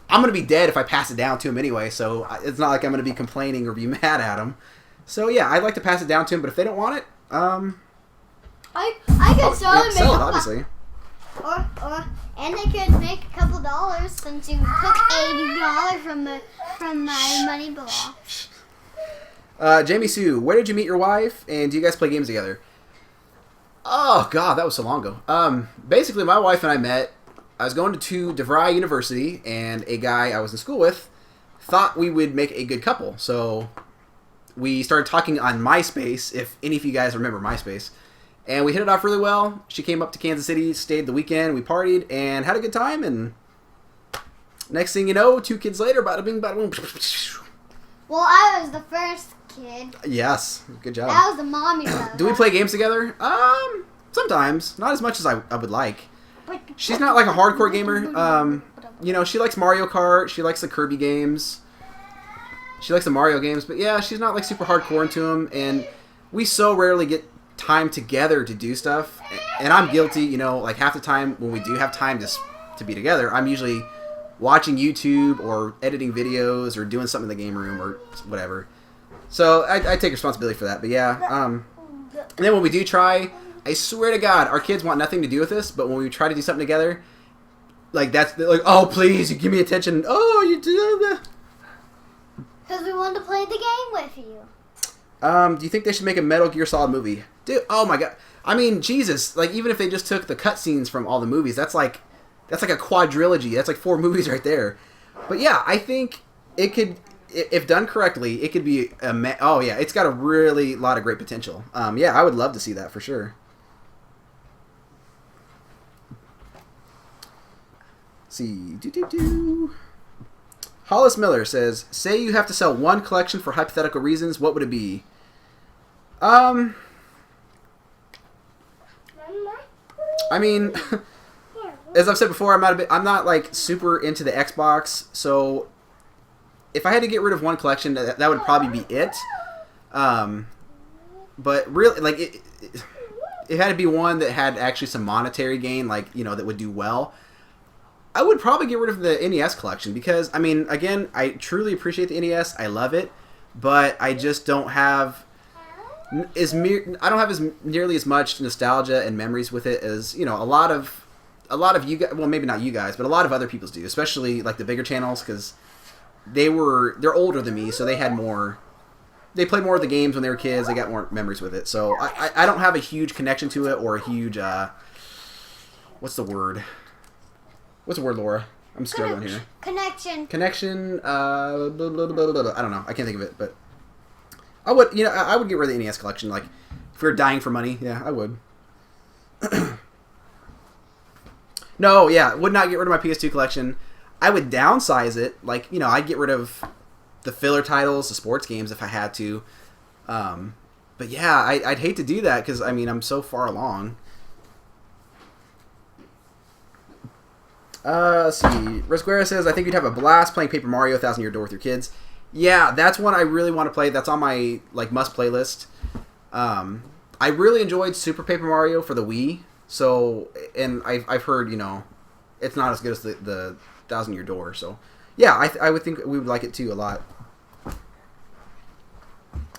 I'm going to be dead if I pass it down to them anyway, so it's not like I'm going to be complaining or be mad at them. So, yeah, I'd like to pass it down to them, but if they don't want it, I could sell it, obviously. And they could make a couple dollars since you took $80 from my money block. Jamie Sue, where did you meet your wife, and do you guys play games together? Oh, God, that was so long ago. Basically, my wife and I met. I was going to DeVry University, and a guy I was in school with thought we would make a good couple. So we started talking on MySpace, if any of you guys remember MySpace. And we hit it off really well. She came up to Kansas City, stayed the weekend, we partied, and had a good time. And next thing you know, 2 kids later, bada bing, bada boom. Well, I was the first kid. Yes, good job. That was the mommy brother. Do we play games together? Sometimes. Not as much as I would like. She's not like a hardcore gamer. You know, she likes Mario Kart. She likes the Kirby games. She likes the Mario games. But yeah, she's not like super hardcore into them. And we so rarely get time together to do stuff. And I'm guilty, you know, like half the time when we do have time to be together, I'm usually watching YouTube or editing videos or doing something in the game room or whatever. So I take responsibility for that. But yeah, and then when we do try, I swear to God, our kids want nothing to do with this. But when we try to do something together, like that's like, oh please, you give me attention. Oh, you do that. Because we wanted to play the game with you. Do you think they should make a Metal Gear Solid movie? Dude, oh my God. I mean, Jesus, like even if they just took the cutscenes from all the movies, that's like a quadrilogy. That's like 4 movies right there. But yeah, I think it could, if done correctly, it could be oh yeah, it's got a really lot of great potential. Yeah, I would love to see that for sure. Let's see. Hollis Miller says, say you have to sell one collection for hypothetical reasons, what would it be? I mean, as I've said before, I'm not like super into the Xbox, so if I had to get rid of one collection, that would probably be it. But really, like it had to be one that had actually some monetary gain, like, you know, that would do well. I would probably get rid of the NES collection because, I mean, again, I truly appreciate the NES. I love it, but I just don't have I don't have as nearly as much nostalgia and memories with it as, you know, a lot of you guys, well, maybe not you guys, but a lot of other people do, especially like the bigger channels, because they're older than me, so they played more of the games when they were kids. They got more memories with it, so I don't have a huge connection to it or a huge what's the word, Laura? I'm struggling here. Connection. Blah, blah, blah, blah, blah. I don't know. I can't think of it, but I would get rid of the NES collection. Like, if we were dying for money, yeah, I would. No, yeah, would not get rid of my PS2 collection. I would downsize it. Like, you know, I'd get rid of the filler titles, the sports games if I had to. But yeah, I'd hate to do that because, I mean, I'm so far along. Let's see. Resguera says, I think you'd have a blast playing Paper Mario 1000 Year Door with your kids. Yeah, that's one I really want to play. That's on my like must playlist. I really enjoyed Super Paper Mario for the Wii. So, and I've heard, you know, it's not as good as the 1000 Year Door. So, yeah, I would think we would like it too a lot.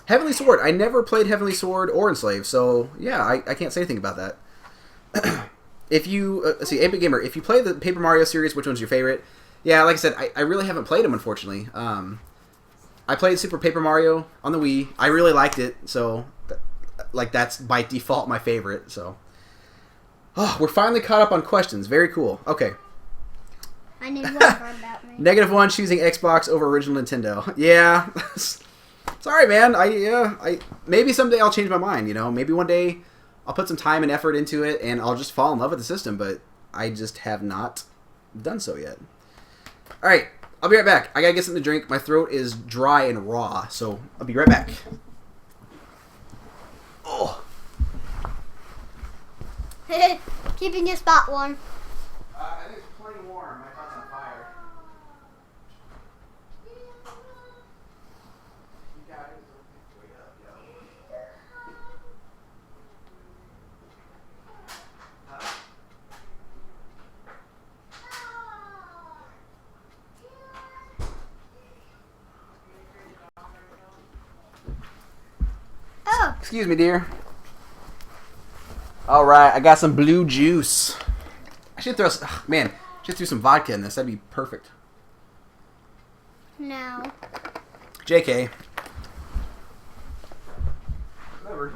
Heavenly Sword. I never played Heavenly Sword or Enslaved. So, yeah, I can't say anything about that. If you, let's see, 8-Bit Gamer, if you play the Paper Mario series, which one's your favorite? Yeah, like I said, I really haven't played them, unfortunately. I played Super Paper Mario on the Wii. I really liked it, so, like, that's by default my favorite, so. Oh, we're finally caught up on questions. Very cool. Okay. I need one about me. -1 choosing Xbox over original Nintendo. Yeah. Sorry, man. I maybe someday I'll change my mind, you know? Maybe one day I'll put some time and effort into it, and I'll just fall in love with the system, but I just have not done so yet. All right, I'll be right back. I gotta get something to drink. My throat is dry and raw, so I'll be right back. Oh. Keeping your spot warm. I think it's plenty warm. My pot's on fire. You guys, wait up, yo. Oh. Excuse me, dear. All right, I got some blue juice. I should throw some vodka in this. That'd be perfect. No. JK. Whatever.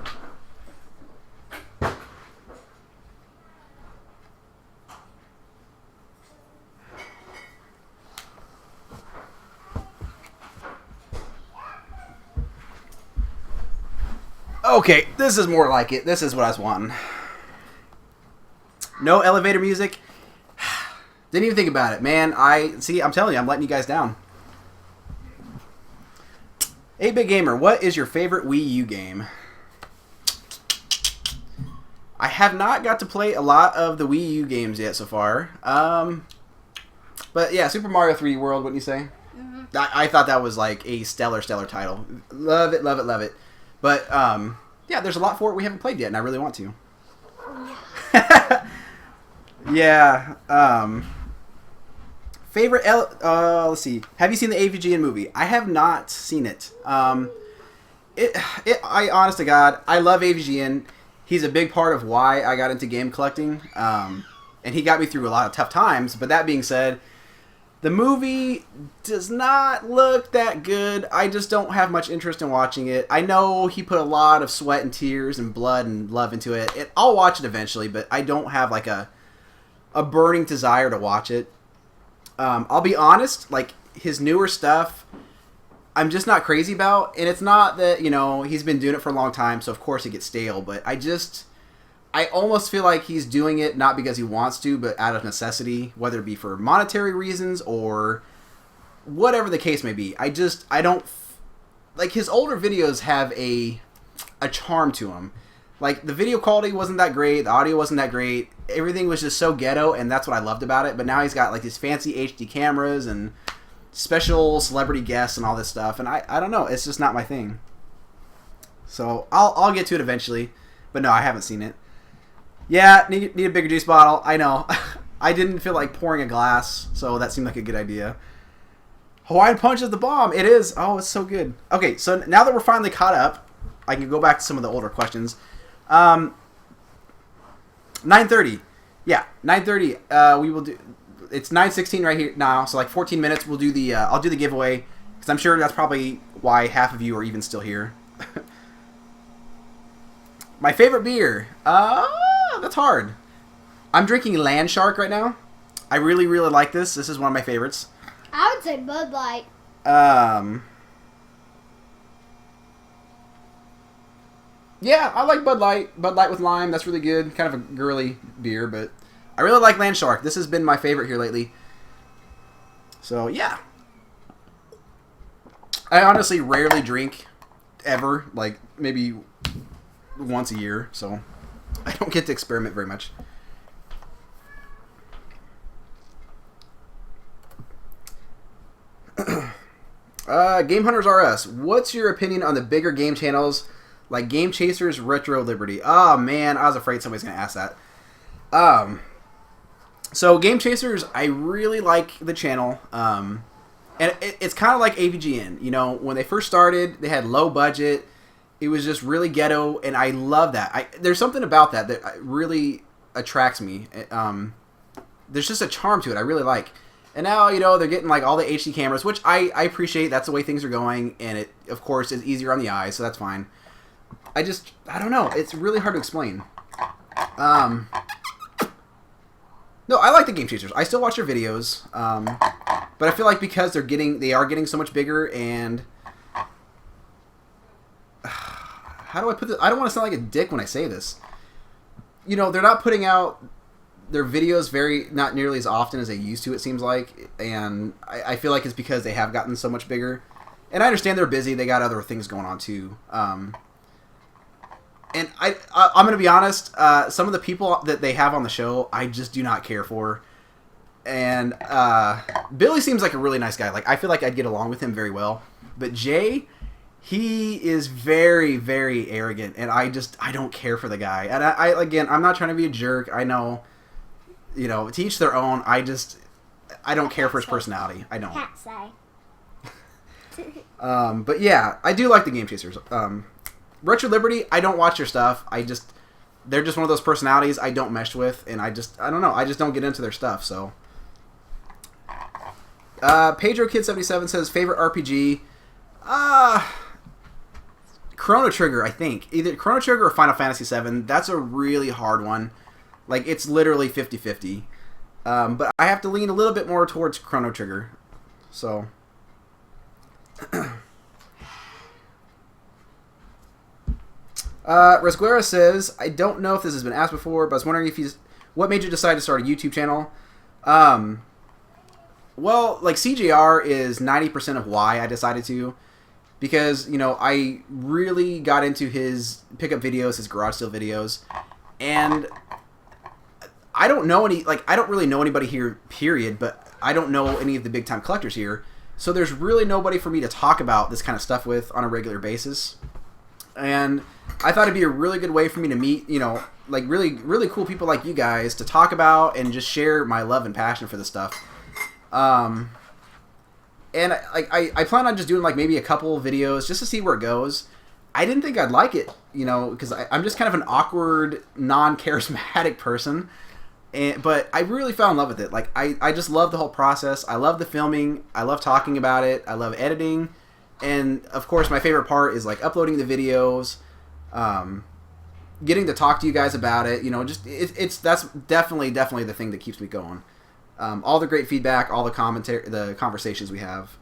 Okay, this is more like it. This is what I was wanting. No elevator music. Didn't even think about it, man. I'm telling you, I'm letting you guys down. 8-Bit Gamer, what is your favorite Wii U game? I have not got to play a lot of the Wii U games yet so far. But yeah, Super Mario 3D World, wouldn't you say? Mm-hmm. I thought that was like a stellar title. Love it, love it, love it. But yeah, there's a lot for it we haven't played yet, and I really want to. Yeah. Favorite let's see. Have you seen the AVGN movie? I have not seen it. I honest to God, I love AVGN. He's a big part of why I got into game collecting. And he got me through a lot of tough times. But that being said, the movie does not look that good. I just don't have much interest in watching it. I know he put a lot of sweat and tears and blood and love into it. I'll watch it eventually, but I don't have like a burning desire to watch it. I'll be honest, like his newer stuff, I'm just not crazy about. And it's not that, he's been doing it for a long time, so of course it gets stale. But I almost feel like he's doing it not because he wants to, but out of necessity, whether it be for monetary reasons or whatever the case may be. I don't, like his older videos have a charm to them. Like the video quality wasn't that great, the audio wasn't that great, everything was just so ghetto, and that's what I loved about it. But now he's got like these fancy HD cameras and special celebrity guests and all this stuff, and I don't know, it's just not my thing. So I'll get to it eventually, but no, I haven't seen it. Yeah, need a bigger juice bottle. I know. I didn't feel like pouring a glass, so that seemed like a good idea. Hawaiian Punch is the bomb. It is. Oh, it's so good. Okay, so now that we're finally caught up, I can go back to some of the older questions. 9:30. Yeah, 9:30. We will do. It's 9:16 right here now, so like 14 minutes. We'll do the. I'll do the giveaway because I'm sure that's probably why half of you are even still here. My favorite beer. That's hard. I'm drinking Land Shark right now. I really, really like this. This is one of my favorites. I would say Bud Light. Yeah, I like Bud Light. Bud Light with lime. That's really good. Kind of a girly beer, but I really like Land Shark. This has been my favorite here lately. So, yeah. I honestly rarely drink ever. Like, maybe once a year. So, I don't get to experiment very much. Game Hunters RS. What's your opinion on the bigger game channels like Game Chasers, Retro Liberty? Oh man, I was afraid somebody's gonna ask that. So Game Chasers, I really like the channel. And it's kind of like AVGN. You know, when they first started, they had low budget. It was just really ghetto, and I love that. There's something about that really attracts me. There's just a charm to it I really like. And now, you know, they're getting like all the HD cameras, which I appreciate. That's the way things are going, and it, of course, is easier on the eyes, so that's fine. I don't know. It's really hard to explain. No, I like the Game Chasers. I still watch their videos, but I feel like because they are getting so much bigger, and how do I put this? I don't want to sound like a dick when I say this. You know, they're not putting out their videos not nearly as often as they used to, it seems like, and I feel like it's because they have gotten so much bigger. And I understand they're busy; they got other things going on too. And I'm going to be honest, some of the people that they have on the show, I just do not care for. And Billy seems like a really nice guy. Like, I feel like I'd get along with him very well. But Jay, he is very, very arrogant, and I don't care for the guy. And again, I'm not trying to be a jerk. I know, you know, to each their own. I don't care for his personality. I don't. Can't say. But yeah, I do like the Game Chasers. Retro Liberty, I don't watch their stuff. They're just one of those personalities I don't mesh with, and I don't know. I just don't get into their stuff, so. Pedro Kid 77 says, favorite RPG? Chrono Trigger, I think. Either Chrono Trigger or Final Fantasy 7. That's a really hard one. Like, it's literally 50-50. But I have to lean a little bit more towards Chrono Trigger. So. Resguera says, I don't know if this has been asked before, but I was wondering what made you decide to start a YouTube channel? Well, like CJR is 90% of why I decided to, because, you know, I really got into his pickup videos, his garage sale videos, and I don't really know anybody here, period, but I don't know any of the big time collectors here, so there's really nobody for me to talk about this kind of stuff with on a regular basis. And I thought it'd be a really good way for me to meet, you know, like really, really cool people like you guys to talk about and just share my love and passion for this stuff. And I plan on just doing like maybe a couple videos just to see where it goes. I didn't think I'd like it, you know, because I'm just kind of an awkward, non-charismatic person. But I really fell in love with it. Like, I just love the whole process. I love the filming. I love talking about it. I love editing. And, of course, my favorite part is, like, uploading the videos, getting to talk to you guys about it. You know, just that's definitely the thing that keeps me going. All the great feedback, all the commentary, the conversations we have.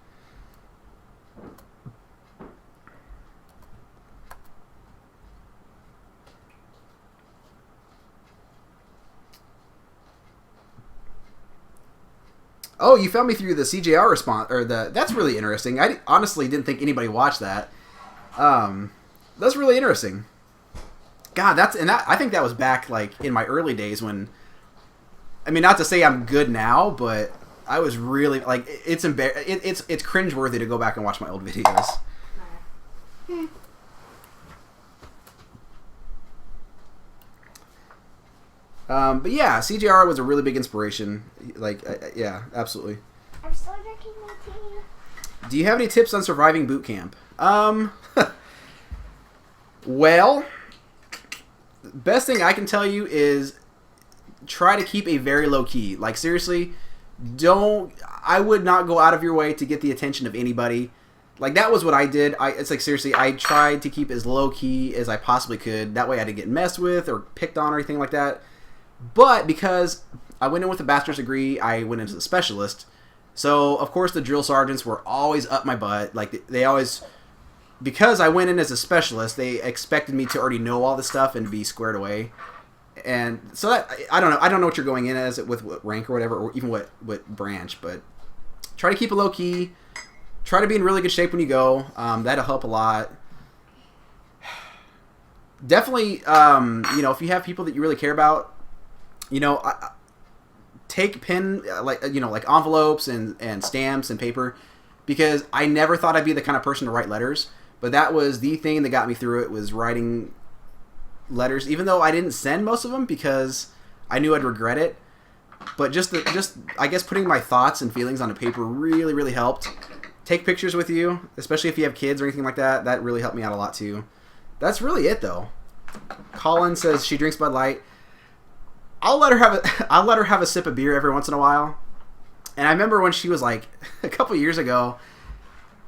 Oh, you found me through the CJR response, or that's really interesting. I honestly didn't think anybody watched that. That's really interesting. God, I think that was back like in my early days when, I mean, not to say I'm good now, but I was really like it's cringeworthy to go back and watch my old videos. But yeah, CJR was a really big inspiration. Like, yeah, absolutely. I'm still drinking my tea. Do you have any tips on surviving boot camp? Well, best thing I can tell you is try to keep a very low key. Like, seriously, I would not go out of your way to get the attention of anybody. Like, that was what I did. It's like, seriously, I tried to keep as low key as I possibly could. That way I didn't get messed with or picked on or anything like that. But because I went in with a bachelor's degree, I went into the specialist. So, of course, the drill sergeants were always up my butt. Like, they always... Because I went in as a specialist, they expected me to already know all this stuff and be squared away. And so that... I don't know. I don't know what you're going in as with what rank or whatever, or even what branch. But try to keep it low-key. Try to be in really good shape when you go. That'll help a lot. Definitely, you know, if you have people that you really care about, you know, take like envelopes and stamps and paper, because I never thought I'd be the kind of person to write letters, but that was the thing that got me through it, was writing letters, even though I didn't send most of them because I knew I'd regret it. But just I guess putting my thoughts and feelings on a paper really, really helped. Take pictures with you, especially if you have kids or anything like that. That really helped me out a lot too. That's really it though. Colin says she drinks Bud Light. I'll let her have a sip of beer every once in a while. And I remember when she was like a couple years ago,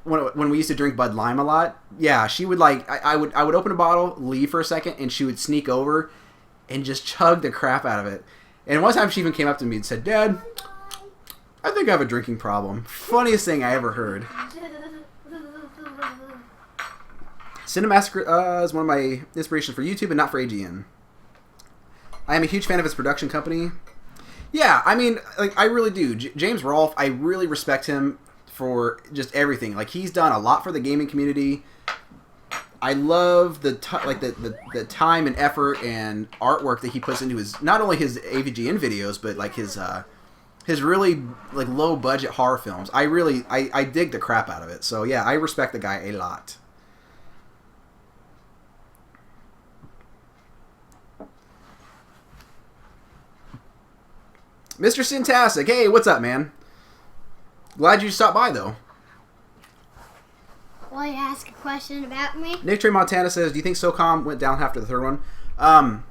when we used to drink Bud Lime a lot. Yeah, she would like I would open a bottle, leave for a second, and she would sneak over and just chug the crap out of it. And one time she even came up to me and said, "Dad, I think I have a drinking problem." Funniest thing I ever heard. Cinemassacre is one of my inspirations for YouTube and not for AGN. I am a huge fan of his production company. Yeah, I mean, like, I really do. James Rolfe, I really respect him for just everything. Like, he's done a lot for the gaming community. I love the time and effort and artwork that he puts into his, not only his AVGN videos, but like his really like low budget horror films. I dig the crap out of it. So yeah, I respect the guy a lot. Mr. Syntastic, hey, what's up, man? Glad you stopped by, though. Will you ask a question about me? Nick Trey Montana says, do you think SOCOM went down after the third one? I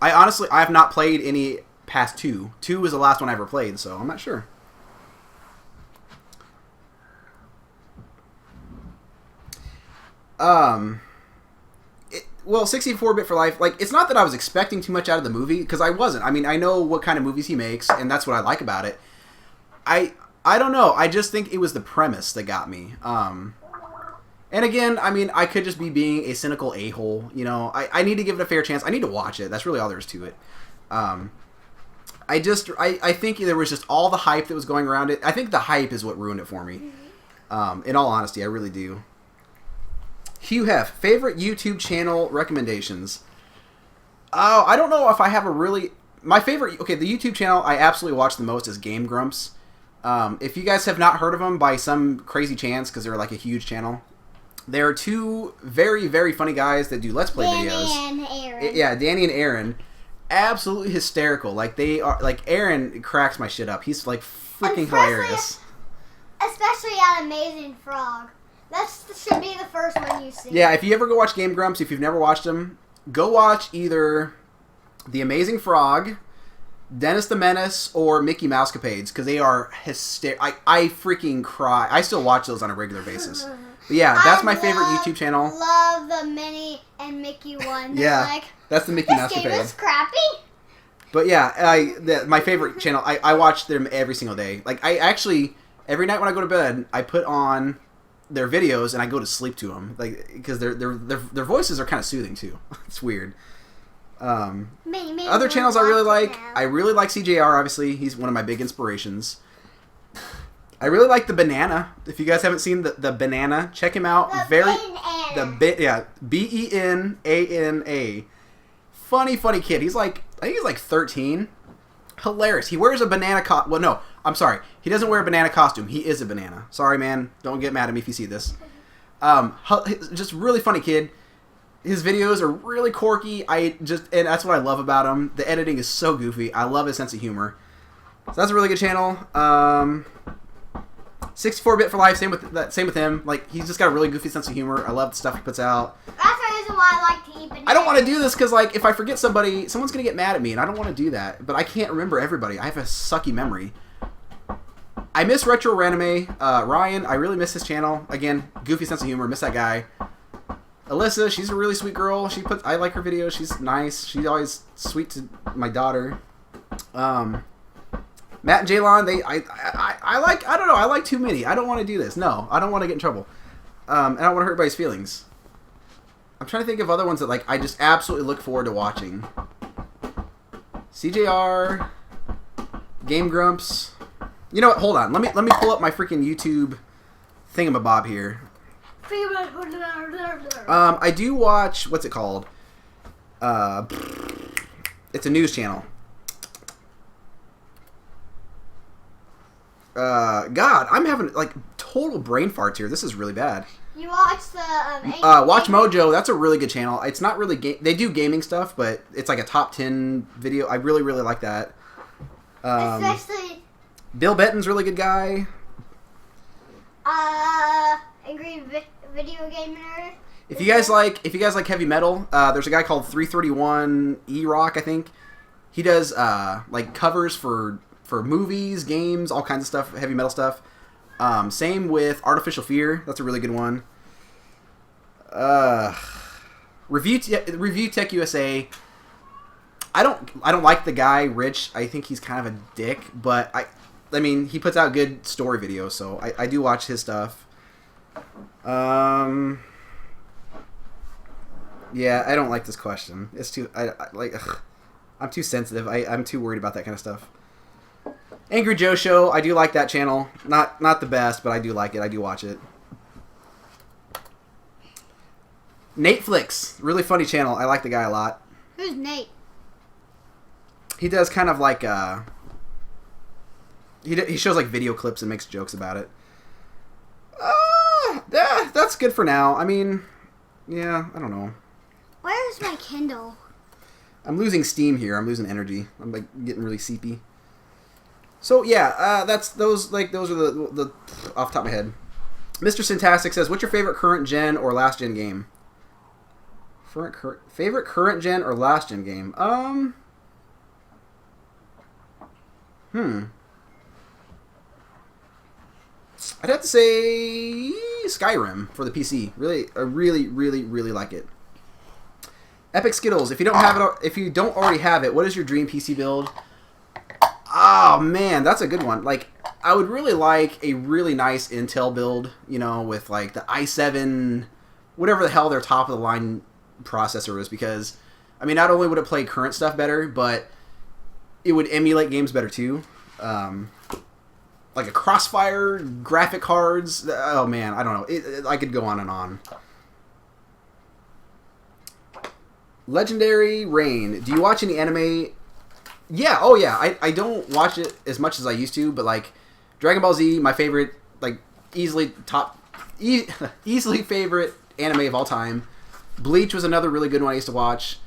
have not played any past two. 2 was the last one I ever played, so I'm not sure. Well, 64-bit for life, like, it's not that I was expecting too much out of the movie, because I wasn't. I mean, I know what kind of movies he makes, and that's what I like about it. I don't know. I just think it was the premise that got me. And again, I mean, I could just be being a cynical a-hole. You know, I need to give it a fair chance. I need to watch it. That's really all there is to it. I think there was just all the hype that was going around it. I think the hype is what ruined it for me. In all honesty, I really do. Hugh Hef, favorite YouTube channel recommendations. Oh, I don't know if I have a really... My favorite... Okay, the YouTube channel I absolutely watch the most is Game Grumps. If you guys have not heard of them by some crazy chance, because they're like a huge channel, they're two very, very funny guys that do Let's Play videos. Danny and Aaron. Yeah, Danny and Aaron. Absolutely hysterical. Like, they are... Like, Aaron cracks my shit up. He's, like, freaking hilarious. Especially at Amazing Frog. That should be the first one you see. Yeah, if you ever go watch Game Grumps, if you've never watched them, go watch either The Amazing Frog, Dennis the Menace, or Mickey Mousecapades, because they are hysterical. I freaking cry. I still watch those on a regular basis. But yeah, that's my favorite YouTube channel. I love the Minnie and Mickey one. Yeah, like, that's the Mickey this game is Mousecapade. crappy. But yeah, my favorite channel, I watch them every single day. Like, I actually, every night when I go to bed, I put on their videos and I go to sleep to them, like, because their voices are kind of soothing too. It's weird. Other channels I really like. I really like CJR. Obviously, he's one of my big inspirations. I really like the Banana. If you guys haven't seen the Banana, check him out. Benana. Funny kid. He's like, I think he's like 13. Hilarious. He wears a banana well, no, I'm sorry. He doesn't wear a banana costume. He is a banana. Sorry, man. Don't get mad at me if you see this. Just really funny kid. His videos are really quirky. And that's what I love about him. The editing is so goofy. I love his sense of humor. So that's a really good channel. 64-bit for life. Same with him. Like, he's just got a really goofy sense of humor. I love the stuff he puts out. That's the reason why I like to eat bananas. I don't want to do this because, like, if I forget somebody, someone's going to get mad at me, and I don't want to do that. But I can't remember everybody. I have a sucky memory. I miss Retro Ranime. Ryan, I really miss his channel. Again, goofy sense of humor. Miss that guy. Alyssa, she's a really sweet girl. I like her videos. She's nice. She's always sweet to my daughter. Matt and Jaylon, I don't know. I like too many. I don't want to do this. No, I don't want to get in trouble. And I don't want to hurt anybody's feelings. I'm trying to think of other ones that, like, I just absolutely look forward to watching. CJR, Game Grumps. You know what? Hold on. Let me pull up my freaking YouTube thingamabob here. I do watch, what's it called? It's a news channel. God, I'm having, like, total brain farts here. This is really bad. You watch the Watch Mojo. That's a really good channel. It's not really they do gaming stuff, but it's like a top 10 video. I really like that. especially Bill Benton's a really good guy. Angry Video Game Nerd. If you guys like heavy metal, there's a guy called 331 E-Rock, I think. He does like covers for movies, games, all kinds of stuff, heavy metal stuff. Same with Artificial Fear. That's a really good one. Review Tech USA. I don't like the guy Rich. I think he's kind of a dick, but I mean he puts out good story videos, so I do watch his stuff. Yeah, I don't like this question. It's too I'm too sensitive. I'm too worried about that kind of stuff. Angry Joe Show, I do like that channel. Not the best, but I do like it. I do watch it. Nate Flicks, really funny channel. I like the guy a lot. Who's Nate? He does kind of like he shows like video clips and makes jokes about it. That's good for now. I mean, yeah, I don't know. Where's my Kindle? I'm losing steam here. I'm losing energy. I'm like getting really seepy. So yeah, those are the off the top of my head. Mr. Syntastic says, "What's your favorite current gen or last gen game?" Favorite current gen or last gen game? I'd have to say Skyrim for the PC. I really like it. Epic Skittles. If you don't already have it, what is your dream PC build? Oh man, that's a good one. Like, I would really like a really nice Intel build, you know, with like the i7, whatever the hell their top of the line processor is, because I mean, not only would it play current stuff better, but it would emulate games better too. Like a Crossfire, graphic cards. Oh man, I don't know. I could go on and on. Legendary Rain. Do you watch any anime? Yeah, oh yeah. I don't watch it as much as I used to, but like Dragon Ball Z, my favorite, like easily favorite anime of all time. Bleach was another really good one I used to watch.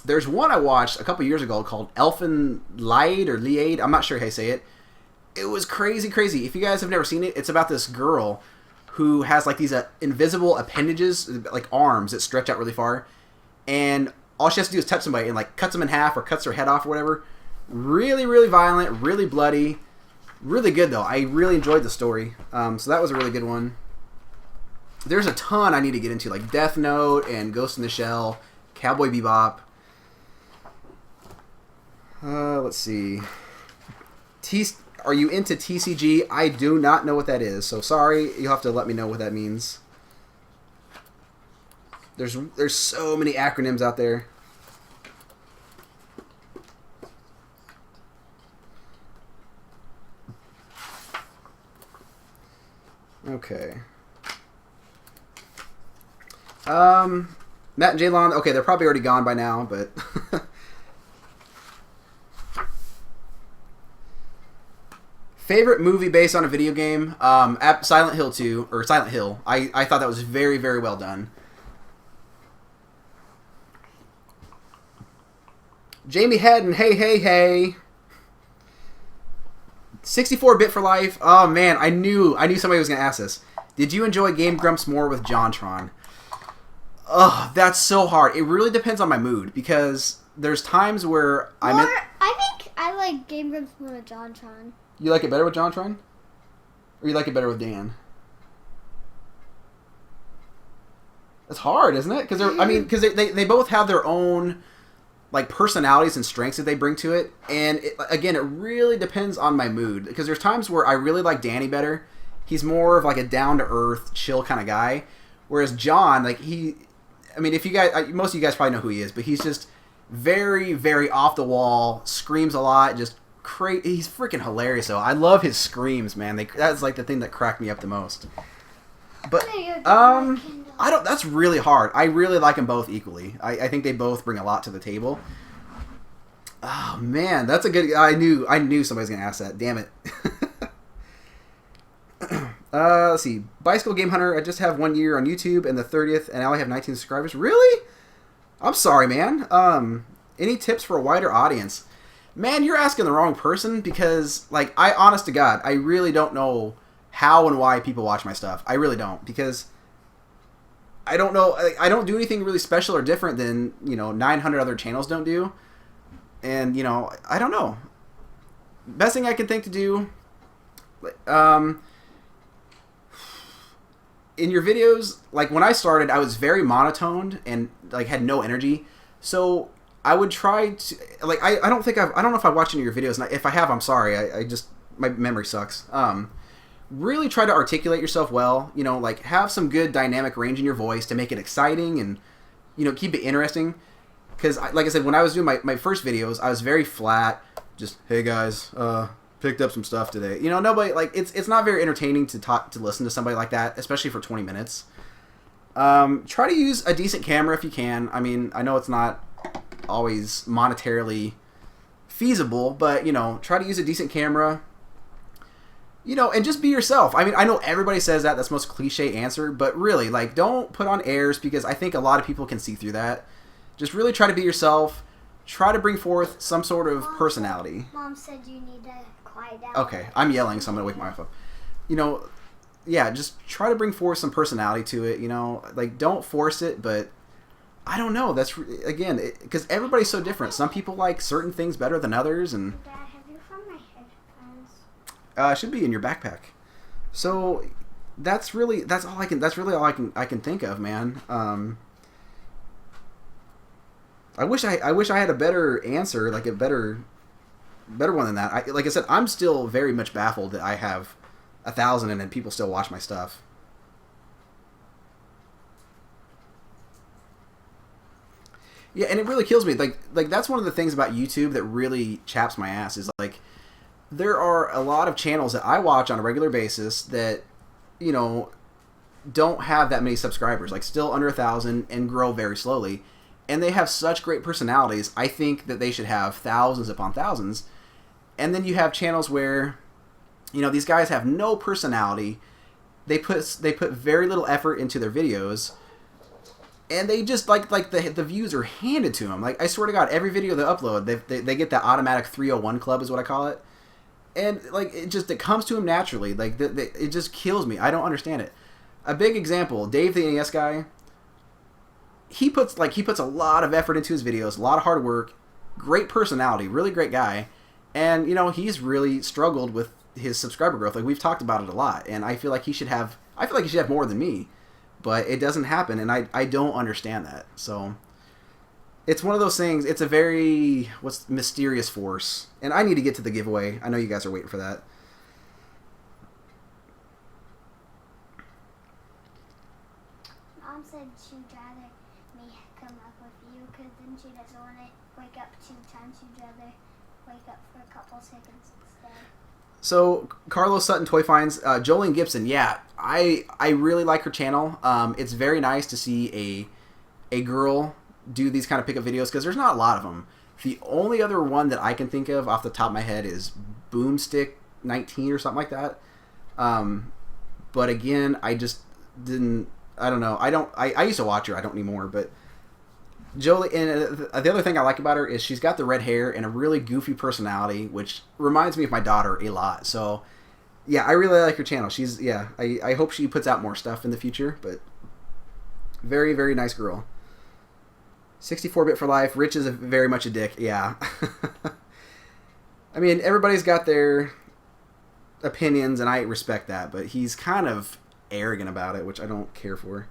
There's one I watched a couple years ago called Elfen Lied or Lied. I'm not sure how you say it. It was crazy. If you guys have never seen it, it's about this girl who has like these invisible appendages, like arms that stretch out really far, and all she has to do is touch somebody and like cuts them in half or cuts their head off or whatever. Really, really violent, really bloody, really good though. I really enjoyed the story. So that was a really good one. There's a ton I need to get into, like Death Note and Ghost in the Shell, Cowboy Bebop. Let's see. Are you into TCG? I do not know what that is, so sorry. You'll have to let me know what that means. There's so many acronyms out there. Okay. Matt and Jaylon, okay, they're probably already gone by now, but favorite movie based on a video game? Silent Hill 2, or Silent Hill. I thought that was very, very well done. Jamie Hedden, hey. 64-bit for life. Oh man, I knew somebody was gonna ask this. Did you enjoy Game Grumps more with JonTron? Ugh, that's so hard. It really depends on my mood, because there's times where I think I like Game Grumps more with JonTron. You like it better with JonTron? Or you like it better with Dan? It's hard, isn't it? Because they both have their own like personalities and strengths that they bring to it, and again, it really depends on my mood. Because there's times where I really like Danny better. He's more of like a down to earth, chill kind of guy, whereas John, like if you guys, most of you guys probably know who he is, but he's just very, very off the wall, screams a lot, just crazy. He's freaking hilarious though. I love his screams, man. That's like the thing that cracked me up the most. But I don't. That's really hard. I really like them both equally. I think they both bring a lot to the table. Oh man, that's a good. I knew somebody was gonna ask that. Damn it. Let's see. Bicycle Game Hunter. I just have 1 year on YouTube and the 30th, and I only have 19 subscribers. Really? I'm sorry, man. Any tips for a wider audience? Man, you're asking the wrong person, because, like, honest to God, I really don't know how and why people watch my stuff. I really don't, because I don't know. I don't do anything really special or different than 900 other channels don't do, and I don't know. Best thing I can think to do, in your videos, like when I started, I was very monotoned and like had no energy. So I would try to like I don't know if I watched any of your videos, and if I have, I'm sorry. I just, my memory sucks. Really try to articulate yourself well. Like have some good dynamic range in your voice to make it exciting and keep it interesting. Because like I said, when I was doing my first videos, I was very flat. Just, hey guys, picked up some stuff today. Nobody, like, it's not very entertaining to listen to somebody like that, especially for 20 minutes. Try to use a decent camera if you can. I mean, I know it's not always monetarily feasible, but try to use a decent camera. And just be yourself. I mean, I know everybody says that's the most cliche answer, but really, like, don't put on airs, because I think a lot of people can see through that. Just really try to be yourself. Try to bring forth some sort of personality. Mom said you need to quiet down. Okay, I'm yelling, so I'm going to wake my wife up. Yeah, just try to bring forth some personality to it, Like, don't force it, but I don't know. That's, again, because everybody's so different. Some people like certain things better than others, and Dad, have you found my headphones? it should be in your backpack. So that's really all I can think of, man. I wish I had a better answer, like a better better one than that. Like I said, I'm still very much baffled that I have 1,000 and people still watch my stuff. Yeah, and it really kills me. Like that's one of the things about YouTube that really chaps my ass is like there are a lot of channels that I watch on a regular basis that, you know, don't have that many subscribers, like still under 1,000 and grow very slowly. And they have such great personalities. I think that they should have thousands upon thousands. And then you have channels where, you know, these guys have no personality. They put very little effort into their videos. And they just, like the views are handed to them. Like, I swear to God, every video they upload, they get that automatic 301 club is what I call it. And, like, it comes to them naturally. Like, it just kills me. I don't understand it. A big example, Dave the NES guy, he puts a lot of effort into his videos, a lot of hard work, great personality, really great guy. And, you know, he's really struggled with his subscriber growth. Like, we've talked about it a lot. And I feel like he should have more than me. But it doesn't happen, and I don't understand that. So it's one of those things. It's a very mysterious force, and I need to get to the giveaway. I know you guys are waiting for that. Mom said she'd rather me come up with you because then she doesn't want to wake up 2 times. She'd rather wake up for a couple seconds instead. So, Carlos Sutton Toy Finds, Jolene Gibson, yeah, I really like her channel. It's very nice to see a girl do these kind of pickup videos because there's not a lot of them. The only other one that I can think of off the top of my head is Boomstick 19 or something like that. But again, I just didn't, I don't know. I used to watch her, I don't anymore, but Jolie, and the other thing I like about her is she's got the red hair and a really goofy personality, which reminds me of my daughter a lot. So, yeah, I really like her channel. I hope she puts out more stuff in the future, but very, very nice girl. 64-bit for life. Rich is very much a dick. Yeah. I mean, everybody's got their opinions, and I respect that, but he's kind of arrogant about it, which I don't care for.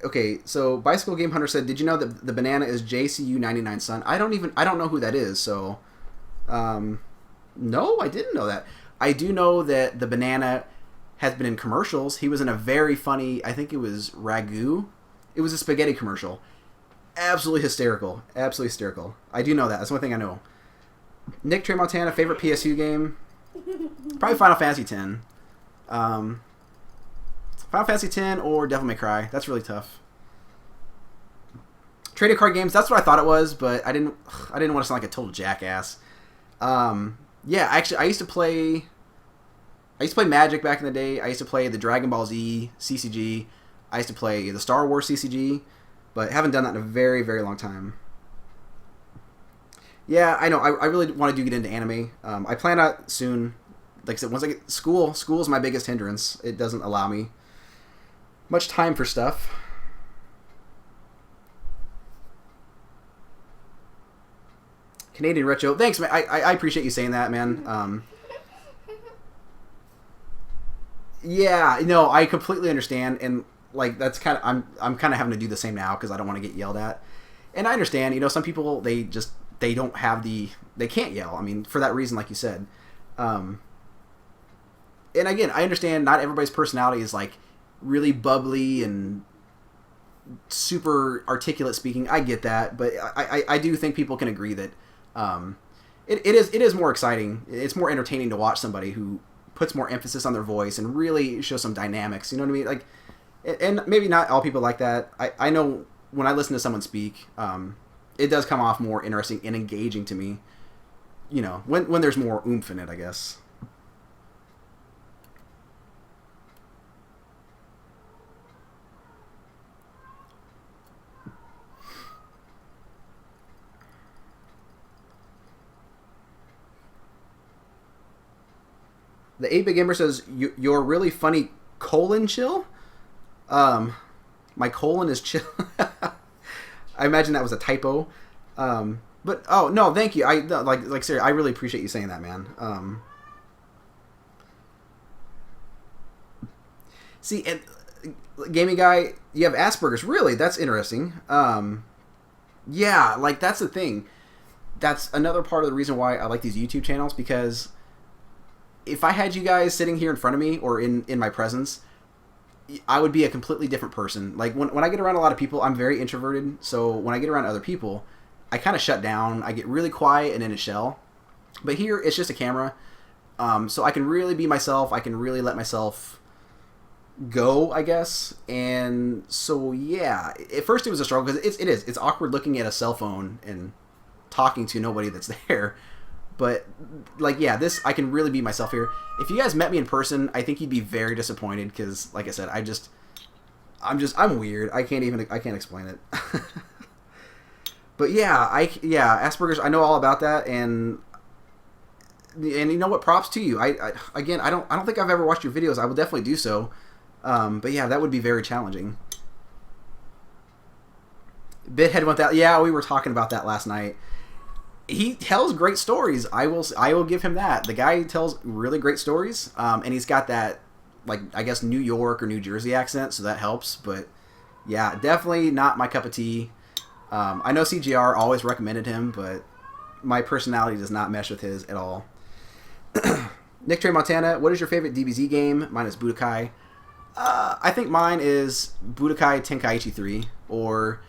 Okay, so Bicycle Game Hunter said, did you know that the banana is JCU99 Sun? I don't know who that is, so no, I didn't know that. I do know that the banana has been in commercials. He was in a very funny, I think it was Ragu. It was a spaghetti commercial. Absolutely hysterical. Absolutely hysterical. I do know that. That's the only thing I know. Nick Trey Montana, favorite PSU game? Probably Final Fantasy X. Final Fantasy X or Devil May Cry. That's really tough. Trading card games. That's what I thought it was, but I didn't want to sound like a total jackass. Yeah, actually, I used to play Magic back in the day. I used to play the Dragon Ball Z CCG. I used to play the Star Wars CCG, but haven't done that in a very, very long time. Yeah, I know. I really want to get into anime. I plan out soon. Like I said, once I get school is my biggest hindrance. It doesn't allow me much time for stuff. Canadian Retro. Thanks, man. I appreciate you saying that, man. Yeah, no, I completely understand, and like that's kind of I'm kind of having to do the same now because I don't want to get yelled at. And I understand, some people they don't have they can't yell. I mean, for that reason, like you said. And again, I understand not everybody's personality is like really bubbly and super articulate speaking. I get that, but I do think people can agree that it is more exciting. It's more entertaining to watch somebody who puts more emphasis on their voice and really shows some dynamics. You know what I mean? Like, and maybe not all people like that. I know when I listen to someone speak, it does come off more interesting and engaging to me. When there's more oomph in it, I guess. The 8-Bit Gamer says, you're really funny, chill? My colon is chill. I imagine that was a typo. But oh no, thank you. I like seriously, I really appreciate you saying that, man. See, and gaming guy, you have Asperger's. Really, that's interesting. Yeah, like that's the thing. That's another part of the reason why I like these YouTube channels, because if I had you guys sitting here in front of me or in my presence, I would be a completely different person. Like when I get around a lot of people, I'm very introverted. So when I get around other people, I kind of shut down. I get really quiet and in a shell. But here, it's just a camera. So I can really be myself. I can really let myself go, I guess. And so, yeah. At first, it was a struggle because it is. It's awkward looking at a cell phone and talking to nobody that's there. But, like, yeah, I can really be myself here. If you guys met me in person, I think you'd be very disappointed because, like I said, I'm weird. I can't explain it. But yeah, Asperger's, I know all about that, and you know what, props to you. I don't think I've ever watched your videos. I will definitely do so. But yeah, that would be very challenging. Bithead went that. Yeah, we were talking about that last night. He tells great stories. I will give him that. The guy tells really great stories, and he's got that, like, I guess New York or New Jersey accent, so that helps. But yeah, definitely not my cup of tea. I know CGR always recommended him, but my personality does not mesh with his at all. Nick Trey Montana, what is your favorite DBZ game? Mine is Budokai. I think mine is Budokai Tenkaichi 3, or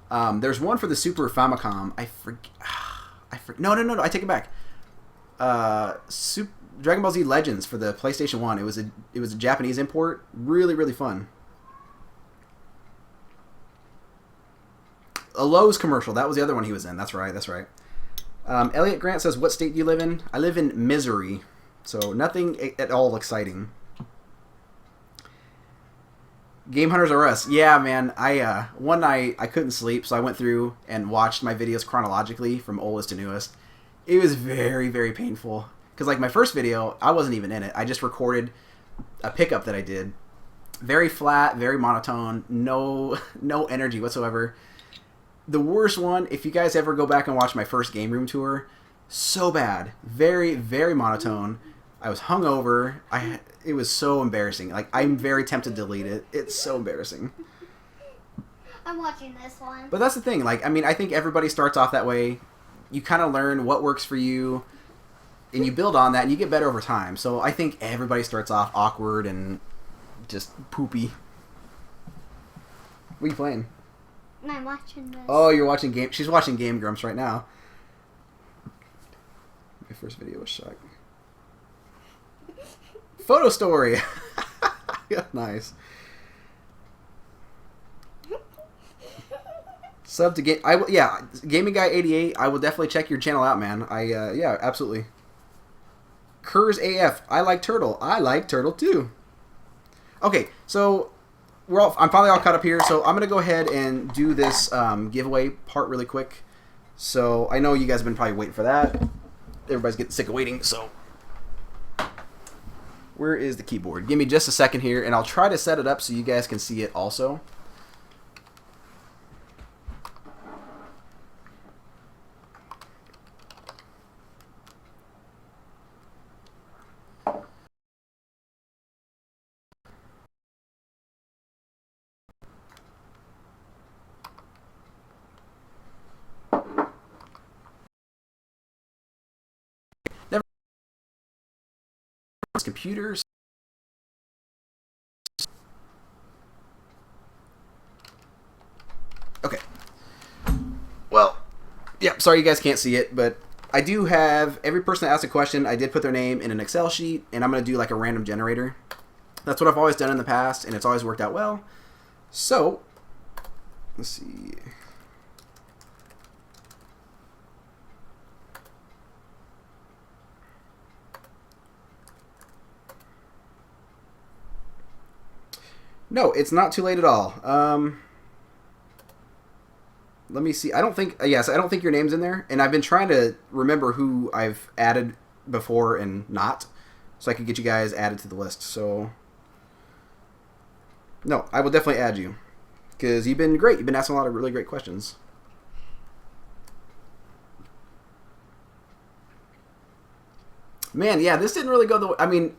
there's one for the Super Famicom. No, I take it back. Dragon Ball Z Legends for the PlayStation 1. It was a Japanese import. Really, really fun. A Lowe's commercial. That was the other one he was in. That's right. Elliot Grant says, what state do you live in? I live in Missouri. So nothing at all exciting. Game Hunters R Us. Yeah, man. One night I couldn't sleep, so I went through and watched my videos chronologically from oldest to newest. It was very, very painful. Because like my first video, I wasn't even in it. I just recorded a pickup that I did. Very flat, very monotone, no energy whatsoever. The worst one, if you guys ever go back and watch my first game room tour, so bad. Very, very monotone. I was hungover. It was so embarrassing. Like, I'm very tempted to delete it. It's so embarrassing. I'm watching this one. But that's the thing. Like, I mean, I think everybody starts off that way. You kind of learn what works for you, and you build on that, and you get better over time. So I think everybody starts off awkward and just poopy. What are you playing? I'm watching this. Oh, you're watching Game... She's watching Game Grumps right now. My first video was shock. Photo story. Yeah, nice. Sub to game. Gaming Guy 88. I will definitely check your channel out, man. Yeah, absolutely. Kurz AF. I like Turtle. I like Turtle too. Okay, so I'm finally all caught up here. So I'm gonna go ahead and do this giveaway part really quick. So I know you guys have been probably waiting for that. Everybody's getting sick of waiting. So where is the keyboard? Give me just a second here, and I'll try to set it up so you guys can see it also. Computers. Okay. Well, yeah, sorry you guys can't see it, but I do have every person that asked a question, I did put their name in an Excel sheet, and I'm going to do like a random generator. That's what I've always done in the past, and it's always worked out well. So, let's see. No, it's not too late at all. Let me see. I don't think... Yes, I don't think your name's in there. And I've been trying to remember who I've added before and not, so I could get you guys added to the list. So, no, I will definitely add you, because you've been great. You've been asking a lot of really great questions. Man, yeah, this didn't really go the way... I mean,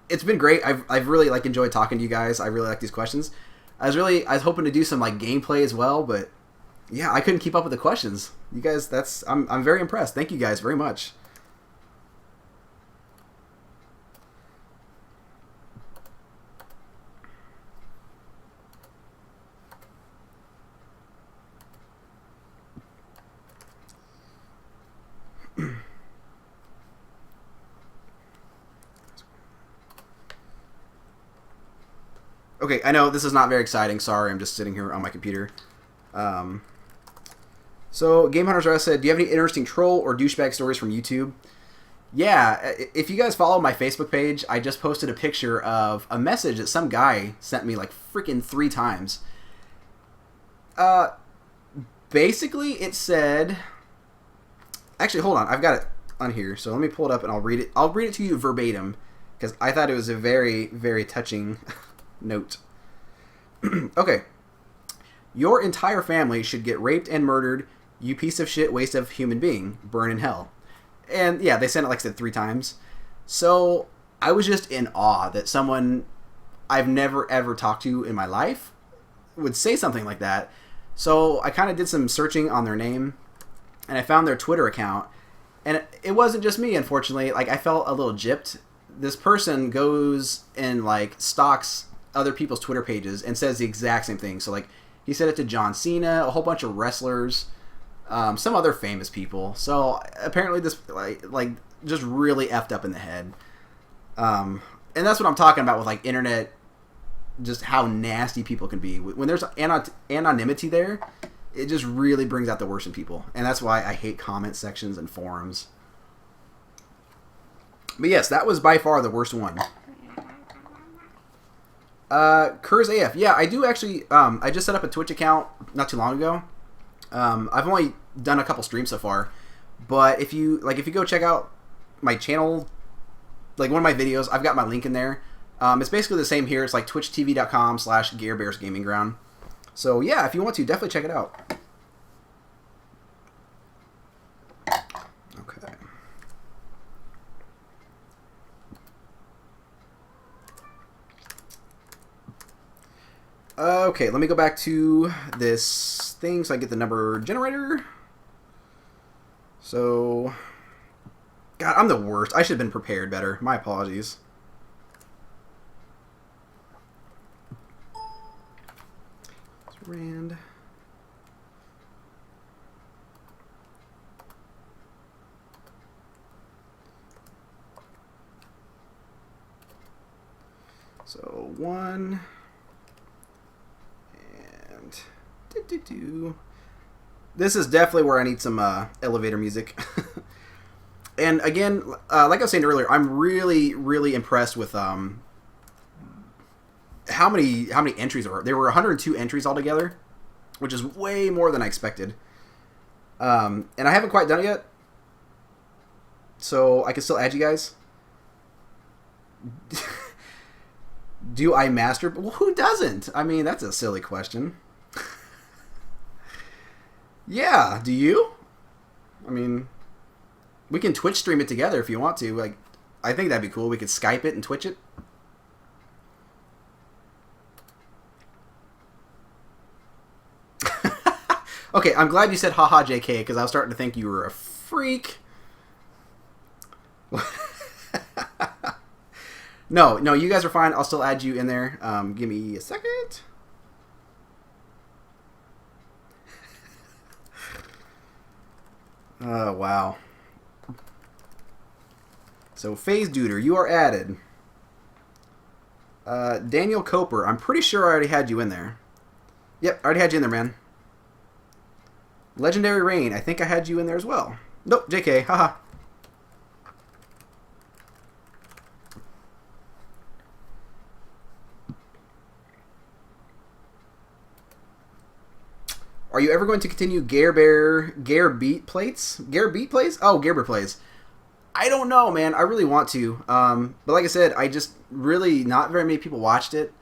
it's been great. I've really, like, enjoyed talking to you guys. I really like these questions. I was hoping to do some, like, gameplay as well, but... Yeah, I couldn't keep up with the questions. You guys, I'm very impressed. Thank you guys very much. Okay, I know this is not very exciting. Sorry, I'm just sitting here on my computer. So, Game Hunters R said, do you have any interesting troll or douchebag stories from YouTube? Yeah, if you guys follow my Facebook page, I just posted a picture of a message that some guy sent me like freaking 3 times. Basically, it said... Actually, hold on. I've got it on here, so let me pull it up and I'll read it. I'll read it to you verbatim, because I thought it was a very, very touching note. Okay. Your entire family should get raped and murdered, you piece of shit waste of human being. Burn in hell. And yeah, they sent it like I said 3 times. So I was just in awe that someone I've never ever talked to in my life would say something like that. So I kind of did some searching on their name, and I found their Twitter account. And it wasn't just me, unfortunately. Like, I felt a little gypped. This person goes and, like, stalks other people's Twitter pages and says the exact same thing. So, like, he said it to John Cena, a whole bunch of wrestlers, some other famous people. So, apparently this, like just really effed up in the head. And that's what I'm talking about with, like, internet, just how nasty people can be. When there's anonymity there, it just really brings out the worst in people. And that's why I hate comment sections and forums. But yes, that was by far the worst one. Kurz AF. Yeah, I do actually, I just set up a Twitch account not too long ago. I've only done a couple streams so far. But if you go check out my channel, like one of my videos, I've got my link in there. It's basically the same here. It's like twitchtv.com/GareBearsGamingGround. So yeah, if you want to, definitely check it out. Okay. Okay, let me go back to this thing so I get the number generator. So, God, I'm the worst. I should have been prepared better. My apologies. Rand. So 1 and This is definitely where I need some elevator music. And again, like I was saying earlier, I'm really, really impressed with how many entries there were. There were 102 entries altogether, which is way more than I expected. And I haven't quite done it yet, so I can still add you guys. Do I master? Well, who doesn't? I mean, that's a silly question. Yeah, do you? I mean, we can Twitch stream it together if you want to. Like, I think that'd be cool. We could Skype it and Twitch it. Okay, I'm glad you said haha JK, because I was starting to think you were a freak. No, you guys are fine. I'll still add you in there. Give me a second. Oh, wow. So, Phase Duder, you are added. Daniel Coper, I'm pretty sure I already had you in there. Yep, I already had you in there, man. Legendary Rain, I think I had you in there as well. Nope, JK, haha. Are you ever going to continue Gare Beat Plates? Gare Beat Plays? Oh, Gare Bear Plays. I don't know, man. I really want to. But like I said, I just really, not very many people watched it.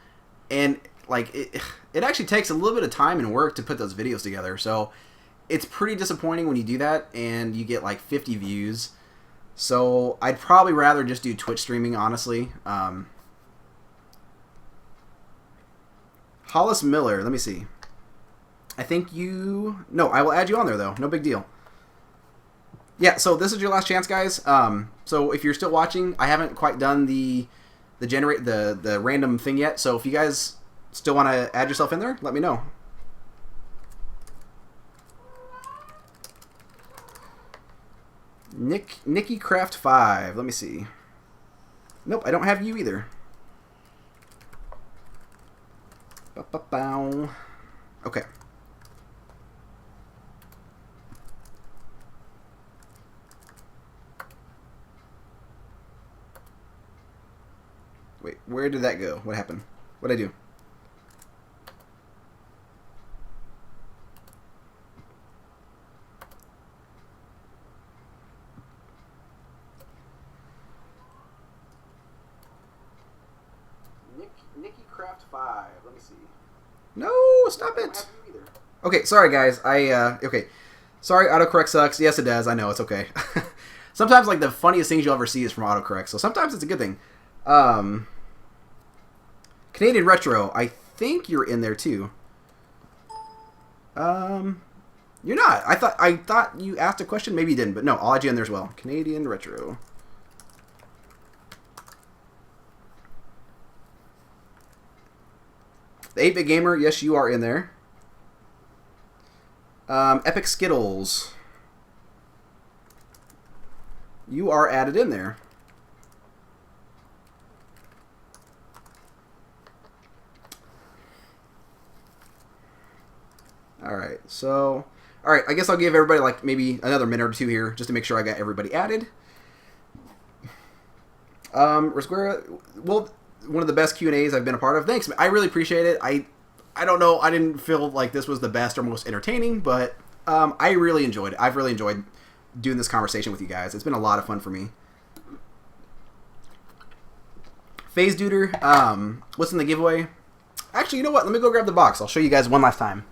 And like it actually takes a little bit of time and work to put those videos together. So it's pretty disappointing when you do that and you get like 50 views. So I'd probably rather just do Twitch streaming, honestly. Hollis Miller, let me see. I think you... No, I will add you on there, though. No big deal. Yeah, so this is your last chance, guys. So if you're still watching, I haven't quite done the random thing yet. So if you guys still want to add yourself in there, let me know. Nikki Craft 5. Let me see. Nope, I don't have you either. Ba-ba-bow. Okay. Wait, where did that go? What happened? What'd I do? Nikki Craft 5. Let me see. No, stop it. Okay, sorry guys. Okay. Sorry, autocorrect sucks. Yes, it does. I know, it's okay. Sometimes like the funniest things you'll ever see is from autocorrect, so sometimes it's a good thing. Canadian Retro, I think you're in there too. You're not. I thought you asked a question. Maybe you didn't, but no, I'll add you in there as well. Canadian Retro. The 8-Bit Gamer, yes, you are in there. Epic Skittles. You are added in there. Alright, so... Alright, I guess I'll give everybody like maybe another minute or two here just to make sure I got everybody added. Resquera, well, one of the best Q&As I've been a part of. Thanks, I really appreciate it. I don't know, I didn't feel like this was the best or most entertaining, but I really enjoyed it. I've really enjoyed doing this conversation with you guys. It's been a lot of fun for me. Phase Duder, what's in the giveaway? Actually, you know what? Let me go grab the box. I'll show you guys one last time.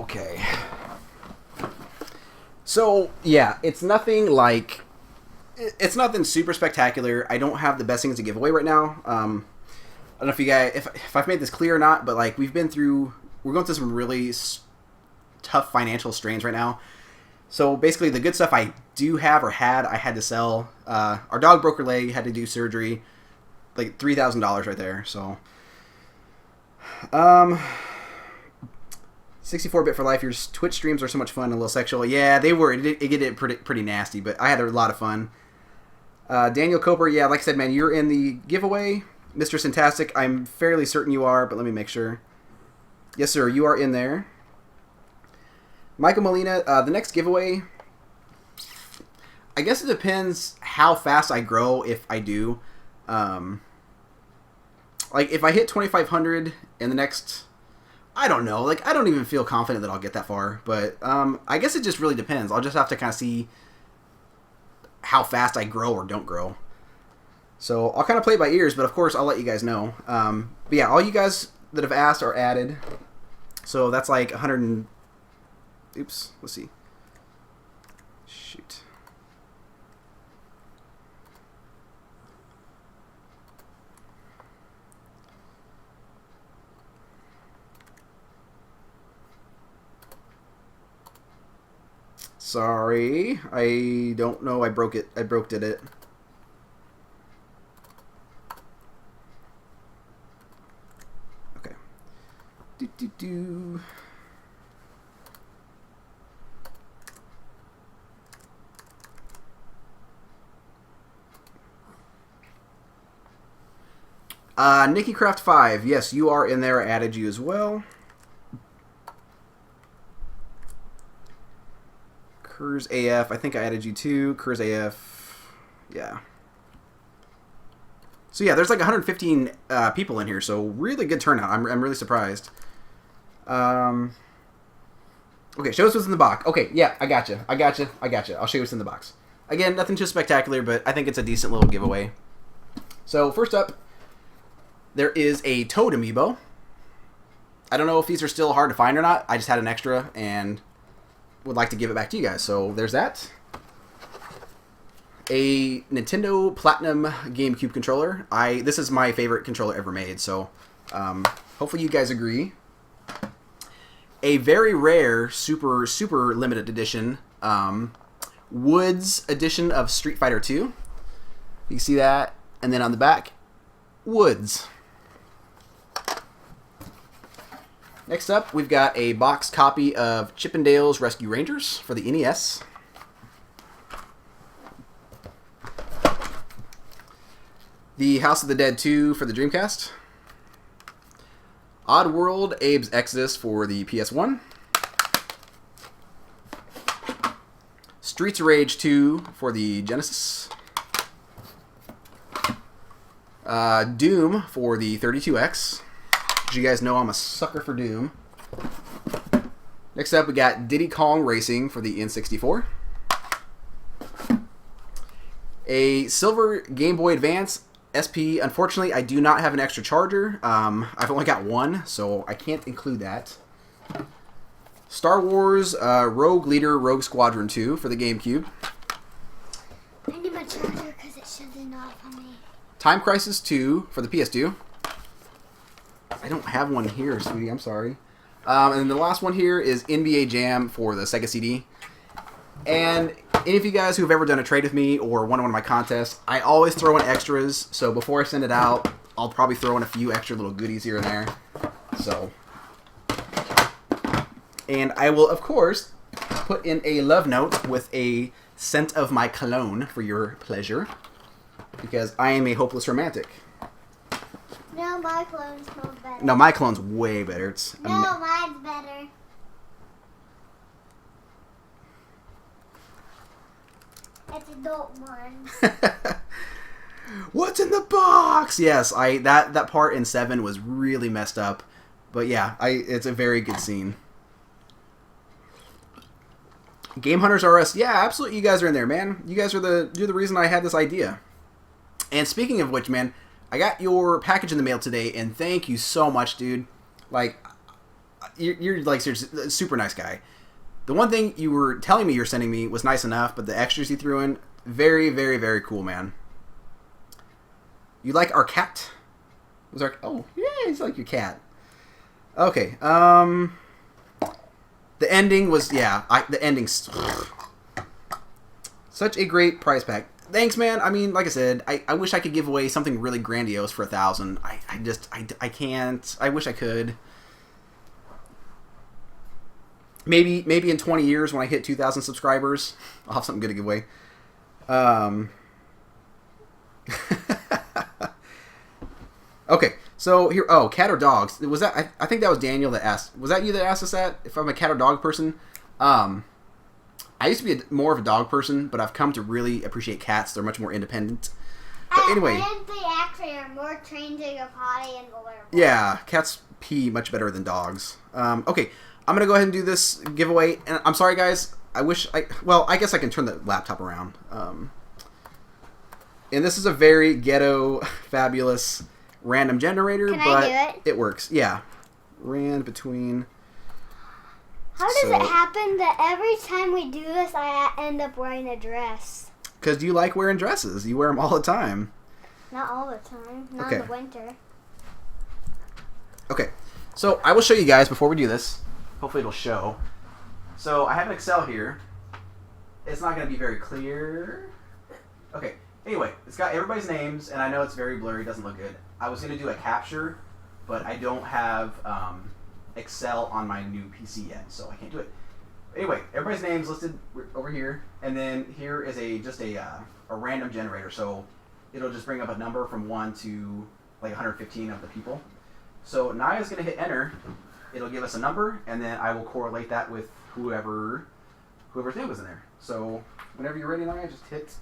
Okay. So, yeah, it's nothing super spectacular. I don't have the best things to give away right now. I don't know if you guys, if I've made this clear or not, but like we're going through some really tough financial strains right now. So basically the good stuff I do have or had, I had to sell. Our dog broke her leg, had to do surgery, like $3,000 right there. So, 64-bit for life. Your Twitch streams are so much fun and a little sexual. Yeah, they were. It get pretty nasty, but I had a lot of fun. Daniel Coper. Yeah, like I said, man, you're in the giveaway. Mr. Fantastic. I'm fairly certain you are, but let me make sure. Yes, sir. You are in there. Michael Molina. The next giveaway. I guess it depends how fast I grow. If I do, like if I hit 2,500 in the next. I don't know. Like, I don't even feel confident that I'll get that far. But I guess it just really depends. I'll just have to kind of see how fast I grow or don't grow. So I'll kind of play it by ears, but of course I'll let you guys know. But yeah, all you guys that have asked are added. So that's like 100 and... Oops. Let's see. Shoot. Sorry, I don't know. I broke it. Did it? Okay. Do. Nikki Craft 5. Yes, you are in there. I added you as well. Kurz AF, I think I added you too. Kurz AF, yeah. So yeah, there's like 115 people in here, so really good turnout. I'm really surprised. Okay, show us what's in the box. Okay, yeah, I got you. I'll show you what's in the box. Again, nothing too spectacular, but I think it's a decent little giveaway. So first up, there is a Toad amiibo. I don't know if these are still hard to find or not. I just had an extra and would like to give it back to you guys. So there's that. A Nintendo Platinum GameCube controller. This is my favorite controller ever made, so hopefully you guys agree. A very rare, super limited edition Woods edition of Street Fighter 2. You can see that, and then on the back, Woods. Next up, we've got a boxed copy of Chippendale's Rescue Rangers for the NES. The House of the Dead 2 for the Dreamcast. Oddworld Abe's Exodus for the PS1. Streets of Rage 2 for the Genesis. Doom for the 32X. As you guys know, I'm a sucker for Doom. Next up, we got Diddy Kong Racing for the N64. A silver Game Boy Advance SP. Unfortunately, I do not have an extra charger. I've only got one, so I can't include that. Star Wars Rogue Leader Rogue Squadron 2 for the GameCube. I need my charger because it shouldn't off on me. Time Crisis 2 for the PS2. I don't have one here, sweetie. I'm sorry. And the last one here is NBA Jam for the Sega CD. And any of you guys who have ever done a trade with me or won one of my contests, I always throw in extras. So before I send it out, I'll probably throw in a few extra little goodies here and there. So, and I will, of course, put in a love note with a scent of my cologne for your pleasure, because I am a hopeless romantic. No, my clone smells better. No, my cologne's way better. It's no, mine's better. It's adult ones. What's in the box? Yes, that part in 7 was really messed up, but yeah, it's a very good scene. Game Hunters RS, yeah, absolutely. You guys are in there, man. You guys are you're the reason I had this idea. And speaking of which, man, I got your package in the mail today, and thank you so much, dude. Like, you're like seriously a super nice guy. The one thing you were telling me you're sending me was nice enough, but the extras you threw in, very, very, very cool, man. You like our cat? Oh, yeah, he's like your cat. Okay, the ending was, the ending's such a great prize pack. Thanks, man. I mean, like I said, I wish I could give away something really grandiose for 1,000. I can't. I wish I could. Maybe in 20 years when I hit 2,000 subscribers, I'll have something good to give away. Okay, so here. Oh, cat or dogs? Was that? I think that was Daniel that asked. Was that you that asked us that? If I'm a cat or dog person? I used to be more of a dog person, but I've come to really appreciate cats. They're much more independent. But anyway, and they actually are more trained to go potty and go where. Yeah, cats pee much better than dogs. Okay. I'm going to go ahead and do this giveaway. And I'm sorry, guys. I guess I can turn the laptop around. And this is a very ghetto, fabulous random generator. Can but I do it? It works. Yeah. Rand between... How does it happen that every time we do this, I end up wearing a dress? Because you like wearing dresses. You wear them all the time. Not all the time. Not in the winter. Okay. So I will show you guys before we do this. Hopefully it'll show. So I have an Excel here. It's not going to be very clear. Okay. Anyway, it's got everybody's names, and I know it's very blurry. Doesn't look good. I was going to do a capture, but I don't have Excel on my new PC yet, so I can't do it. Anyway, everybody's names listed over here, and then here is just a random generator. So it'll just bring up a number from 1 to like 115 of the people. So Naya's going to hit enter. It'll give us a number, and then I will correlate that with whoever's name was in there. So whenever you're ready, Naya, just hit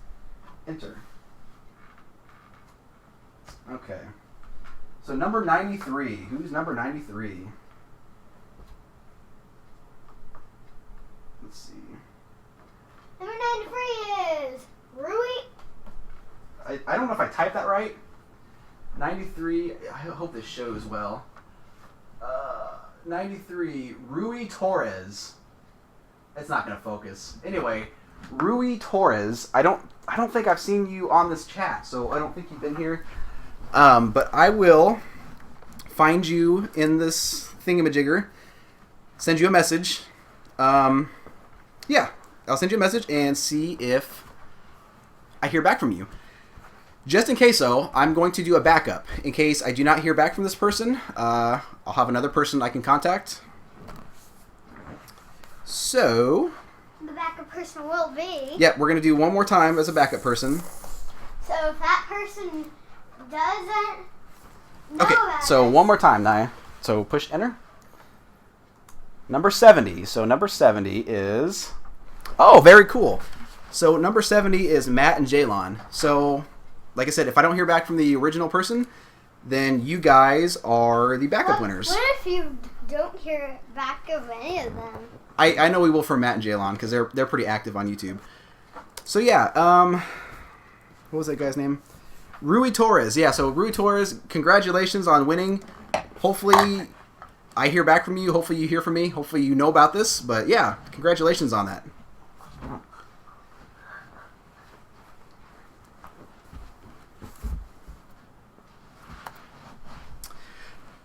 enter. Okay. So number 93. Who's number 93? Let's see. Number 93 is Rui. I don't know if I typed that right. 93. I hope this shows well. 93. Rui Torres. It's not gonna focus. Anyway, Rui Torres. I don't think I've seen you on this chat, so I don't think you've been here. But I will find you in this thingamajigger. Send you a message. Yeah, I'll send you a message and see if I hear back from you. Just in case, though, I'm going to do a backup. In case I do not hear back from this person, I'll have another person I can contact. So... The backup person will be... Yeah, we're going to do one more time as a backup person. So if that person doesn't know Okay, about so it, one more time, Naya. So push enter. Number 70. So number 70 is... Oh, very cool. So number 70 is Matt and Jaylon. So... Like I said, if I don't hear back from the original person, then you guys are the backup winners. What if you don't hear back of any of them? I know we will for Matt and Jaylon because they're pretty active on YouTube. So yeah, what was that guy's name? Rui Torres. Yeah, so Rui Torres, congratulations on winning. Hopefully I hear back from you. Hopefully you hear from me. Hopefully you know about this. But yeah, congratulations on that.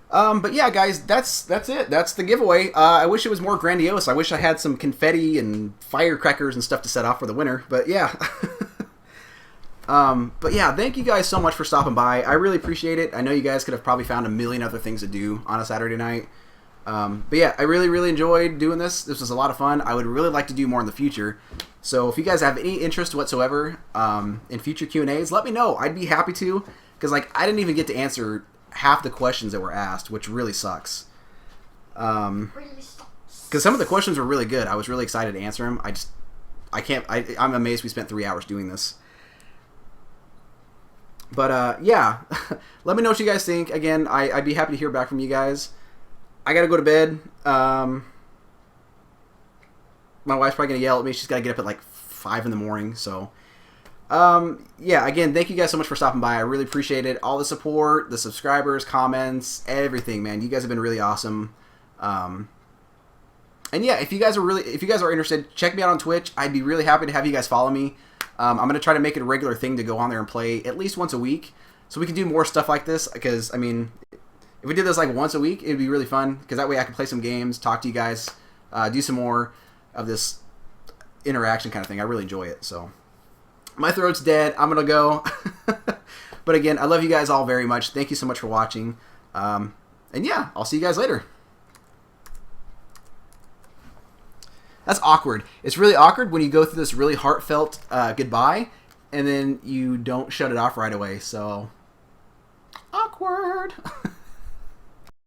But yeah, guys, that's it. That's the giveaway. I wish it was more grandiose. I wish I had some confetti and firecrackers and stuff to set off for the winner. But yeah. But yeah, thank you guys so much for stopping by. I really appreciate it. I know you guys could have probably found a million other things to do on a Saturday night. But yeah, I really, really enjoyed doing this. This was a lot of fun. I would really like to do more in the future. So if you guys have any interest whatsoever in future Q&As, let me know. I'd be happy to. Because like I didn't even get to answer half the questions that were asked, which really sucks. Because some of the questions were really good. I was really excited to answer them. I'm amazed we spent 3 hours doing this. But yeah, let me know what you guys think. Again, I'd be happy to hear back from you guys. I gotta go to bed. My wife's probably gonna yell at me. She's gotta get up at like 5 in the morning. So yeah, again, thank you guys so much for stopping by. I really appreciate it. All the support, the subscribers, comments, everything, man. You guys have been really awesome. And yeah, if you guys are interested, check me out on Twitch. I'd be really happy to have you guys follow me. I'm going to try to make it a regular thing to go on there and play at least once a week so we can do more stuff like this because, I mean, if we did this like once a week, it'd be really fun because that way I can play some games, talk to you guys, do some more of this interaction kind of thing. I really enjoy it. So my throat's dead. I'm going to go. But again, I love you guys all very much. Thank you so much for watching. And yeah, I'll see you guys later. That's awkward. It's really awkward when you go through this really heartfelt goodbye, and then you don't shut it off right away. So, awkward.